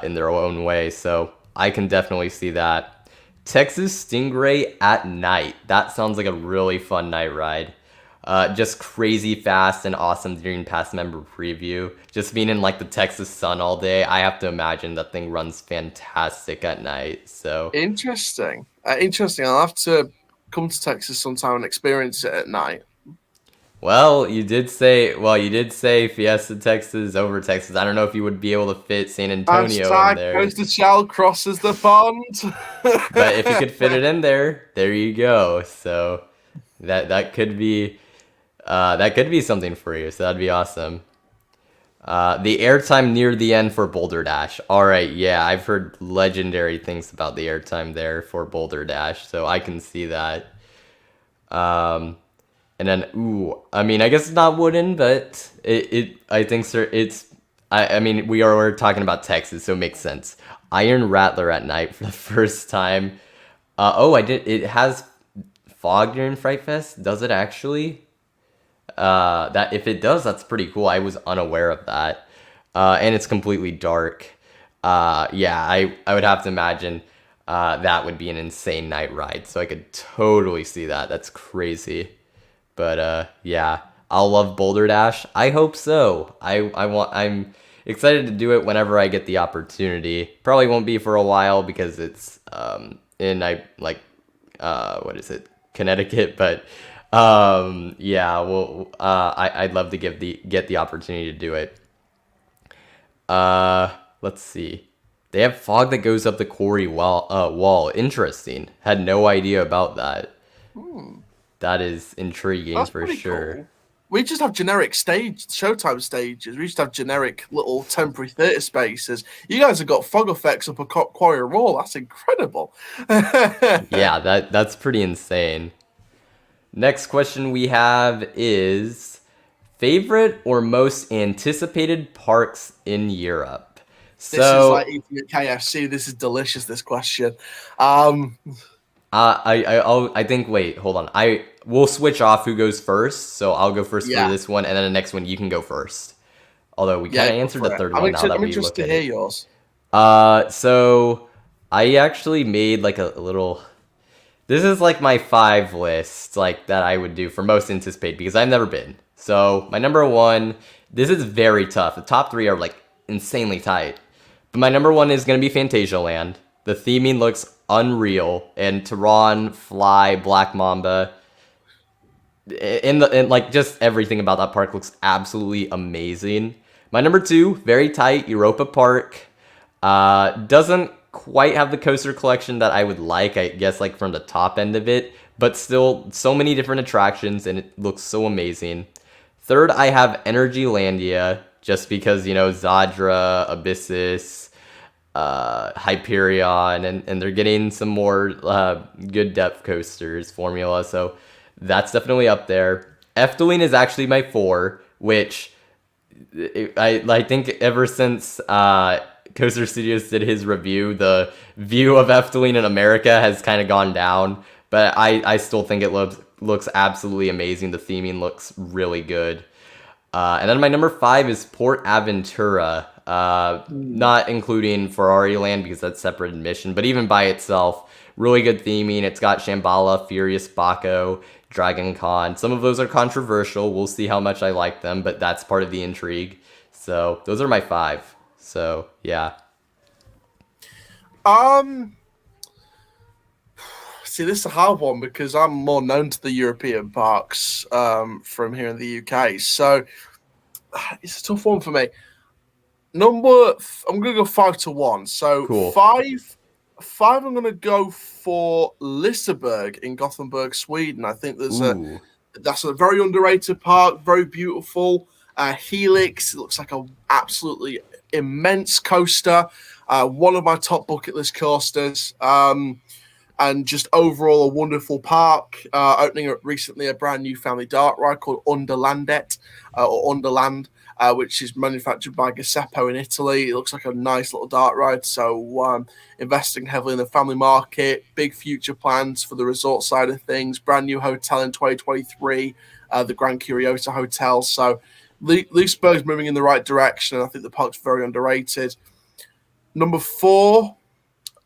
in their own way, so I can definitely see that. Texas Stingray at night. That sounds like a really fun night ride. Just crazy fast and awesome during past member preview. Just being in like the Texas sun all day, I have to imagine that thing runs fantastic at night. So interesting. I'll have to come to Texas sometime and experience it at night. Well, you did say Fiesta Texas over Texas. I don't know if you would be able to fit San Antonio in there. Coaster Chall crosses the pond. But if you could fit it in there you go. So that could be something for you. So that'd be awesome. The airtime near the end for Boulder Dash. All right, yeah, I've heard legendary things about the airtime there for Boulder Dash, so I can see that. And then, I mean, I guess it's not wooden, but I think I mean, we're talking about Texas, so it makes sense. Iron Rattler at night for the first time. It has fog during Fright Fest. Does it actually? That if it does, that's pretty cool. I was unaware of that. And it's completely dark. I would have to imagine that would be an insane night ride. So I could totally see that. That's crazy. But yeah, I'll love Boulder Dash. I hope so. I'm excited to do it whenever I get the opportunity. Probably won't be for a while because it's Connecticut, but I'd love to get the opportunity to do it. Let's see. They have fog that goes up the quarry wall. Interesting. Had no idea about that. That is intriguing. That's for sure. Cool. We just have generic showtime stages. We just have generic little temporary theatre spaces. You guys have got fog effects up a quarry wall. That's incredible. Yeah, that's pretty insane. Next question we have is favorite or most anticipated parks in Europe. This is like eating at KFC. This is delicious. This question. I think. Wait, hold on. we'll switch off who goes first. So I'll go first for Yeah, this one, and then the next one you can go first. Although we yeah, kind of go answered the for it. third one now that I'm we interested look to at hear it. yours. So I actually made like a little. This is like my 5 list, like that I would do for most anticipated because I've never been. So my number one, this is very tough. The top 3 are like insanely tight. But my number one is gonna be Fantasia Land. The theming looks unreal, and Tehran, Fly, Black Mamba, and like just everything about that park looks absolutely amazing. My number 2, very tight, Europa Park. Doesn't quite have the coaster collection that I would like, I guess, like from the top end of it, but still so many different attractions and it looks so amazing. Third, I have Energylandia, just because, Zadra, Abyssus, Hyperion, and they're getting some more good depth coasters formula, so that's definitely up there. Efteling is actually my 4, which I think ever since Coaster Studios did his review, the view of Efteling in America has kind of gone down, but I still think it looks absolutely amazing. The theming looks really good. And then my number 5 is Port Aventura, not including Ferrari Land because that's separate admission, but even by itself, really good theming. It's got Shambhala, Furious Baco, Dragon Con. Some of those are controversial. We'll see how much I like them, but that's part of the intrigue. So those are my 5. So yeah. Um, See, this is a hard one because I'm more known to the European parks from here in the UK. So it's a tough one for me. I'm gonna go 5-1. So Cool. five. I'm gonna go for Liseberg in Gothenburg, Sweden. I think Ooh. that's a very underrated park, very beautiful. Helix, it looks like a absolutely immense coaster. One of my top bucket list coasters. And just overall a wonderful park. Opening up recently a brand new family dark ride called Underlandet or Underland, which is manufactured by Giuseppe in Italy. It looks like a nice little dark ride. So investing heavily in the family market, big future plans for the resort side of things. Brand new hotel in 2023, the Grand Curiosa Hotel. So Leesburg's moving in the right direction. I think the park's very underrated. Number 4,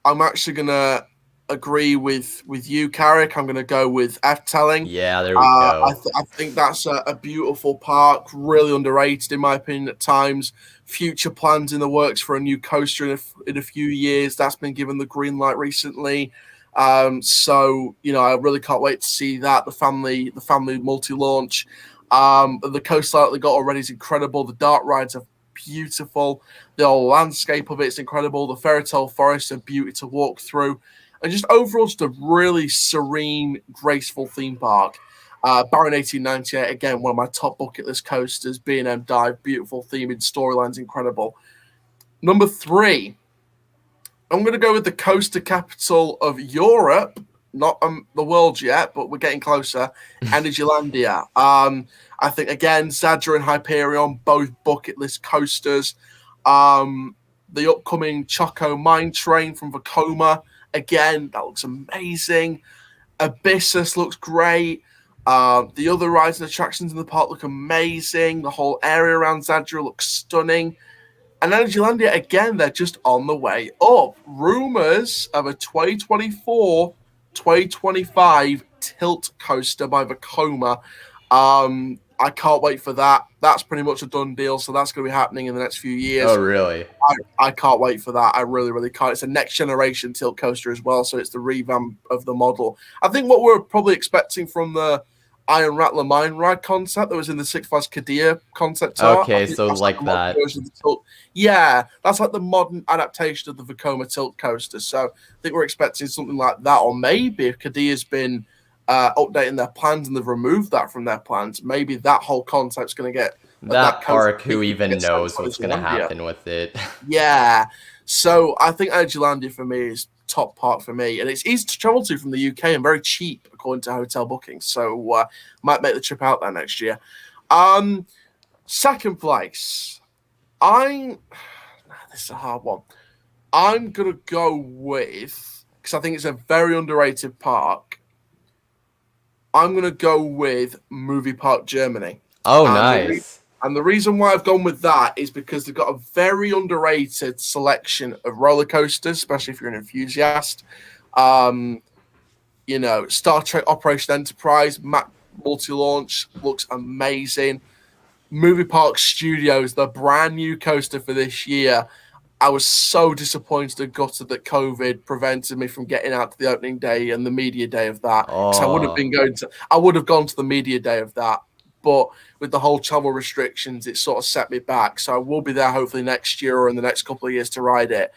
I'm actually gonna agree with you, Carrick. I'm going to go with Efteling. Yeah, there we go. I think that's a beautiful park, really underrated in my opinion at times. Future plans in the works for a new coaster in a few years. That's been given the green light recently. So I really can't wait to see that the family multi-launch. The coaster that they got already is incredible. The dark rides are beautiful. The whole landscape of it is incredible. The fairy tale forest are beauty to walk through. And just overall, just a really serene, graceful theme park. Baron 1898, again, one of my top bucket list coasters. B&M Dive, beautiful theming, storylines incredible. Number 3, I'm going to go with the coaster capital of Europe, not the world yet, but we're getting closer. Energylandia. I think, again, Zadra and Hyperion, both bucket list coasters. The upcoming Choco Mine Train from Vekoma. Again, that looks amazing. Abyssus looks great. The other rides and attractions in the park look amazing. The whole area around Zadra looks stunning. And Energylandia, again, they're just on the way up. Rumors of a 2024-2025 tilt coaster by Vekoma. I can't wait for that. That's pretty much a done deal. So that's going to be happening in the next few years. Oh, really? I can't wait for that. I really, really can't. It's a next generation tilt coaster as well. So it's the revamp of the model. I think what we're probably expecting from the Iron Rattler Mine Ride concept that was in the Six Flags Qiddiya concept art. Okay, so like that. Yeah, that's like the modern adaptation of the Vekoma tilt coaster. So I think we're expecting something like that. Or maybe if Qiddiya's been updating their plans and they've removed that from their plans, maybe that whole concept's going to get that park. Who even knows what's going to happen with it? Yeah, so I think Energylandia for me is top park for me, and it's easy to travel to from the UK and very cheap according to hotel bookings. So might make the trip out there next year. Second place, this is a hard one. I'm gonna go with, because I think it's a very underrated park, I'm going to go with Movie Park Germany. Oh, And nice. the reason why I've gone with that is because they've got a very underrated selection of roller coasters, especially if you're an enthusiast. Um, Star Trek Operation Enterprise, Mac multi-launch looks amazing. Movie Park Studios, the brand new coaster for this year. I was so disappointed and gutted that COVID prevented me from getting out to the opening day and the media day of that. Because Oh, I would have gone to the media day of that. But with the whole travel restrictions, it sort of set me back. So I will be there hopefully next year or in the next couple of years to ride it.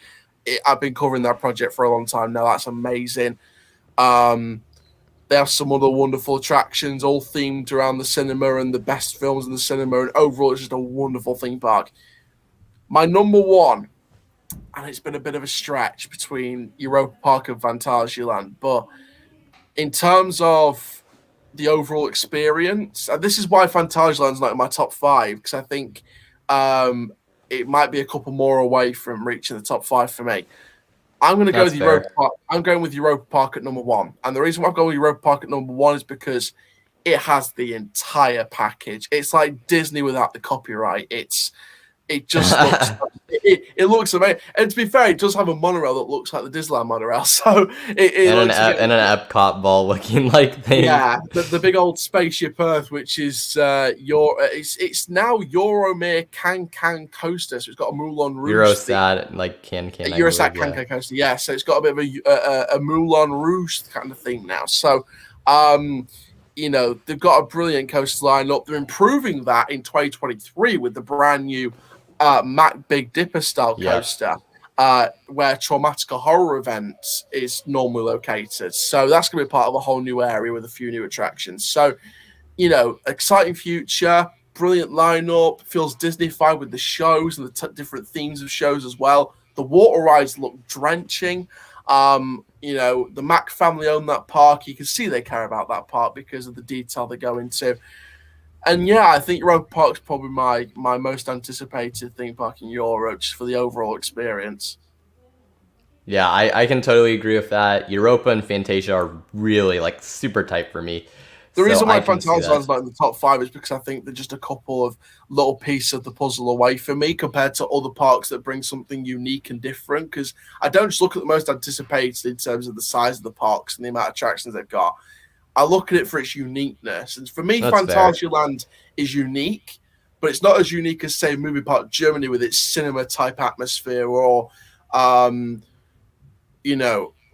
I've been covering that project for a long time now. That's amazing. Um, they have some other wonderful attractions, all themed around the cinema and the best films in the cinema. And overall, it's just a wonderful theme park. My number one, and it's been a bit of a stretch between Europa Park and Phantasialand, but in terms of the overall experience, and this is why Phantasialand's not in my top five, because I think it might be a couple more away from reaching the top five for me. I'm going to go that's with Europa fair. Park. I'm going with Europa Park at number one. And the reason why I'm going with Europa Park at number one is because it has the entire package. It's like Disney without the copyright. It just looks it looks amazing. And to be fair, it does have a monorail that looks like the Disneyland monorail. So it looks again. And an Epcot ball looking like thing. Yeah, the big old spaceship Earth, which is it's now Euromir Can coaster. So it's got a Moulin Rouge theme. Eurosat, like I Eurosat believe, yeah. Can coaster, yeah. So it's got a bit of a Moulin Rouge kind of theme now. So they've got a brilliant coaster lineup. They're improving that in 2023 with the brand new Mac Big Dipper style coaster, where Traumatica Horror Events is normally located. So that's going to be part of a whole new area with a few new attractions. So, exciting future, brilliant lineup, feels Disney-fied with the shows and the different themes of shows as well. The water rides look drenching. The Mac family own that park. You can see they care about that park because of the detail they go into. And yeah, I think Europa Park's probably my most anticipated theme park in Europe just for the overall experience. Yeah, I can totally agree with that. Europa and Fantasia are really like super tight for me. The So reason why I can see that. Phantasialand's not in the top five is because I think they're just a couple of little pieces of the puzzle away for me compared to other parks that bring something unique and different. Because I don't just look at the most anticipated in terms of the size of the parks and the amount of attractions they've got. I look at it for its uniqueness. And for me, That's fair. Phantasialand is unique, but it's not as unique as, say, Movie Park Germany with its cinema type atmosphere or,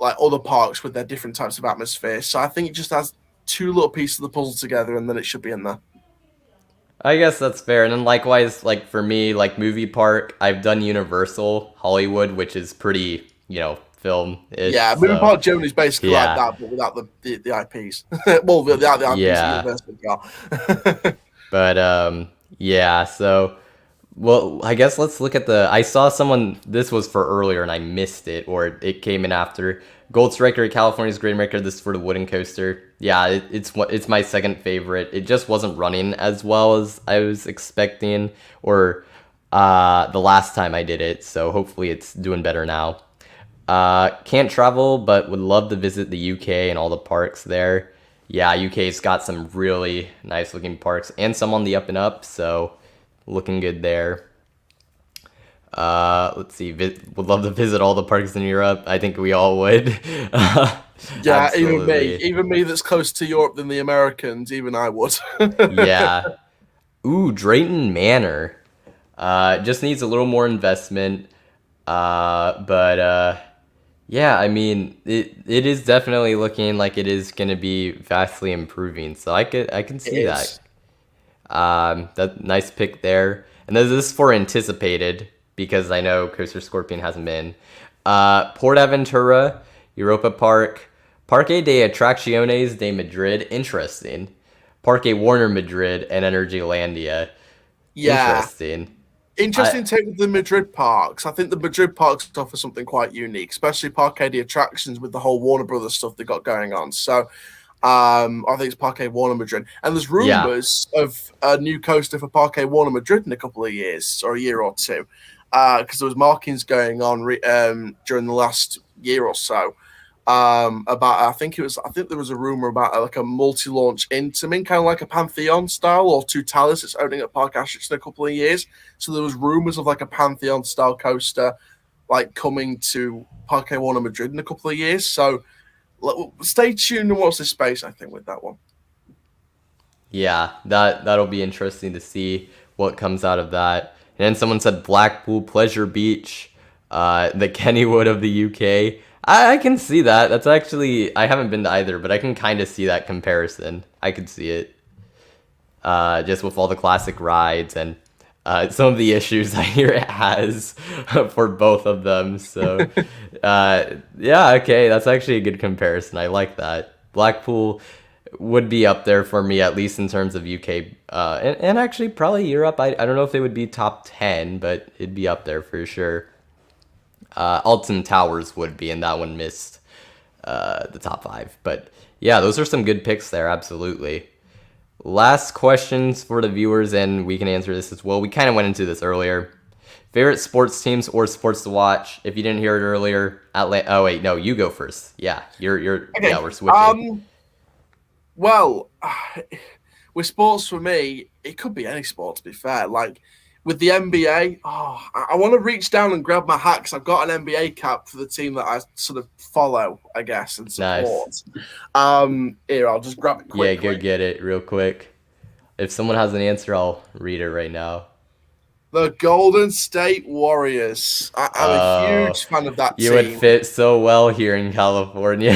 like other parks with their different types of atmosphere. So I think it just has two little pieces of the puzzle together and then it should be in there. I guess that's fair. And then likewise, like for me, like movie park, I've done Universal Hollywood, which is pretty, film-ish. Yeah, Movie So Park Germany is basically like yeah, that, but without the IPs. Well, without the IPs that yeah. Universal got. But yeah. So well, I guess let's look at the. I saw someone. This was for earlier, and I missed it, or it came in after. Gold Striker, California's Great Maker. This is for the wooden coaster. Yeah, it's my second favorite. It just wasn't running as well as I was expecting, or the last time I did it. So hopefully it's doing better now. Can't travel, but would love to visit the UK and all the parks there. Yeah, UK's got some really nice looking parks and some on the up and up. So looking good there. Let's see. Would love to visit all the parks in Europe. I think we all would. Yeah, Absolutely. even me that's closer to Europe than the Americans, even I would. Yeah. Ooh, Drayton Manor. Just needs a little more investment. But yeah, I mean, it is definitely looking like it is going to be vastly improving. So I can It see that. is. That nice pick there. And this is for anticipated because I know Coaster Scorpion hasn't been. Portaventura, Europa Park, Parque de Atracciones de Madrid, interesting. Parque Warner Madrid and Energylandia, Yeah. interesting. I Interesting take with the Madrid parks. I think the Madrid parks offer something quite unique, especially Parque de Attractions with the whole Warner Brothers stuff they got going on. So I think it's Parque Warner Madrid. And there's yeah, rumors of a new coaster for Parque Warner Madrid in a couple of years or a year or two. 'Cause there was markings going on during the last year or so. about I think there was a rumor about like a multi-launch Intamin, kind of like a Pantheon style, or Toutalis. It's opening at Park Ashton in a couple of years. So there was rumors of like a Pantheon style coaster like coming to Parque Warner Madrid in a couple of years. So stay tuned and watch this space, I think, with that one. Yeah, that'll be interesting to see what comes out of that. And then someone said Blackpool Pleasure Beach, the Kennywood of the UK. I can see that. That's actually, I haven't been to either, but I can kind of see that comparison. I could see it. Just with all the classic rides and some of the issues I hear it has for both of them. So, yeah, okay, that's actually a good comparison. I like that. Blackpool would be up there for me, at least in terms of UK, and actually probably Europe. I don't know if they would be top 10, but it'd be up there for sure. Alton Towers would be, and that one missed the top 5. But yeah, those are some good picks there, absolutely. Last questions for the viewers, and we can answer this as well. We kind of went into this earlier. Favorite sports teams or sports to watch? If you didn't hear it earlier, oh wait, no, you go first. Yeah, you're okay. Yeah, we're switching. Well, with sports for me, it could be any sport, to be fair. Like with the NBA, I want to reach down and grab my hat because I've got an NBA cap for the team that I sort of follow, I guess, and support. Nice. Here, I'll just grab it quickly. Yeah, go get it real quick. If someone has an answer, I'll read it right now. The Golden State Warriors. I'm a huge fan of that team. You would fit so well here in California.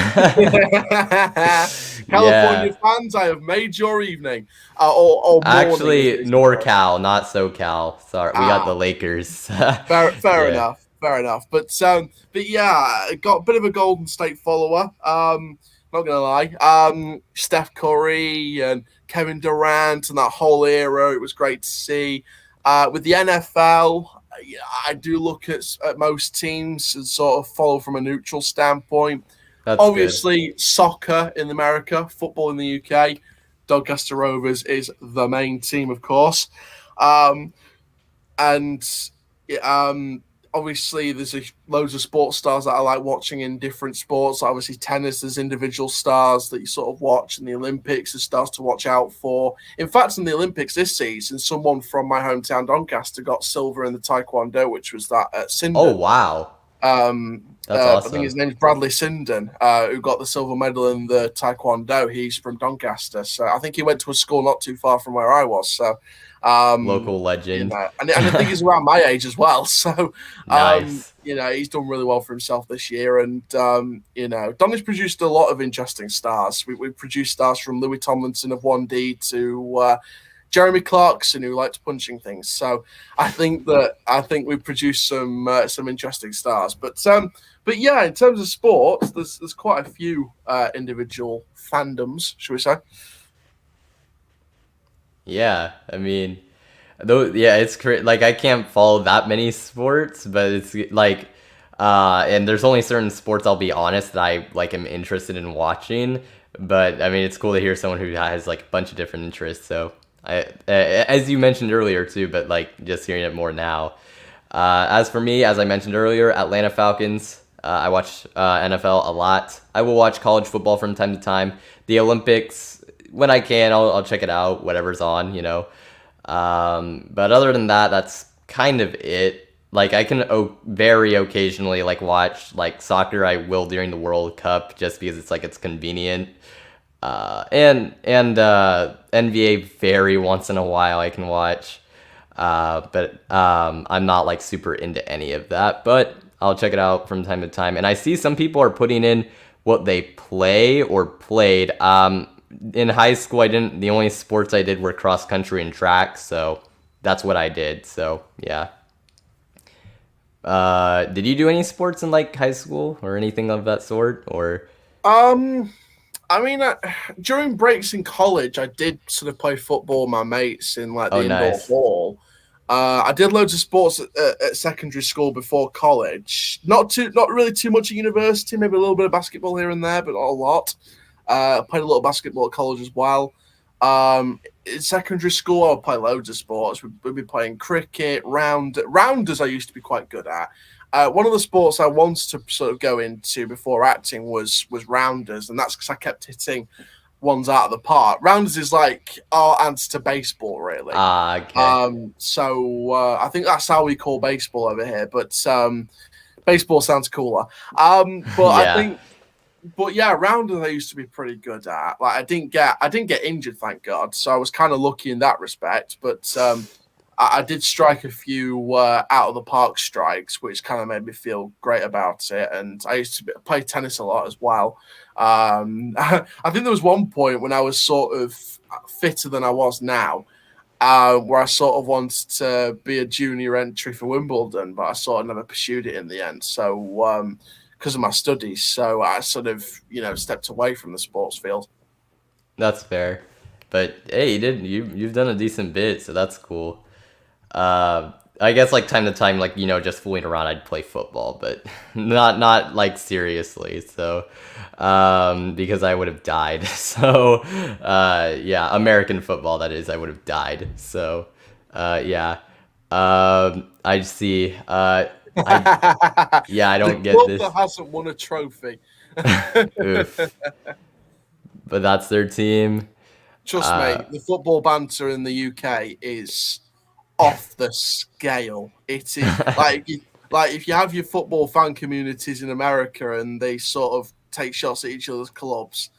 California fans, I have made your evening. Actually, NorCal, not SoCal. Sorry, we got the Lakers. Fair enough. Fair enough. But yeah, got a bit of a Golden State follower. Not gonna lie. Steph Curry and Kevin Durant and that whole era. It was great to see. With the NFL, I do look at most teams and sort of follow from a neutral standpoint. That's obviously good. Soccer in America, football in the UK. Doncaster Rovers is the main team, of course. Obviously, there's loads of sports stars that I like watching in different sports. Obviously, tennis, there's individual stars that you sort of watch. In the Olympics, there's stars to watch out for. In fact, in the Olympics this season, someone from my hometown, Doncaster, got silver in the Taekwondo, which was that at Sindon. Oh, wow. That's awesome. I think his name's Bradley Sindon, who got the silver medal in the Taekwondo. He's from Doncaster. So I think he went to a school not too far from where I was. So local legend. And I think he's around my age as well. So, nice. He's done really well for himself this year. And, Donny's produced a lot of interesting stars. We've produced stars from Louis Tomlinson of 1D to Jeremy Clarkson, who likes punching things. So I think we've produced some interesting stars. But yeah, in terms of sports, there's quite a few individual fandoms, should we say? Yeah, I mean, it's crazy. Like, I can't follow that many sports, but it's like, and there's only certain sports, I'll be honest, that I like am interested in watching. But I mean, it's cool to hear someone who has like a bunch of different interests. So as you mentioned earlier too, but like just hearing it more now. As for me, as I mentioned earlier, Atlanta Falcons. I watch NFL a lot. I will watch college football from time to time. The Olympics, when I can, I'll check it out, whatever's on, But other than that, that's kind of it. Like, I can very occasionally like watch like soccer. I will during the World Cup just because it's convenient. And NBA very once in a while I can watch. But I'm not like super into any of that, but I'll check it out from time to time. And I see some people are putting in what they play or played. In high school, the only sports I did were cross country and track, so that's what I did. So yeah. Did you do any sports in like high school or anything of that sort, or? I mean, during breaks in college, I did sort of play football with my mates in like the indoor hall. I did loads of sports at secondary school before college. Not really too much at university. Maybe a little bit of basketball here and there, but not a lot. I played a little basketball at college as well. In secondary school, I would play loads of sports. We'd be playing cricket, rounders I used to be quite good at. One of the sports I wanted to sort of go into before acting was rounders, and that's because I kept hitting ones out of the park. Rounders is like our answer to baseball, really. Okay. So I think that's how we call baseball over here, but baseball sounds cooler. But I Yeah. think, but yeah, rounders I used to be pretty good at. Like I didn't get injured, thank God. So I was kind of lucky in that respect. But I did strike a few out of the park strikes, which kind of made me feel great about it. And I used to play tennis a lot as well. I think there was one point when I was sort of fitter than I was now, where I sort of wanted to be a junior entry for Wimbledon, but I sort of never pursued it in the end. So because of my studies, so I sort of stepped away from the sports field. That's fair. But hey, you've done a decent bit, so that's cool. I guess like time to time, like just fooling around, I'd play football, but not like seriously. So, because I would have died. So, yeah, American football that is, I would have died. So, yeah, I see. Yeah, I The don't get club this. that hasn't won a trophy. Oof. But that's their team. Trust me, Uh, the football banter in the UK is off the scale. It is like if you have your football fan communities in America and they sort of take shots at each other's clubs,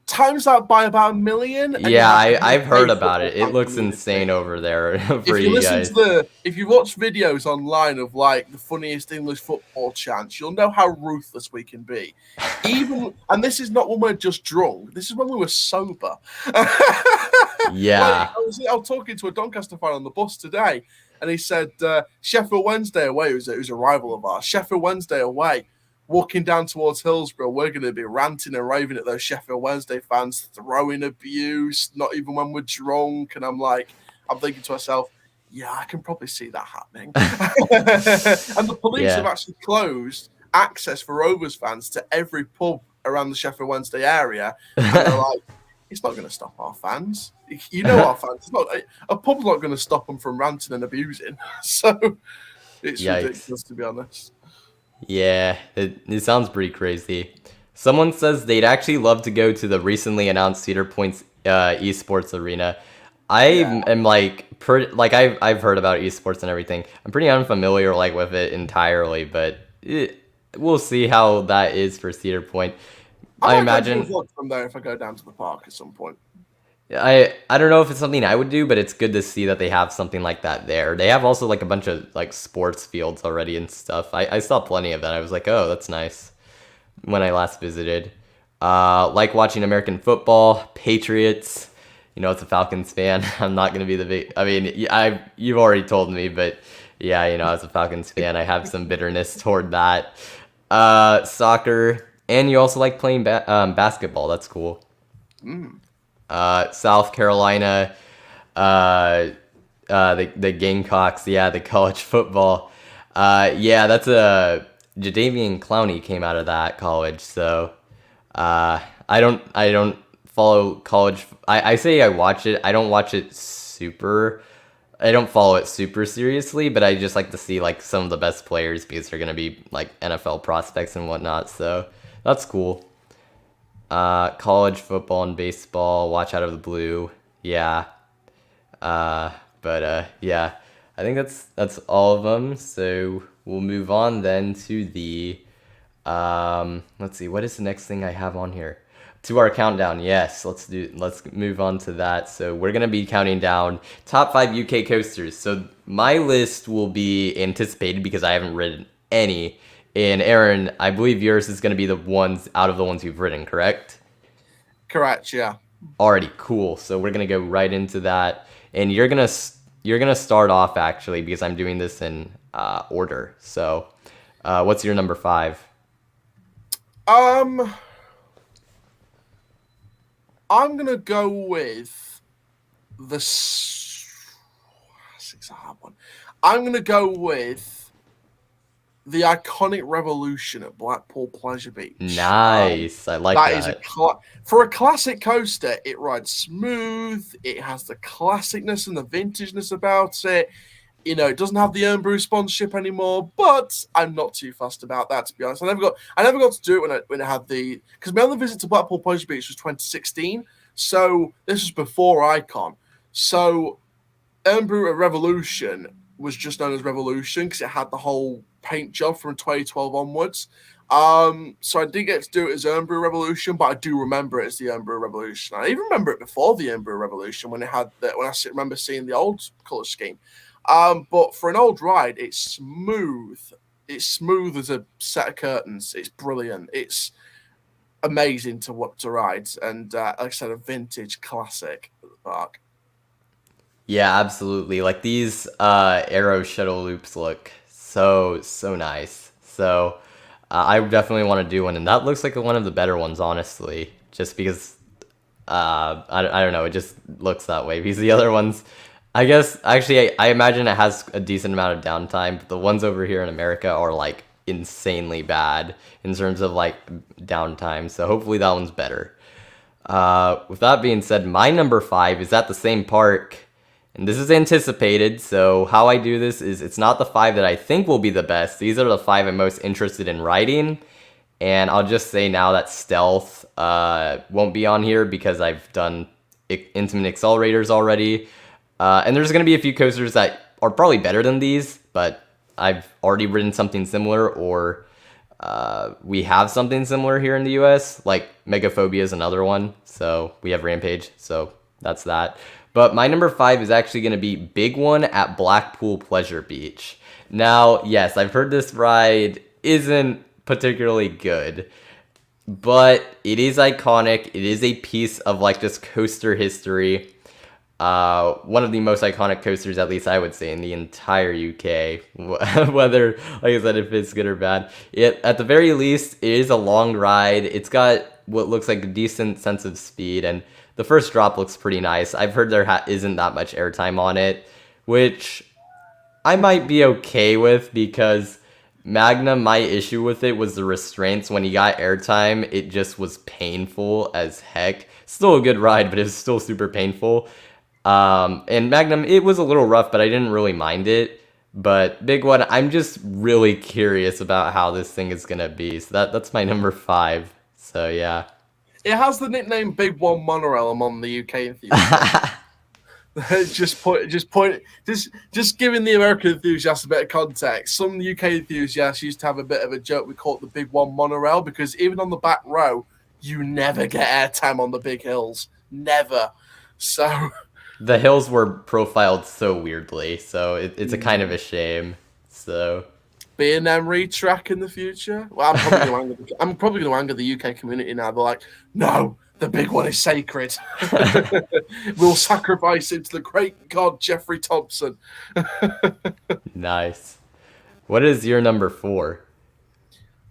times that by about 1 million, and you yeah, have the I've UK heard about football it. It fan looks community. insane over there for If you you listen guys. to if you watch videos online of like the funniest English football chants, you'll know how ruthless we can be. And this is not when we're just drunk. This is when we were sober. Like Yeah. I was talking to a Doncaster fan on the bus today, and he said Sheffield Wednesday away. Who's a rival of ours. Sheffield Wednesday away. Walking down towards Hillsborough, we're going to be ranting and raving at those Sheffield Wednesday fans, throwing abuse, not even when we're drunk. And I'm thinking to myself, yeah, I can probably see that happening. And the police have Yeah. actually closed access for Rovers fans to every pub around the Sheffield Wednesday area. And they're like, it's not going to stop our fans. Our fans. It's not, a pub's not going to stop them from ranting and abusing. So it's Yikes. ridiculous, to be honest. Yeah, it sounds pretty crazy. Someone says they'd actually love to go to the recently announced Cedar Point's esports arena. I Yeah. am like I've heard about esports and everything. I'm pretty unfamiliar like with it entirely, but we'll see how that is for Cedar Point. I I might go do a imagine vlog from there if I go down to the park at some point. I don't know if it's something I would do, but it's good to see that they have something like that there. They have also like a bunch of like sports fields already and stuff. I saw plenty of that. I was like, oh, that's nice when I last visited. Like watching American football, Patriots. It's a Falcons fan. I'm not gonna be the big. I mean, you've already told me, but yeah, as a Falcons fan, I have some bitterness toward that. Soccer, and you also like playing basketball. That's cool. Mm. South Carolina, the Gamecocks, yeah, the college football. Yeah, that's Jadeveon Clowney came out of that college, so I don't follow college. I say I watch it. I don't watch it super. I don't follow it super seriously, but I just like to see like some of the best players because they're gonna be like NFL prospects and whatnot. So that's cool. College football and baseball, watch out of the blue. Yeah. But yeah, I think that's all of them. So we'll move on then to the let's see, what is the next thing I have on here? To our countdown. Yes, let's move on to that. So we're gonna be counting down top 5 UK coasters. So my list will be anticipated because I haven't written any. And Aaron, I believe yours is gonna be the ones out of the ones you've written, correct? Correct, yeah. Already cool. So we're gonna go right into that, and you're gonna start off actually because I'm doing this in order. So, what's your number 5? I'm gonna go with it's a hard one. I'm gonna go with the iconic Revolution at Blackpool Pleasure Beach. Nice. I like That that. is for a classic coaster. It rides smooth. It has the classicness and the vintageness about it. it doesn't have the Earn Brew sponsorship anymore, but I'm not too fussed about that, to be honest. I never got to do it when it had because my only visit to Blackpool Pleasure Beach was 2016, so this was before Icon. So Earn Brew at Revolution was just known as Revolution because it had the whole paint job from 2012 onwards. So I did get to do it as Earn Brew Revolution, but I do remember it as the Earn Brew Revolution. I even remember it before the Earn Brew Revolution when I remember seeing the old color scheme. But for an old ride, it's smooth. It's smooth as a set of curtains. It's brilliant. It's amazing to ride, and like I said, a vintage classic at the park. Yeah, absolutely. Like these arrow shuttle loops look so nice. So I definitely want to do one, and that looks like one of the better ones, honestly. Just because I don't know, it just looks that way. Because the other ones, I guess actually I imagine it has a decent amount of downtime, but the ones over here in America are like insanely bad in terms of like downtime. So hopefully that one's better. With that being said, my number 5 is at the same park. And this is anticipated, so how I do this is it's not the 5 that I think will be the best. These are the 5 I'm most interested in riding. And I'll just say now that Stealth won't be on here because I've done Intimate Accelerators already. And there's going to be a few coasters that are probably better than these, but I've already ridden something similar, or we have something similar here in the US. Like Megaphobia is another one, so we have Rampage, so that's that. But my number 5 is actually going to be Big One at Blackpool Pleasure Beach. Now, yes, I've heard this ride isn't particularly good, but it is iconic. It is a piece of like just coaster history. One of the most iconic coasters, at least I would say, in the entire UK. Whether, like I said, if it's good or bad. At the very least, it is a long ride. It's got what looks like a decent sense of speed, and the first drop looks pretty nice. I've heard there isn't that much airtime on it, which I might be okay with because Magnum, my issue with it was the restraints. When he got airtime, it just was painful as heck. Still a good ride, but it was still super painful. And Magnum, it was a little rough, but I didn't really mind it. But Big One, I'm just really curious about how this thing is going to be. So that's my number 5. So yeah. It has the nickname Big One Monorail among the UK enthusiasts. just giving the American enthusiasts a bit of context. Some UK enthusiasts used to have a bit of a joke. We call it the Big One Monorail because even on the back row, you never get airtime on the big hills. Never. So the hills were profiled so weirdly, so it's a kind of a shame. So B&M retrack in the future. Well, I'm probably going to anger the UK community now. They're like, no, the Big One is sacred. We'll sacrifice it to the great god Jeffrey Thompson. Nice. What is your number 4?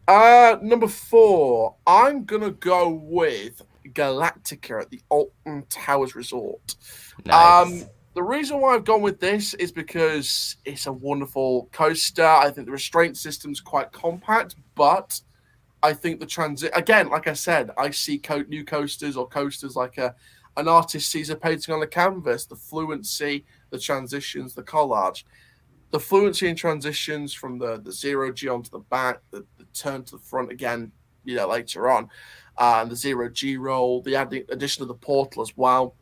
Number 4, I'm gonna go with Galactica at the Alton Towers Resort. Nice. The reason why I've gone with this is because it's a wonderful coaster. I think the restraint system's quite compact, but I think the transit, again, like I said, I see new coasters or coasters like an artist sees a painting on a canvas, the fluency, the transitions, the collage. The fluency in transitions from the 0G onto the back, the turn to the front again, later on, and the 0G roll, the addition of the portal as well.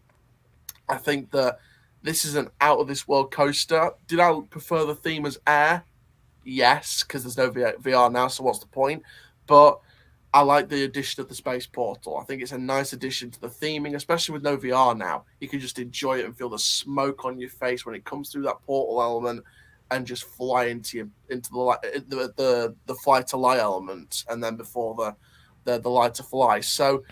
I think that this is an out-of-this-world coaster. Did I prefer the theme as air? Yes, because there's no VR now, so what's the point? But I like the addition of the space portal. I think it's a nice addition to the theming, especially with no VR now. You can just enjoy it and feel the smoke on your face when it comes through that portal element and just fly into the fly to lie element, and then before the light to fly. So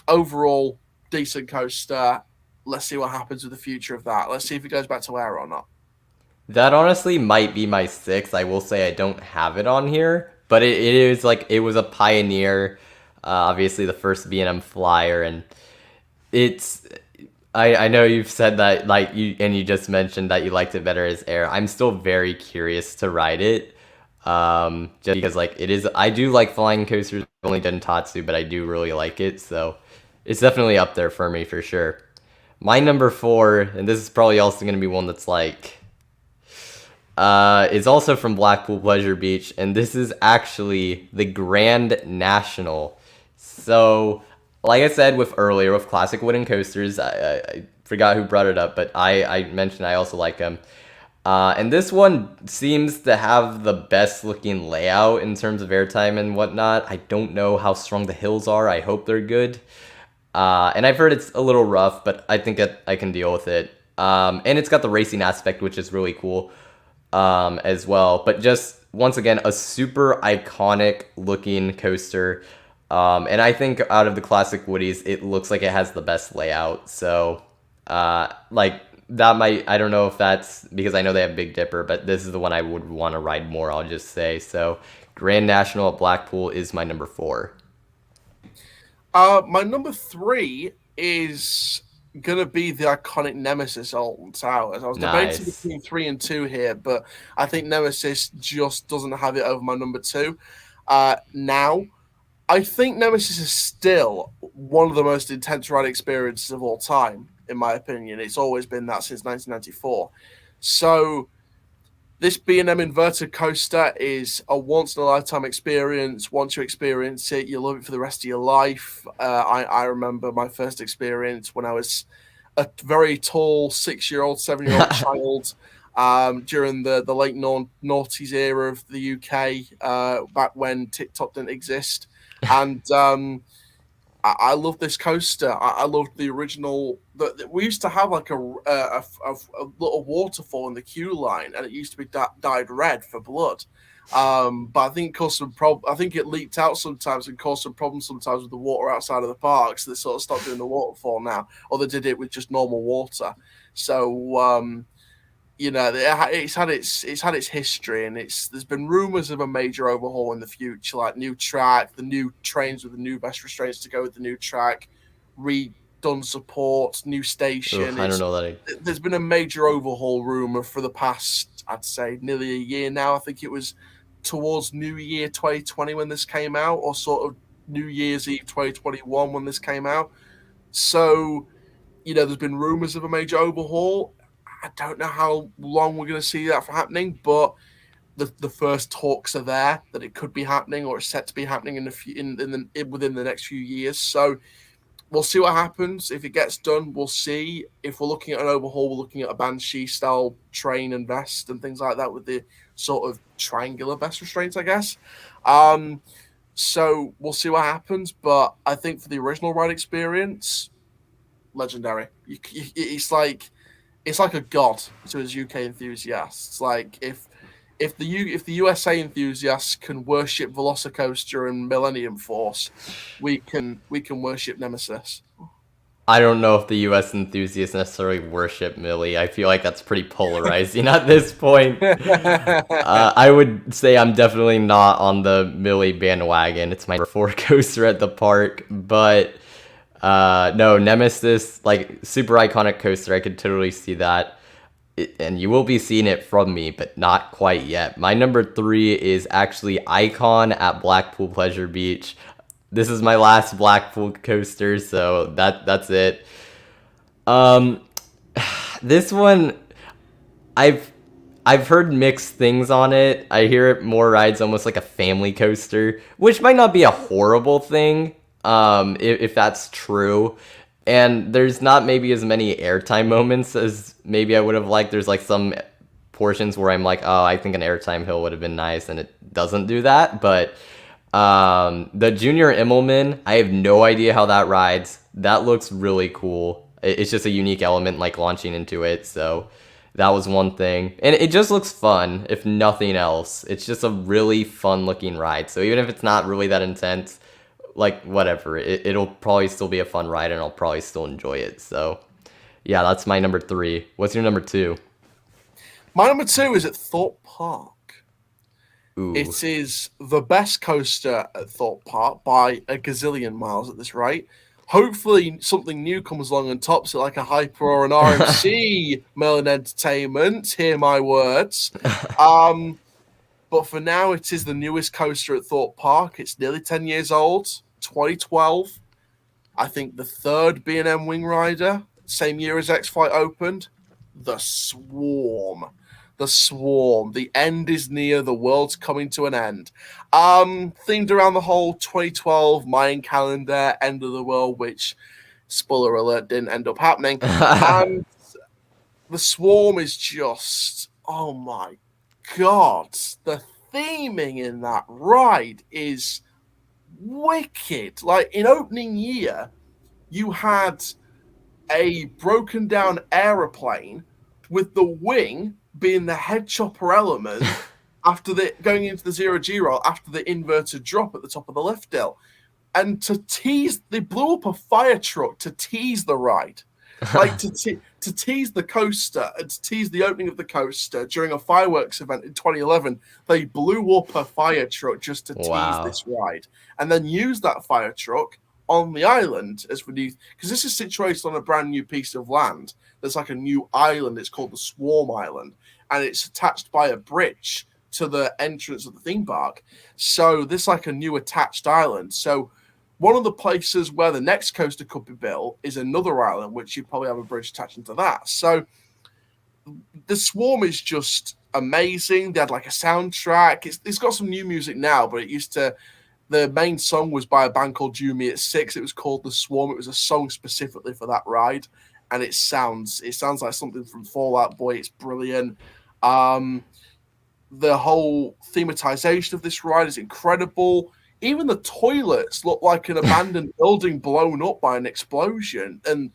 overall, decent coaster. Let's see what happens with the future of that. Let's see if it goes back to air or not. That honestly might be my 6th. I will say I don't have it on here, but it is like it was a pioneer. Obviously, the first B&M flyer, and it's. I know you've said that you just mentioned that you liked it better as air. I'm still very curious to ride it, just because it is. I do like flying coasters. I've only done Tatsu, but I do really like it, so it's definitely up there for me for sure. My number 4, and this is probably also going to be one that's is also from Blackpool Pleasure Beach, and this is actually the Grand National. So, like I said with earlier with classic wooden coasters, I forgot who brought it up, but I mentioned I also like them. And this one seems to have the best looking layout in terms of airtime and whatnot. I don't know how strong the hills are. I hope they're good. And I've heard it's a little rough, but I think that I can deal with it. And it's got the racing aspect, which is really cool as well. But just once again, a super iconic looking coaster. And I think out of the classic Woodies, it looks like it has the best layout. So, like that might, I don't know if that's because I know they have Big Dipper, but this is the one I would want to ride more, I'll just say. So, Grand National at Blackpool is my number 4. My number 3 is gonna be the iconic Nemesis Alton Towers. I was debating Nice. between 3 and 2 here, but I think Nemesis just doesn't have it over my number 2. Now, I think Nemesis is still one of the most intense ride experiences of all time, in my opinion. It's always been that since 1994. So this B&M inverted coaster is a once in a lifetime experience. Once you experience it, you love it for the rest of your life. I remember my first experience when I was a very tall 6-year-old, 7-year-old child during the late noughties era of the UK, back when TikTok didn't exist. And I love this coaster. I loved the original. We used to have like a little waterfall in the queue line, and it used to be dyed red for blood. But I think it caused some I think it leaked out sometimes and caused some problems sometimes with the water outside of the park. So they sort of stopped doing the waterfall now, or they did it with just normal water. So it's had its history, and there's been rumors of a major overhaul in the future, like new track, the new trains with the new best restraints to go with the new track, redone support, new station. Ugh, I don't know that. There's been a major overhaul rumor for the past, I'd say, nearly a year now. I think it was towards New Year 2020 when this came out, or sort of New Year's Eve 2021 when this came out. So, there's been rumors of a major overhaul. I don't know how long we're going to see that happening, but the first talks are there that it could be happening, or it's set to be happening within the next few years. So we'll see what happens. If it gets done, we'll see. If we're looking at an overhaul, we're looking at a Banshee style train and vest and things like that with the sort of triangular vest restraints, I guess. So we'll see what happens. But I think for the original ride experience, legendary. It's like a god to his UK enthusiasts. Like if the USA enthusiasts can worship Velocicoaster and Millennium Force, we can worship Nemesis. I don't know if the US enthusiasts necessarily worship Millie. I feel like that's pretty polarizing at this point. I would say I'm definitely not on the Millie bandwagon. It's my number 4 coaster at the park, but no, Nemesis, like super iconic coaster. I could totally see that. And you will be seeing it from me, but not quite yet. My number 3 is actually Icon at Blackpool Pleasure Beach. This is my last Blackpool coaster, so that's it. This one, I've heard mixed things on it. I hear it more rides almost like a family coaster, which might not be a horrible thing. If that's true. And there's not maybe as many airtime moments as maybe I would have liked. There's like some portions where I'm like, oh, I think an airtime hill would have been nice, and it doesn't do that. But the Junior Immelman, I have no idea how that rides. That looks really cool. It's just a unique element like launching into it. So that was one thing. And it just looks fun, if nothing else. It's just a really fun looking ride. So even if it's not really that intense, like whatever, it'll probably still be a fun ride, and I'll probably still enjoy it. So yeah, that's my number 3. What's your number 2? My number 2 is at Thorpe Park. Ooh. It is the best coaster at Thorpe Park by a gazillion miles at this rate. Hopefully something new comes along and tops it, like a Hyper or an RMC Merlin Entertainment. Hear my words. But for now, it is the newest coaster at Thorpe Park. It's nearly 10 years old, 2012. I think the third B&M Wing Rider, same year as X-Flight opened. The Swarm. The Swarm. The end is near. The world's coming to an end. Themed around the whole 2012 Mayan calendar, end of the world, which, spoiler alert, didn't end up happening. And the Swarm is just, oh my God. The theming in that ride is wicked. Like, in opening year, you had a broken down aeroplane with the wing being the head chopper element after the going into the 0G roll after the inverted drop at the top of the lift hill. And to tease, they blew up a fire truck to tease the ride. Like to tease the coaster and to tease the opening of the coaster during a fireworks event in 2011, they blew up a fire truck just to tease this ride, and then used that fire truck on the island as for new, because this is situated on a brand new piece of land. There's like a new island. It's called the Swarm Island, and it's attached by a bridge to the entrance of the theme park. So this is like a new attached island. So one of the places where the next coaster could be built is another island, which you probably have a bridge attached into that. So the Swarm is just amazing. They had like a soundtrack. It's got some new music now, but it used to. The main song was by a band called Due Me at 6. It was called The Swarm. It was a song specifically for that ride, and it sounds like something from Fall Out Boy. It's brilliant. The whole thematization of this ride is incredible. Even the toilets look like an abandoned building blown up by an explosion. And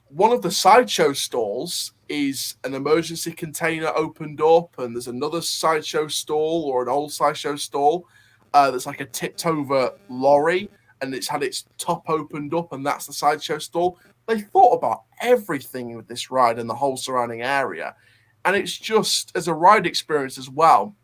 one of the sideshow stalls is an emergency container opened up, and there's another sideshow stall or an old sideshow stall that's like a tipped over lorry, and it's had its top opened up, and that's the sideshow stall. They thought about everything with this ride and the whole surrounding area. And it's just, as a ride experience as well,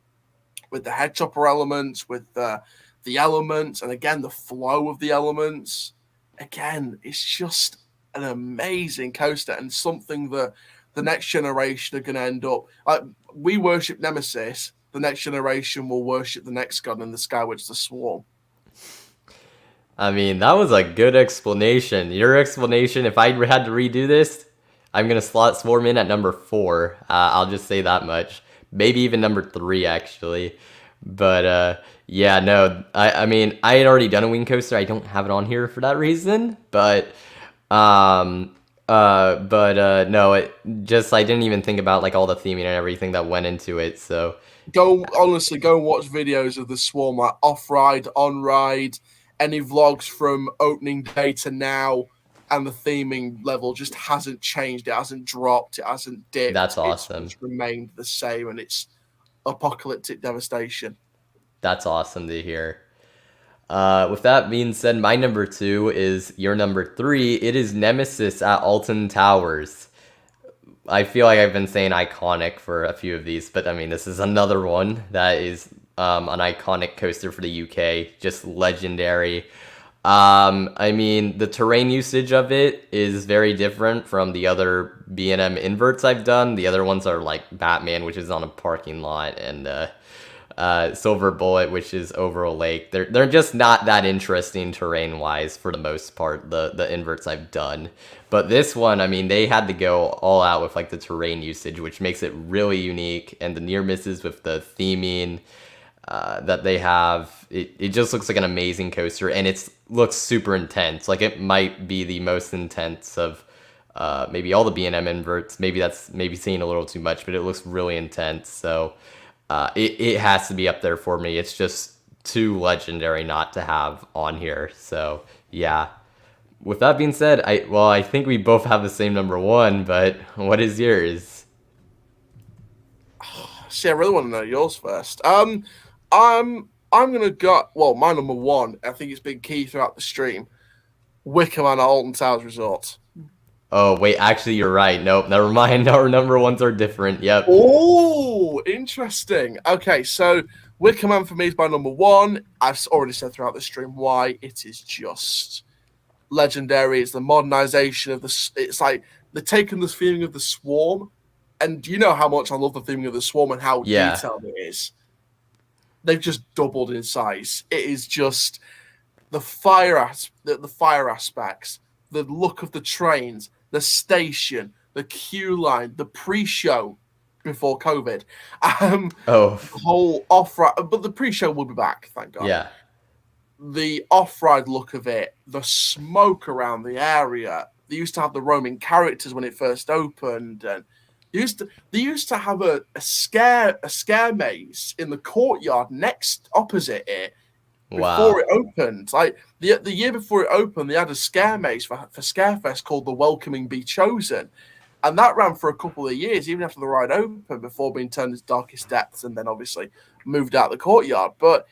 with the head chopper elements, with the elements, and again, the flow of the elements. Again, it's just an amazing coaster and something that the next generation are going to end up... Like, we worship Nemesis. The next generation will worship the next god in the sky, which is the Swarm. I mean, that was a good explanation. Your explanation, if I had to redo this, I'm going to slot Swarm in at number 4. I'll just say that much. Maybe even number 3, actually. But, yeah, no. I mean, I had already done a wing coaster. I don't have it on here for that reason. But, no, it just, I didn't even think about, like, all the theming and everything that went into it, so... Go and watch videos of the Swarm, like off-ride, on-ride, any vlogs from opening day to now, and the theming level just hasn't changed. It hasn't dropped. It hasn't dipped. That's awesome. It's remained the same, and it's apocalyptic devastation. That's awesome to hear. With that being said, my number 2 is your number 3. It is Nemesis at Alton Towers. I feel like I've been saying iconic for a few of these, but I mean, this is another one that is an iconic coaster for the UK, just legendary. I mean, the terrain usage of it is very different from the other B&M inverts I've done. The other ones are like Batman, which is on a parking lot, and Silver Bullet, which is over a lake. They're just not that interesting terrain-wise for the most part, the inverts I've done. But this one, I mean, they had to go all out with like the terrain usage, which makes it really unique, and the near misses with the theming that they have. It just looks like an amazing coaster, and it looks super intense. Like, it might be the most intense of maybe all the B&M inverts. Maybe that's saying a little too much, but it looks really intense. So it has to be up there for me. It's just too legendary not to have on here. So yeah. With that being said, I think we both have the same number 1, but what is yours? See, I really want to know yours first. I'm gonna go. Well, my number 1, I think it's been key throughout the stream. Wickham at Alton Towers Resort. Oh wait, actually you're right. Nope, never mind. Our number 1s are different. Yep. Oh, interesting. Okay, so Wickham for me is my number 1. I've already said throughout the stream why. It is just legendary. It's the modernization of the. It's like they're taking this feeling of the Swarm, and you know how much I love the theming of the Swarm and how detailed it is. They've just doubled in size. It is just the fire aspects, the look of the trains, the station, the queue line, the pre-show before COVID. Oh, The whole off-ride, but the pre-show will be back, thank God. yeah. The off-ride look of it, the smoke around the area. They used to have the roaming characters when it first opened, and they used to have a scare maze in the courtyard opposite it before it opened. Like the year before it opened, they had a scare maze for Scarefest called the Welcoming Be Chosen. And that ran for a couple of years, even after the ride opened, before being turned into Darkest Depths and then obviously moved out the courtyard. But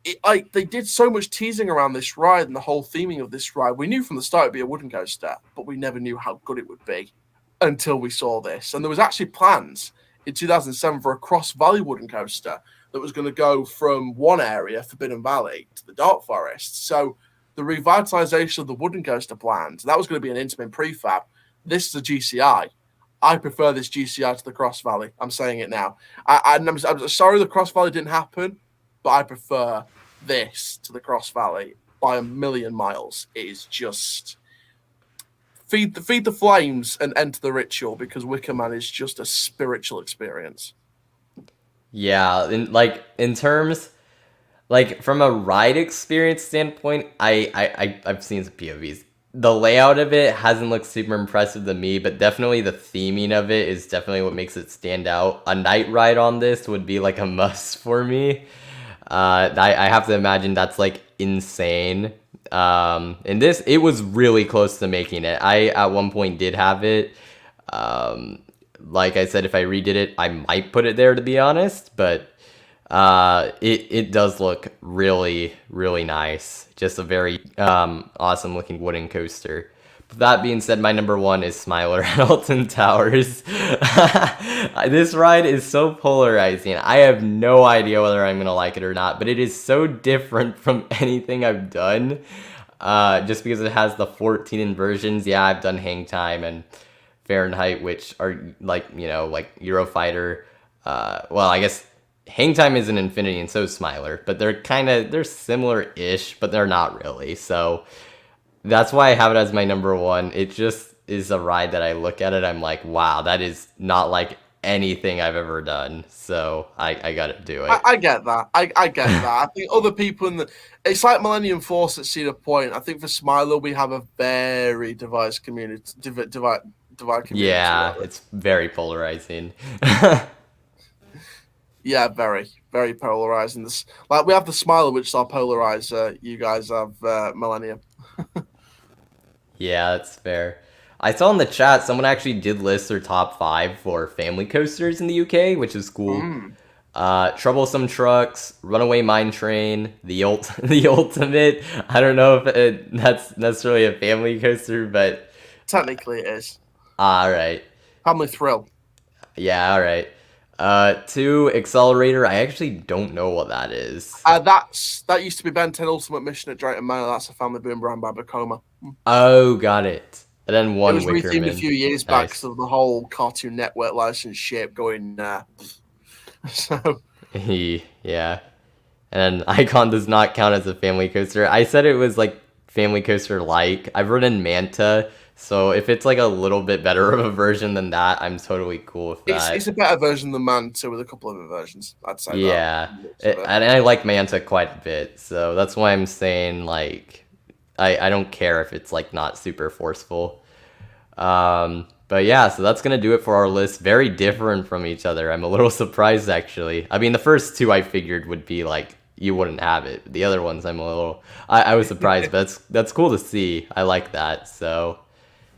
they did so much teasing around this ride and the whole theming of this ride. We knew from the start it'd be a wooden coaster, but we never knew how good it would be until we saw this. And there was actually plans in 2007 for a Cross Valley wooden coaster that was going to go from one area, Forbidden Valley, to the Dark Forest. So the revitalization of the wooden coaster plans, that was going to be an Intamin prefab. This is a GCI. I prefer this GCI to the Cross Valley. I'm saying it now. I'm sorry the Cross Valley didn't happen, but I prefer this to the Cross Valley by a million miles. It is just feed the flames and enter the ritual, because Wicker Man is just a spiritual experience. Yeah, in terms, from a ride experience standpoint, I've seen some POVs. The layout of it hasn't looked super impressive to me, but definitely the theming of it is definitely what makes it stand out. A night ride on this would be like a must for me. I have to imagine that's like insane. And this, it was really close to making it. I at one point did have it. Like I said, if I redid it, I might put it there, to be honest, but it does look really, really nice. Just a very awesome looking wooden coaster. But that being said, my number one is Smiler at Alton Towers. This ride is so polarizing. I have no idea whether I'm gonna like it or not, but it is so different from anything I've done. Just because it has the 14 inversions. Yeah, I've done Hang Time and Fahrenheit, which are like Eurofighter. Well, I guess Hang Time is an Infinity and so is Smiler, but they're similar-ish, but they're not really. So that's why I have it as my number one. It just is a ride that I look at it, I'm like, wow, that is not like anything I've ever done. So I gotta do it. I get that. I get that. I think other people it's like Millennium Force at Cedar Point. I think for Smiler we have a very divided community. Yeah, it's very polarizing. Yeah, very, very polarizing. We have the Smiler, which is our polarizer. You guys have Millennium. Yeah, that's fair. I saw in the chat someone actually did list their top 5 for family coasters in the UK, which is cool. Troublesome Trucks, Runaway Mine Train, the Ultimate. I don't know if that's necessarily a family coaster, but technically it is. All right. Family Thrill. Yeah, all right. 2, Accelerator. I actually don't know what that is. That used to be Ben 10 Ultimate Mission at Drayton Manor. That's a family boom brand by Bacoma. Oh, got it. And then 1 It was rethemed a few years back, Nice. so the whole Cartoon Network license shape going. So Yeah. And then Icon does not count as a family coaster. I said it was like family coaster like. I've ridden Manta, so if it's like a little bit better of a version than that, I'm totally cool with that. it's a better version than Manta with a couple of inversions, I'd say. Yeah. And I like Manta quite a bit, so that's why I'm saying like I don't care if it's like not super forceful. But yeah, so that's gonna do it for our list. Very different from each other. I'm a little surprised actually. I mean, the first 2 I figured would be like you wouldn't have it. The other ones I was surprised, but that's cool to see. I like that. So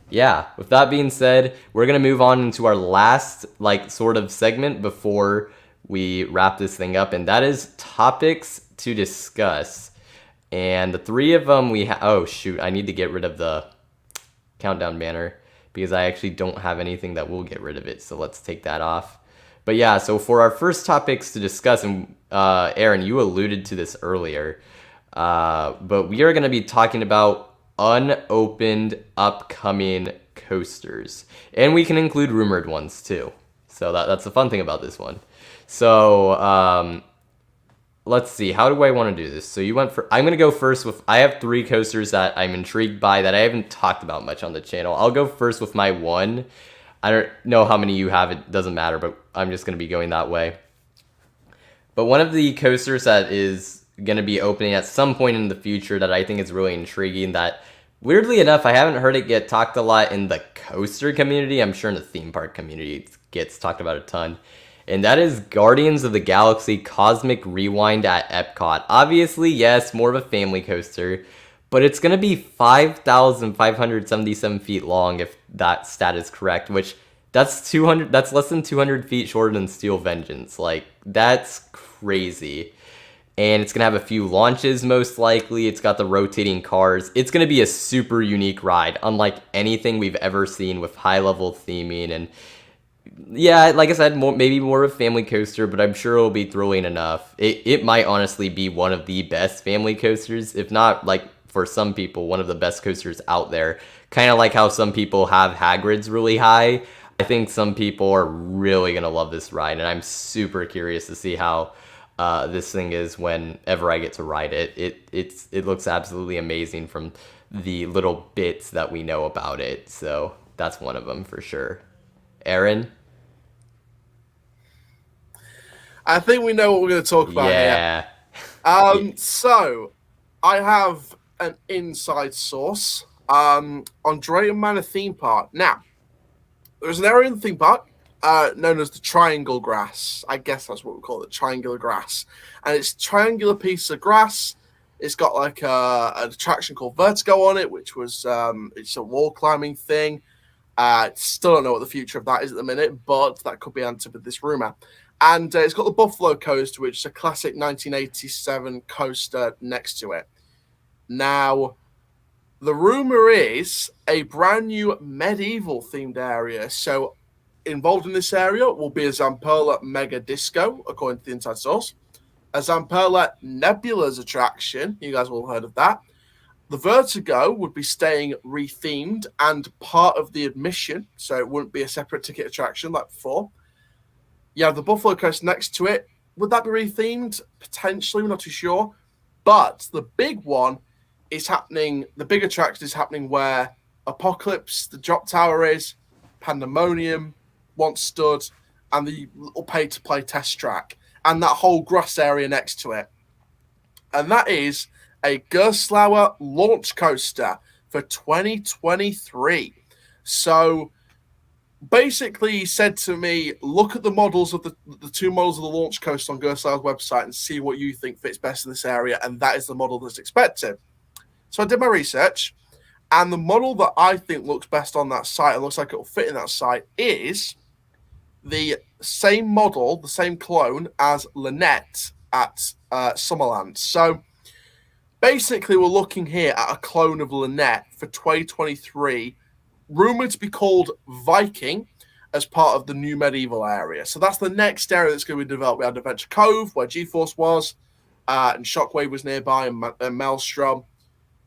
yeah, with that being said, we're gonna move on into our last like sort of segment before we wrap this thing up, and that is topics to discuss. And the 3 of them oh shoot, I need to get rid of the countdown banner because I actually don't have anything that will get rid of it, so let's take that off. But yeah, so for our first topics to discuss, and Aaron, you alluded to this earlier, but we are going to be talking about unopened upcoming coasters, and we can include rumored ones too. So that's the fun thing about this one. So let's see, how do I want to do this? So I'm going to go first I have 3 coasters that I'm intrigued by that I haven't talked about much on the channel. I'll go first with my one. I don't know how many you have. It doesn't matter, but I'm just going to be going that way. But one of the coasters that is going to be opening at some point in the future that I think is really intriguing, that weirdly enough, I haven't heard it get talked a lot in the coaster community. I'm sure in the theme park community it gets talked about a ton. And that is Guardians of the Galaxy Cosmic Rewind at Epcot. Obviously, yes, more of a family coaster, but it's going to be 5,577 feet long if that stat is correct, which that's less than 200 feet shorter than Steel Vengeance. Like, that's crazy. And it's going to have a few launches, most likely. It's got the rotating cars. It's going to be a super unique ride, unlike anything we've ever seen with high-level theming. And yeah, like I said, maybe more of a family coaster, but I'm sure it'll be thrilling enough. It might honestly be one of the best family coasters, if not, like, for some people, one of the best coasters out there. Kind of like how some people have Hagrid's really high. I think some people are really going to love this ride, and I'm super curious to see how this thing is whenever I get to ride it. It looks absolutely amazing from the little bits that we know about it, so that's one of them for sure. Aaron? I think we know what we're going to talk about here. So, I have an inside source on Drayton Manor theme park. Now, there's an area in the theme park known as the triangle grass. I guess that's what we call it, triangular grass. And it's a triangular piece of grass. It's got like an attraction called Vertigo on it, which was it's a wall climbing thing. Still don't know what the future of that is at the minute, but that could be answered with this rumor. And it's got the Buffalo Coaster, which is a classic 1987 coaster next to it. Now, the rumor is a brand new medieval themed area. So involved in this area will be a Zamperla Mega Disco, according to the inside source. A Zamperla Nebula's attraction. You guys will have heard of that. The Vertigo would be staying rethemed and part of the admission, so it wouldn't be a separate ticket attraction like before. You have the Buffalo Coaster next to it. Would that be rethemed? Potentially, we're not too sure. But the big one is happening, the big attraction is happening where Apocalypse, the drop tower is, Pandemonium once stood, and the little pay-to-play test track, and that whole grass area next to it. And that is a Gerstlauer launch coaster for 2023. So basically, he said to me, look at the models of the two models of the launch coaster on Gerstlauer's website and see what you think fits best in this area, and that is the model that's expected. So I did my research, and the model that I think looks best on that site and looks like it will fit in that site is the same model, the same clone as Lynette at Summerland. So basically, we're looking here at a clone of Lynette for 2023, rumored to be called Viking as part of the new medieval area. So that's the next area that's going to be developed. We had Adventure Cove, where GeForce was, and Shockwave was nearby, and Maelstrom.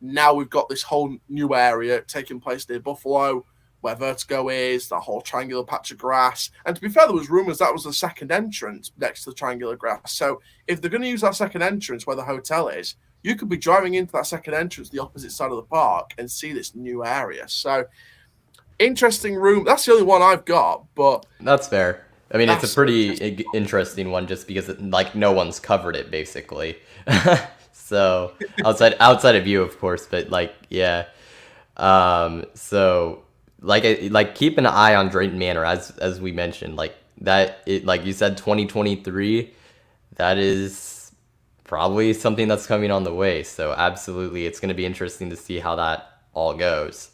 Now we've got this whole new area taking place near Buffalo, where Vertigo is, the whole triangular patch of grass. And to be fair, there was rumors that was the second entrance next to the triangular grass. So if they're going to use that second entrance where the hotel is, you could be driving into that second entrance, the opposite side of the park, and see this new area. So interesting room. That's the only one I've got, but that's fair. I mean, it's a pretty interesting one just because no one's covered it basically. So outside of you, of course, but yeah. So keep an eye on Drayton Manor as we mentioned, like you said, 2023. That is probably something that's coming on the way. So absolutely, it's going to be interesting to see how that all goes.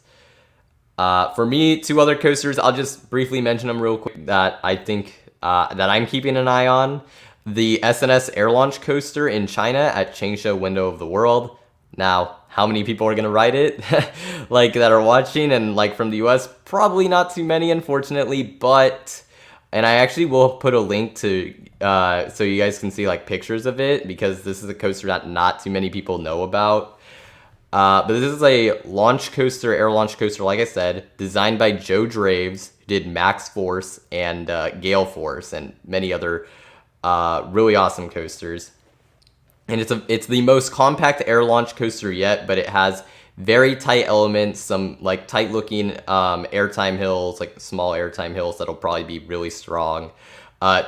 For me, two other coasters, I'll just briefly mention them real quick that I think that I'm keeping an eye on. The SNS Air Launch Coaster in China at Changsha Window of the World. Now, how many people are going to ride it that are watching and from the US? Probably not too many, unfortunately, but, and I actually will put a link to, so you guys can see pictures of it, because this is a coaster that not too many people know about. But this is a air launch coaster, like I said, designed by Joe Draves, who did Max Force and Gale Force and many other really awesome coasters. And it's the most compact air launch coaster yet, but it has very tight elements, some like tight looking airtime hills, like small airtime hills that'll probably be really strong.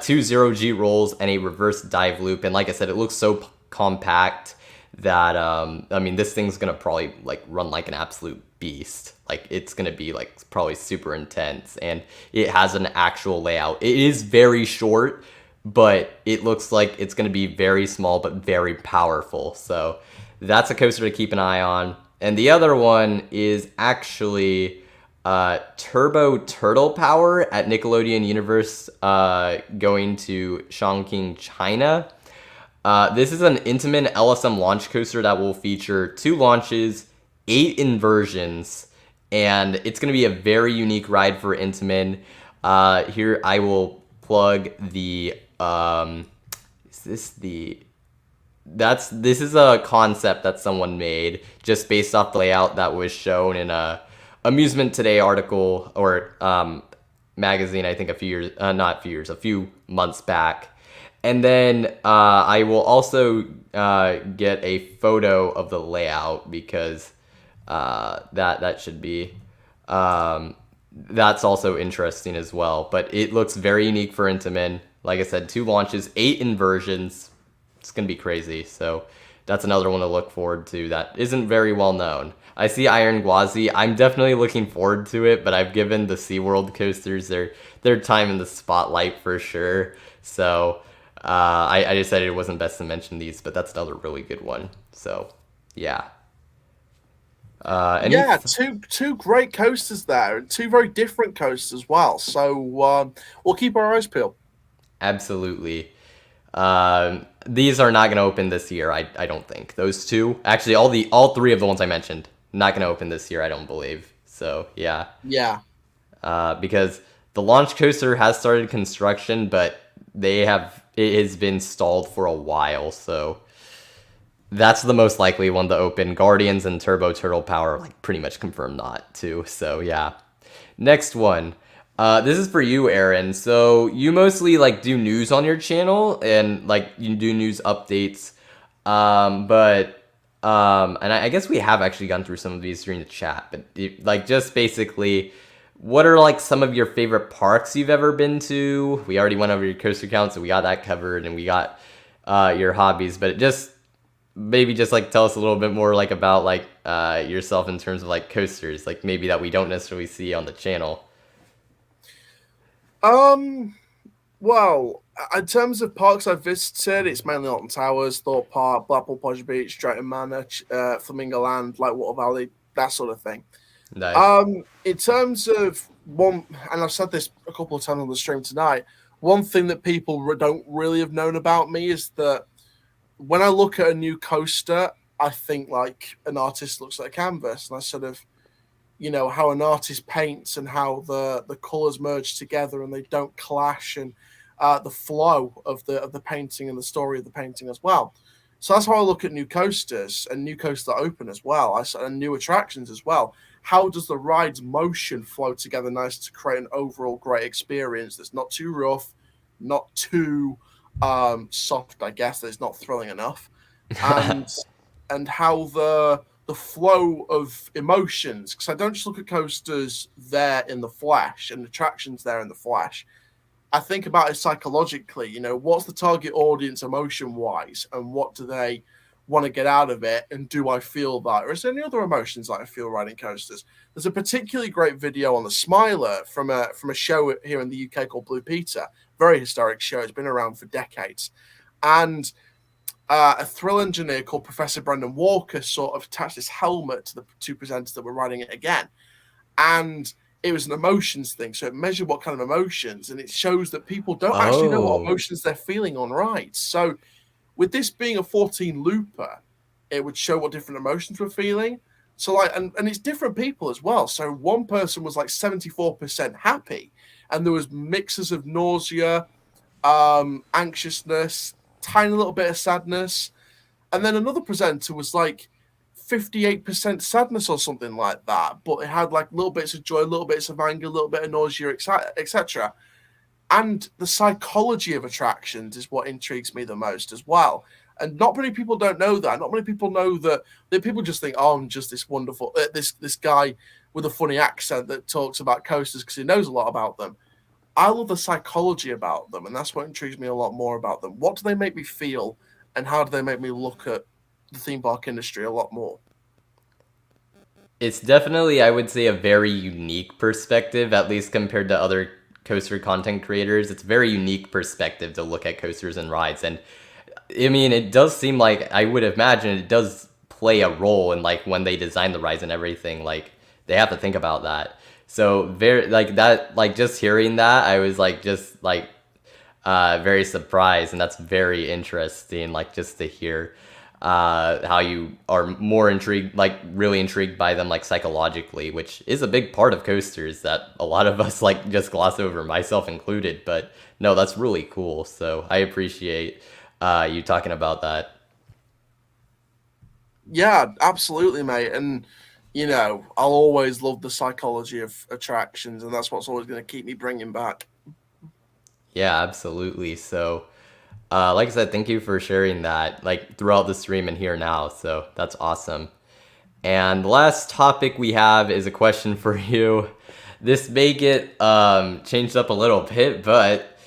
Two 0G rolls and a reverse dive loop. And like I said, it looks so compact that I mean, this thing's gonna probably like run like an absolute beast. Like it's gonna be like probably super intense, and it has an actual layout. It is very short, but it looks like it's gonna be very small but very powerful. So that's a coaster to keep an eye on. And the other one is actually Turbo Turtle Power at Nickelodeon Universe, going to Chongqing, China. This is an Intamin LSM launch coaster that will feature 2 launches, 8 inversions, and it's going to be a very unique ride for Intamin. Here I will plug the this is a concept that someone made just based off the layout that was shown in a Amusement Today article or magazine, I think a few months back. And then I will also get a photo of the layout because that should be that's also interesting as well. But it looks very unique for Intamin. Like I said, 2 launches, 8 inversions. It's gonna be crazy. So that's another one to look forward to that isn't very well known. I see Iron Gwazi. I'm definitely looking forward to it, but I've given the SeaWorld coasters their time in the spotlight for sure. So I decided it wasn't best to mention these, but that's another really good one. So yeah. Two great coasters there, and 2 very different coasters as well. So we'll keep our eyes peeled. Absolutely. These are not going to open this year, I don't think. Those 2, actually, all 3 of the ones I mentioned, not going to open this year, I don't believe. So yeah. Yeah. Because the launch coaster has started construction, but it has been stalled for a while. So that's the most likely one to open. Guardians and Turbo Turtle Power like pretty much confirmed not to. So yeah. Next one. This is for you, Aaron. So you mostly like do news on your channel and like you do news updates. And I guess we have actually gone through some of these during the chat, but like just basically, what are like some of your favorite parks you've ever been to? We already went over your coaster count, so we got that covered, and we got your hobbies, but just maybe just like tell us a little bit more like about like yourself in terms of like coasters, like maybe that we don't necessarily see on the channel. Well, in terms of parks I've visited, it's mainly Alton Towers, Thorpe Park, Blackpool Podge Beach, Drayton Manor, Flamingo Land, like Water Valley, that sort of thing. Nice. In terms of one, and I've said this a couple of times on the stream tonight, one thing that people don't really have known about me is that when I look at a new coaster, I think like an artist looks like a canvas, and I sort of, how an artist paints and how the colors merge together and they don't clash, and the flow of the painting and the story of the painting as well. So that's how I look at new coasters and new coasters that open as well, and new attractions as well. How does the ride's motion flow together nice to create an overall great experience that's not too rough, not too soft, I guess, that it's not thrilling enough, and how the flow of emotions, because I don't just look at coasters there in the flesh and attractions there in the flesh. I think about it psychologically, what's the target audience emotion wise, and what do they want to get out of it, and do I feel that, or is there any other emotions that I feel riding coasters? There's a particularly great video on the Smiler from a show here in the UK called Blue Peter, very historic show, it's been around for decades, and a thrill engineer called Professor Brendan Walker sort of attached this helmet to the 2 presenters that were riding it again, and it was an emotions thing, so it measured what kind of emotions, and it shows that people don't actually know what emotions they're feeling on rides. So with this being a 14 looper, it would show what different emotions we're feeling. So like, and it's different people as well. So one person was like 74% happy, and there was mixes of nausea, anxiousness, tiny little bit of sadness. And then another presenter was like 58% sadness or something like that, but it had like little bits of joy, little bits of anger, a little bit of nausea, etc. And the psychology of attractions is what intrigues me the most as well. And not many people don't know that. Not many people know that people just think, oh, I'm just this wonderful, this guy with a funny accent that talks about coasters because he knows a lot about them. I love the psychology about them, and that's what intrigues me a lot more about them. What do they make me feel, and how do they make me look at the theme park industry a lot more? It's definitely, I would say, a very unique perspective, at least compared to other coaster content creators. It's a very unique perspective to look at coasters and rides. And I mean, it does seem like, I would imagine it does play a role in like when they design the rides and everything. Like they have to think about that. So very like that, like just hearing that, I was like just like very surprised, and that's very interesting. Like just to hear how you are more intrigued, like really intrigued by them, like psychologically, which is a big part of coasters that a lot of us like just gloss over, myself included. But no, that's really cool. So I appreciate you talking about that. Yeah, absolutely, mate. And I'll always love the psychology of attractions, and that's what's always going to keep me bringing back. Yeah, absolutely. So, like I said, thank you for sharing that, like throughout the stream and here now. So that's awesome. And the last topic we have is a question for you. This may get changed up a little bit, but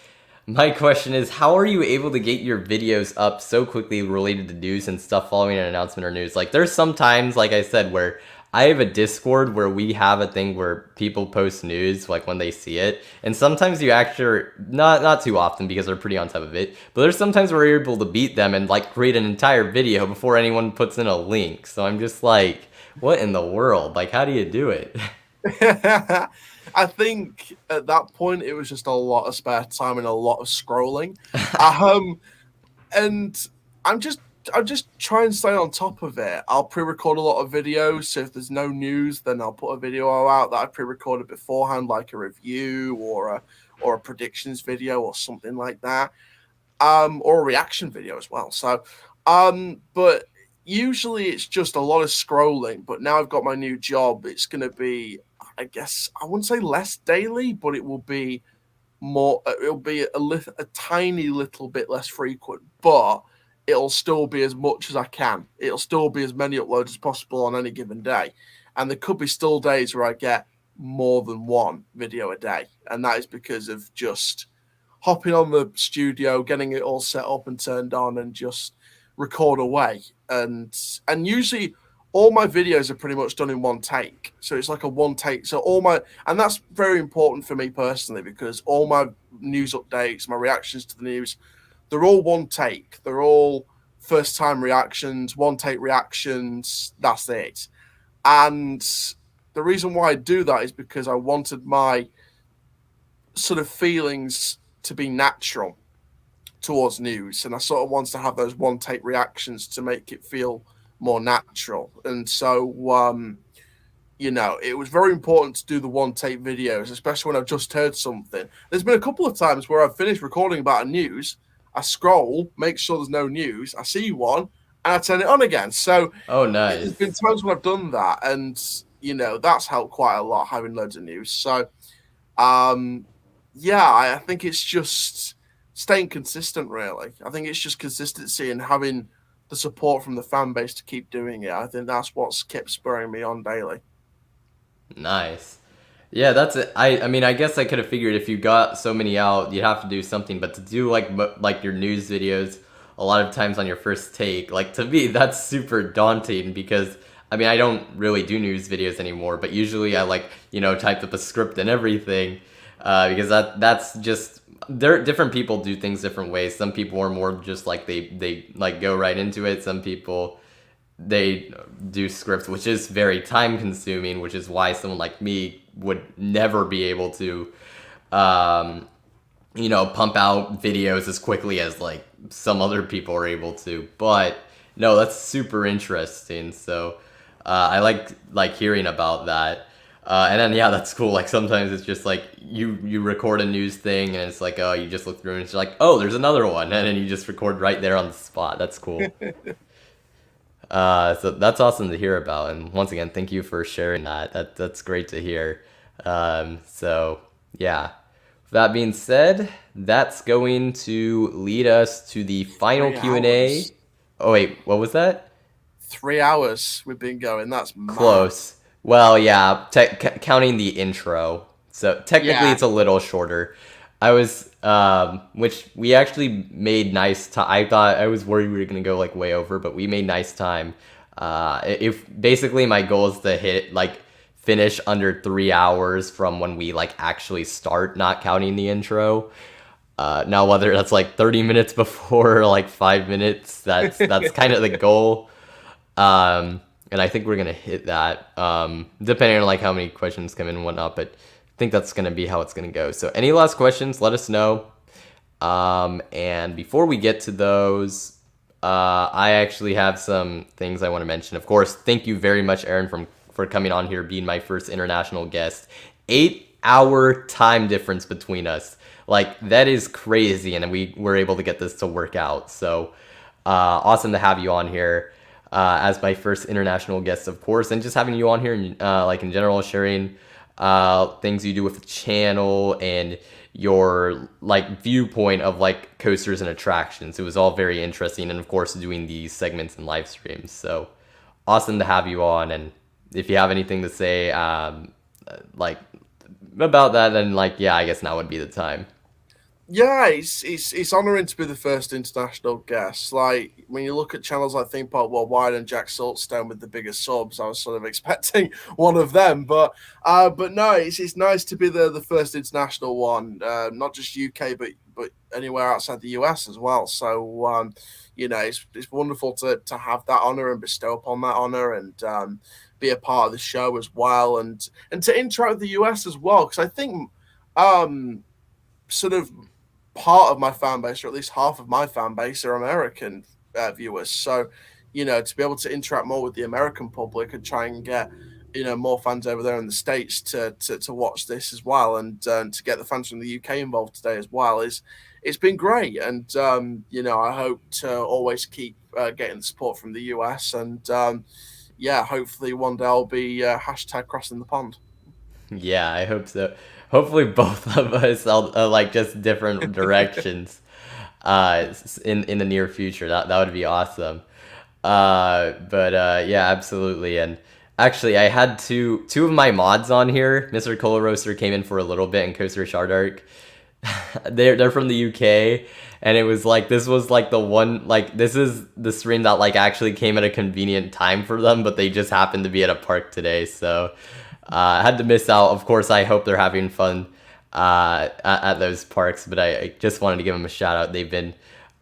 my question is, how are you able to get your videos up so quickly related to news and stuff following an announcement or news? Like there's sometimes, like I said, where I have a Discord where we have a thing where people post news like when they see it. And sometimes you actually, not too often because they're pretty on top of it, but there's sometimes where you're able to beat them and like create an entire video before anyone puts in a link. So I'm just like, what in the world? Like, how do you do it? I think at that point it was just a lot of spare time and a lot of scrolling. Um, and I'm just trying to stay on top of it. I'll pre-record a lot of videos, so if there's no news, then I'll put a video out that I pre-recorded beforehand, like a review or a predictions video or something like that, or a reaction video as well. So, but usually it's just a lot of scrolling. But now I've got my new job, it's going to be, I guess, I wouldn't say less daily, but it will be more. It'll be a tiny little bit less frequent, but it'll still be as much as I can. It'll still be as many uploads as possible on any given day. And there could be still days where I get more than one video a day. And that is because of just hopping on the studio, getting it all set up and turned on, and just record away. And usually all my videos are pretty much done in one take. So it's like a one take. So and that's very important for me personally, because all my news updates, my reactions to the news, they're all one take. They're all first time reactions, one take reactions. That's it. And the reason why I do that is because I wanted my sort of feelings to be natural towards news. And I sort of wanted to have those one take reactions to make it feel more natural. And so, it was very important to do the one take videos, especially when I've just heard something. There's been a couple of times where I've finished recording about a news, I scroll, make sure there's no news, I see one, and I turn it on again. So Oh, there's been nice. times when I've done that, and that's helped quite a lot, having loads of news. So yeah, I think it's just staying consistent, really. I think it's just consistency and having the support from the fan base to keep doing it. I think that's what's kept spurring me on daily. Nice. Yeah, that's it. I mean, I guess I could have figured if you got so many out, you'd have to do something. But to do like your news videos, a lot of times on your first take, like to me, that's super daunting because I mean, I don't really do news videos anymore. But usually, I like type up a script and everything because that's just different people do things different ways. Some people are more just like they like go right into it. Some people they do scripts, which is very time consuming, which is why someone like me would never be able to, pump out videos as quickly as like some other people are able to. But no, that's super interesting. So I like hearing about that. And then yeah, that's cool. Like sometimes it's just like you record a news thing and it's like, oh, you just look through and it's like, oh, there's another one, and then you just record right there on the spot. That's cool. So that's awesome to hear about, and once again, thank you for sharing that. That's great to hear. So yeah. With that being said, that's going to lead us to the final 3 Q and A. hours. Oh wait, what was that? 3 hours we've been going. That's mad. Close. Well, yeah, counting the intro. So technically Yeah. it's a little shorter. I was, which we actually made nice time. I thought I was worried we were gonna go like way over, but we made nice time. If basically my goal is to hit like finish under 3 hours from when we like actually start, not counting the intro. Now whether that's like 30 minutes before or like 5 minutes, that's kind of the goal. And I think we're gonna hit that, depending on like how many questions come in and whatnot. But I think that's gonna be how it's gonna go. So any last questions, let us know. And before we get to those, I actually have some things I want to mention. Of course, thank you very much, Aaron, for coming on here, being my first international guest. 8 hour time difference between us. Like, that is crazy, and we were able to get this to work out. So, awesome to have you on here as my first international guest, of course, and just having you on here, and like in general, sharing things you do with the channel and your like viewpoint of like coasters and attractions. It was all very interesting, and of course, doing these segments and live streams. So, awesome to have you on, and if you have anything to say, like about that, then like yeah, I guess now would be the time. Yeah, it's honouring to be the first international guest. Like when you look at channels like Theme Park Worldwide and Jack Saltstone with the biggest subs, I was sort of expecting one of them. But no, it's nice to be the first international one, not just UK, but anywhere outside the US as well. So it's wonderful to have that honour and bestow upon that honour and be a part of the show as well, and to interact with the US as well, because I think sort of part of my fan base, or at least half of my fan base, are American viewers. So, to be able to interact more with the American public and try and get, more fans over there in the States to watch this as well, and to get the fans from the UK involved today as well it's been great. And I hope to always keep getting the support from the US, and hopefully one day I'll be hashtag crossing the pond. Yeah, I hope so. Hopefully, both of us, like just different directions, in the near future. That would be awesome. But yeah, absolutely. And actually, I had two of my mods on here. Mr. Cola Roaster came in for a little bit, and Coaster Shardark. They're from the UK, and it was like this was like the one, like this is the stream that like actually came at a convenient time for them, but they just happened to be at a park today, so I had to miss out. Of course, I hope they're having fun at those parks, but I just wanted to give them a shout out. They've been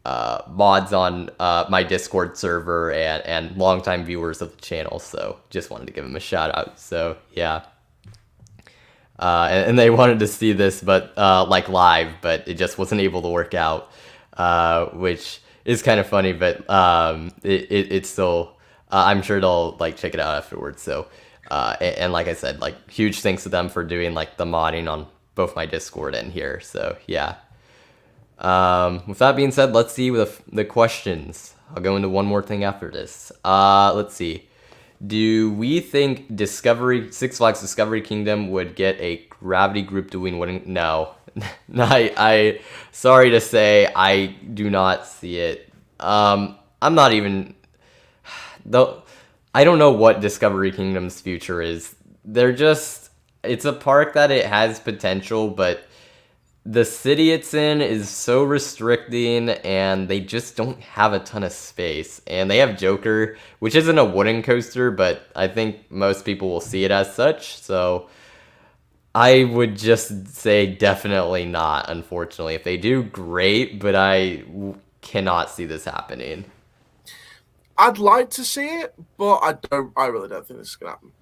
mods on my Discord server and longtime viewers of the channel, so just wanted to give them a shout out. So yeah. And they wanted to see this, but like live, but it just wasn't able to work out, which is kind of funny. But it's still, I'm sure they'll like check it out afterwards. So, and like I said, like huge thanks to them for doing like the modding on both my Discord and here. So yeah. With that being said, let's see with the questions. I'll go into one more thing after this. Let's see. Do we think Six Flags Discovery Kingdom would get a gravity group doing wooden? No. No, I sorry to say, I do not see it. I'm not even, though, I don't know what Discovery Kingdom's future is. It's a park that it has potential, but the city it's in is so restricting, and they just don't have a ton of space. And they have Joker, which isn't a wooden coaster, but I think most people will see it as such. So I would just say definitely not, unfortunately. If they do, great, but I cannot see this happening. I'd like to see it, but I really don't think this is gonna happen.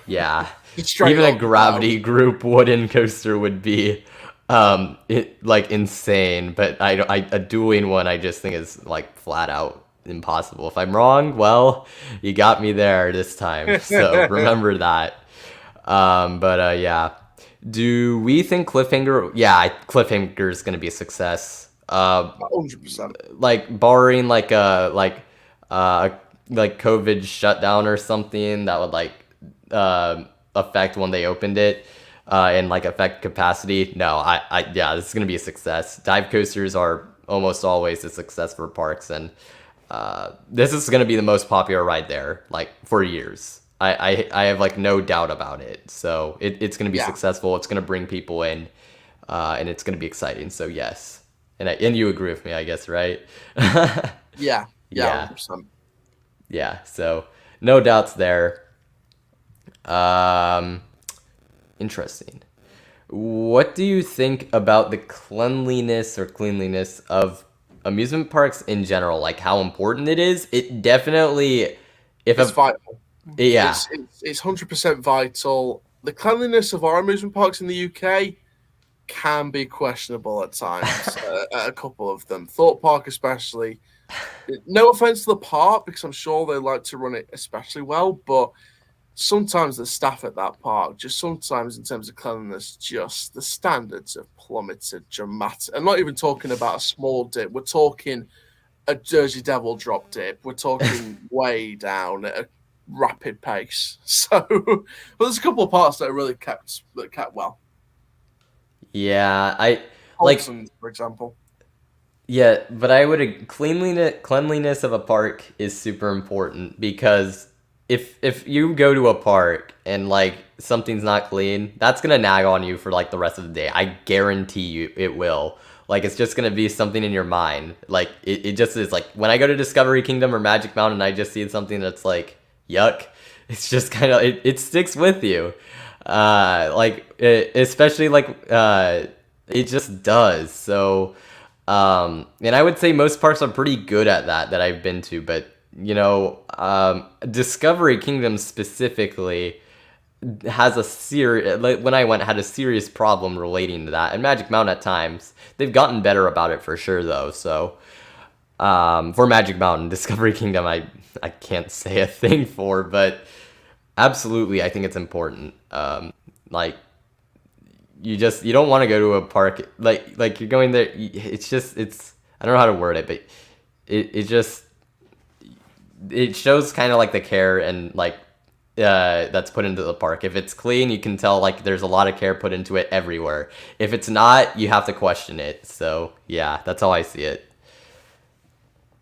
Yeah. Straight Even a up, gravity group wooden coaster would be like insane, but a dueling one I just think is like flat out impossible. If I'm wrong, well, you got me there this time, so remember that. But yeah, do we think Cliffhanger? Yeah, Cliffhanger is gonna be a success. 100%. Like barring like like COVID shutdown or something that would like affect when they opened it. And like affect capacity. No, yeah, this is gonna be a success. Dive coasters are almost always a success for parks, and this is going to be the most popular ride there, like, for years. I have, like, no doubt about it. So it's going to be successful. It's going to bring people in, and it's going to be exciting. So yes. And you agree with me, I guess, right? Yeah. 100%. Yeah, so no doubts there. Interesting. What do you think about the cleanliness of amusement parks in general? Like, how important it is? It definitely, It's vital. Yeah. It's 100% vital. The cleanliness of our amusement parks in the UK can be questionable at times. At a couple of them, Thorpe Park especially. No offense to the park, because I'm sure they like to run it especially well, but sometimes the staff at that park, just sometimes in terms of cleanliness, just the standards have plummeted dramatically. I'm not even talking about a small dip. We're talking a Jersey Devil drop dip. We're talking way down at a rapid pace. So, but there's a couple of parts that are really kept well. Yeah, I Holson's, for example. Yeah, but I would cleanliness of a park is super important, because if you go to a park and, like, something's not clean, that's gonna nag on you for, like, the rest of the day. I guarantee you it will. Like, it's just gonna be something in your mind. Like, it just is. Like, when I go to Discovery Kingdom or Magic Mountain, I just see something that's like, yuck. It's just kind of, it sticks with you. Especially, like, it just does. So, and I would say most parks are pretty good at that I've been to, but, you know, Discovery Kingdom specifically has when I went, had a serious problem relating to that. And Magic Mountain at times, they've gotten better about it for sure, though. So, for Magic Mountain, Discovery Kingdom, I can't say a thing for, but absolutely, I think it's important. Like, you don't want to go to a park like you're going there. It's I don't know how to word it, but it shows kind of like the care and, like, that's put into the park. If it's clean, you can tell, like, there's a lot of care put into it everywhere. If it's not, you have to question it. So yeah, that's how I see it.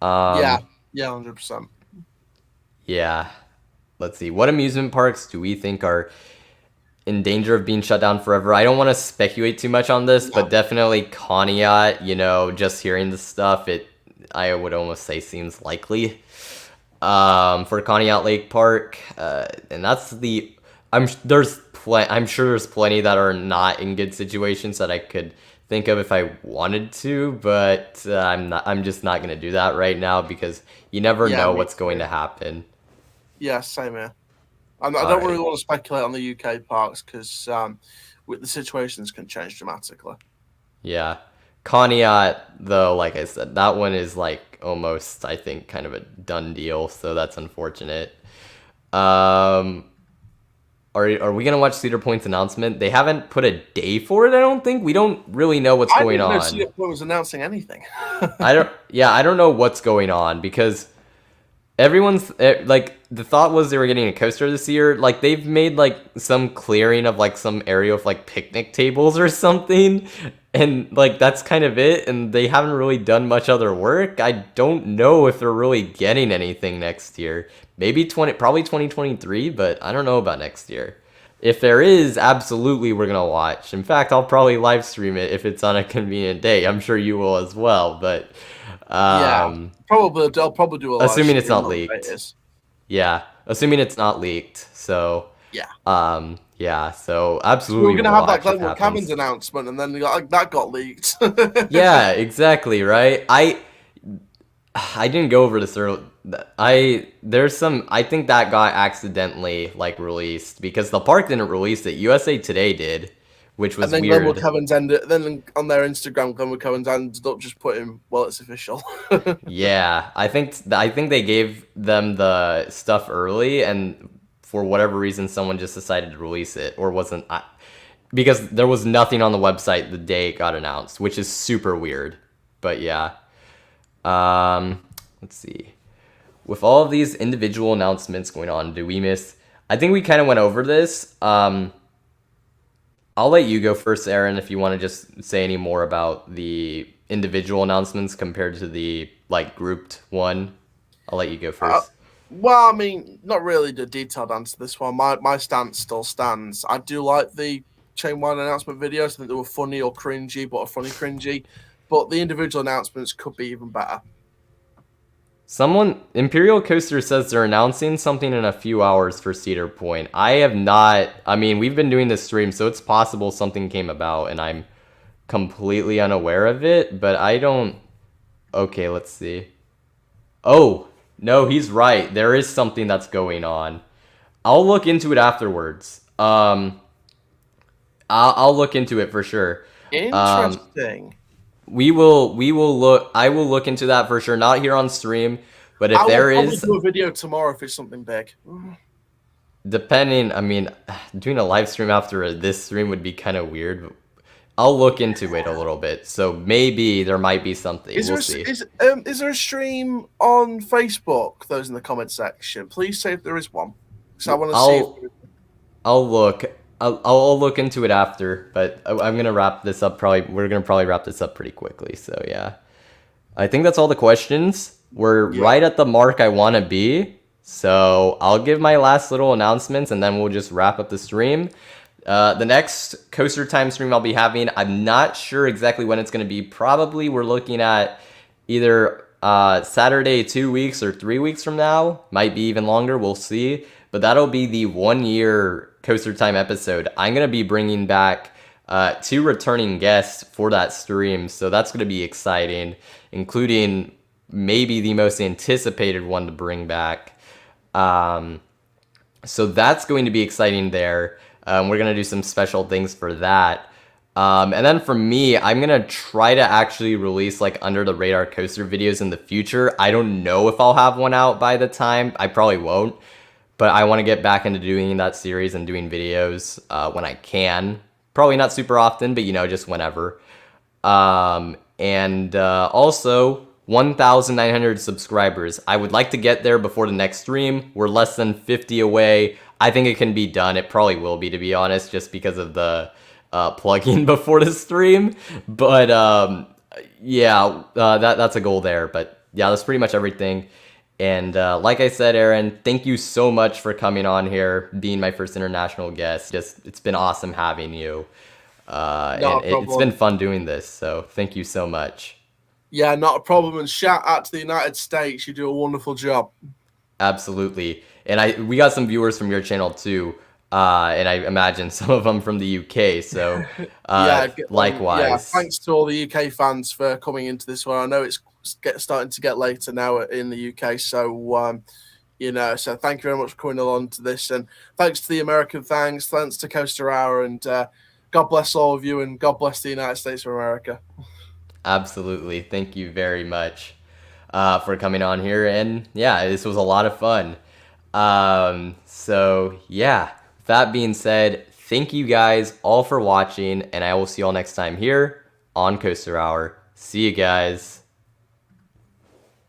Yeah, 100%. Yeah. Let's see. What amusement parks do we think are in danger of being shut down forever? I don't want to speculate too much on this, but definitely Conneaut. You know, just hearing the stuff, I would almost say seems likely. For Conneaut Lake Park, and that's I'm sure there's plenty that are not in good situations that I could think of if I wanted to, but I'm just not going to do that right now, because you never know what's going to happen. Yeah, same here. I don't really want to speculate on the UK parks, because the situations can change dramatically. Yeah. Conneaut, though, like I said, that one is, like, almost, I think, kind of a done deal, so that's unfortunate. Are we gonna watch Cedar Point's announcement? They haven't put a day for it, I don't think. We don't really know what's going on. I didn't know Cedar Point was announcing anything. I don't know what's going on, because everyone's, like, the thought was they were getting a coaster this year. Like, they've made, like, some clearing of, like, some area of, like, picnic tables or something, and, like, that's kind of it, and they haven't really done much other work. I don't know if they're really getting anything next year. Probably 2023, but I don't know about next year. If there is, absolutely we're gonna watch. In fact, I'll probably live stream it if it's on a convenient day. I'm sure you will as well, but probably they'll probably do a live assuming it's stream not leaked. Yeah, assuming it's not leaked. So yeah, so absolutely. We're gonna have that Glenwood Cabins announcement, and then that got leaked. Yeah, exactly, right. I didn't go over this early. I think that got accidentally, like, released, because the park didn't release it. USA Today did, which was and then weird. Glenwood Cabins then on their Instagram, Glenwood Cabins ended up just putting, well, it's official. Yeah, I think they gave them the stuff early, and for whatever reason, someone just decided to release it, or because there was nothing on the website the day it got announced, which is super weird. But yeah, let's see. With all of these individual announcements going on, do we miss? I think we kind of went over this. I'll let you go first, Aaron, if you want to just say any more about the individual announcements compared to the, like, grouped one. I'll let you go Uh, first. well, I mean, not really the detailed answer to this one. My stance still stands. I do like the chain one announcement videos. I think they were funny or cringy, but a funny cringy. But the individual announcements could be even better. Someone, Imperial Coaster says they're announcing something in a few hours for Cedar Point. I have not, I mean, we've been doing this stream, so it's possible something came about and I'm completely unaware of it, but I don't, okay, let's see. Oh, no, he's right. There is something that's going on. I'll look into it afterwards. I'll look into it for sure. Interesting. We will look. I will look into that for sure. Not here on stream, but if I will there probably is, do a video tomorrow if it's something big. depending. I mean, doing a live stream after this stream would be kind of weird. But I'll look into it a little bit. So maybe there might be something. We'll see. Is there a stream on Facebook? Those in the comment section. Please say if there is one. So I want to see. I'll look. I'll look into it after, but I'm gonna wrap this up. We're gonna probably wrap this up pretty quickly. So yeah, I think that's all the questions. We're right at the mark I want to be. So I'll give my last little announcements, and then we'll just wrap up the stream. The next Coaster Time stream I'll be having, I'm not sure exactly when it's gonna be. Probably we're looking at either Saturday 2 weeks or 3 weeks from now. Might be even longer. We'll see. But that'll be the 1 year Coaster Time episode. I'm going to be bringing back 2 returning guests for that stream. So that's going to be exciting, including maybe the most anticipated one to bring back. So that's going to be exciting there. We're going to do some special things for that. And then for me, I'm going to try to actually release like under the radar coaster videos in the future. I don't know if I'll have one out by the time. I probably won't. But I want to get back into doing that series and doing videos when I can. Probably not super often, but just whenever. Also, 1,900 subscribers. I would like to get there before the next stream. We're less than 50 away. I think it can be done. It probably will be, to be honest, just because of the plugin before the stream. But that's a goal there. But yeah, that's pretty much everything. And like I said, Aaron, thank you so much for coming on here, being my first international guest. It's been awesome having you. It's been fun doing this, so thank you so much. Yeah, not a problem. And shout out to the United States. You do a wonderful job. Absolutely. And we got some viewers from your channel too. And I imagine some of them from the UK. So likewise. Yeah, thanks to all the UK fans for coming into this one. I know it's starting to get later now in the UK, so so thank you very much for coming along to this, and thanks to the American thanks to Coaster Hour, and God bless all of you, and God bless the United States of America. Absolutely, thank you very much for coming on here, and yeah, this was a lot of fun. So yeah, that being said, thank you guys all for watching, and I will see you all next time here on Coaster Hour. See you guys.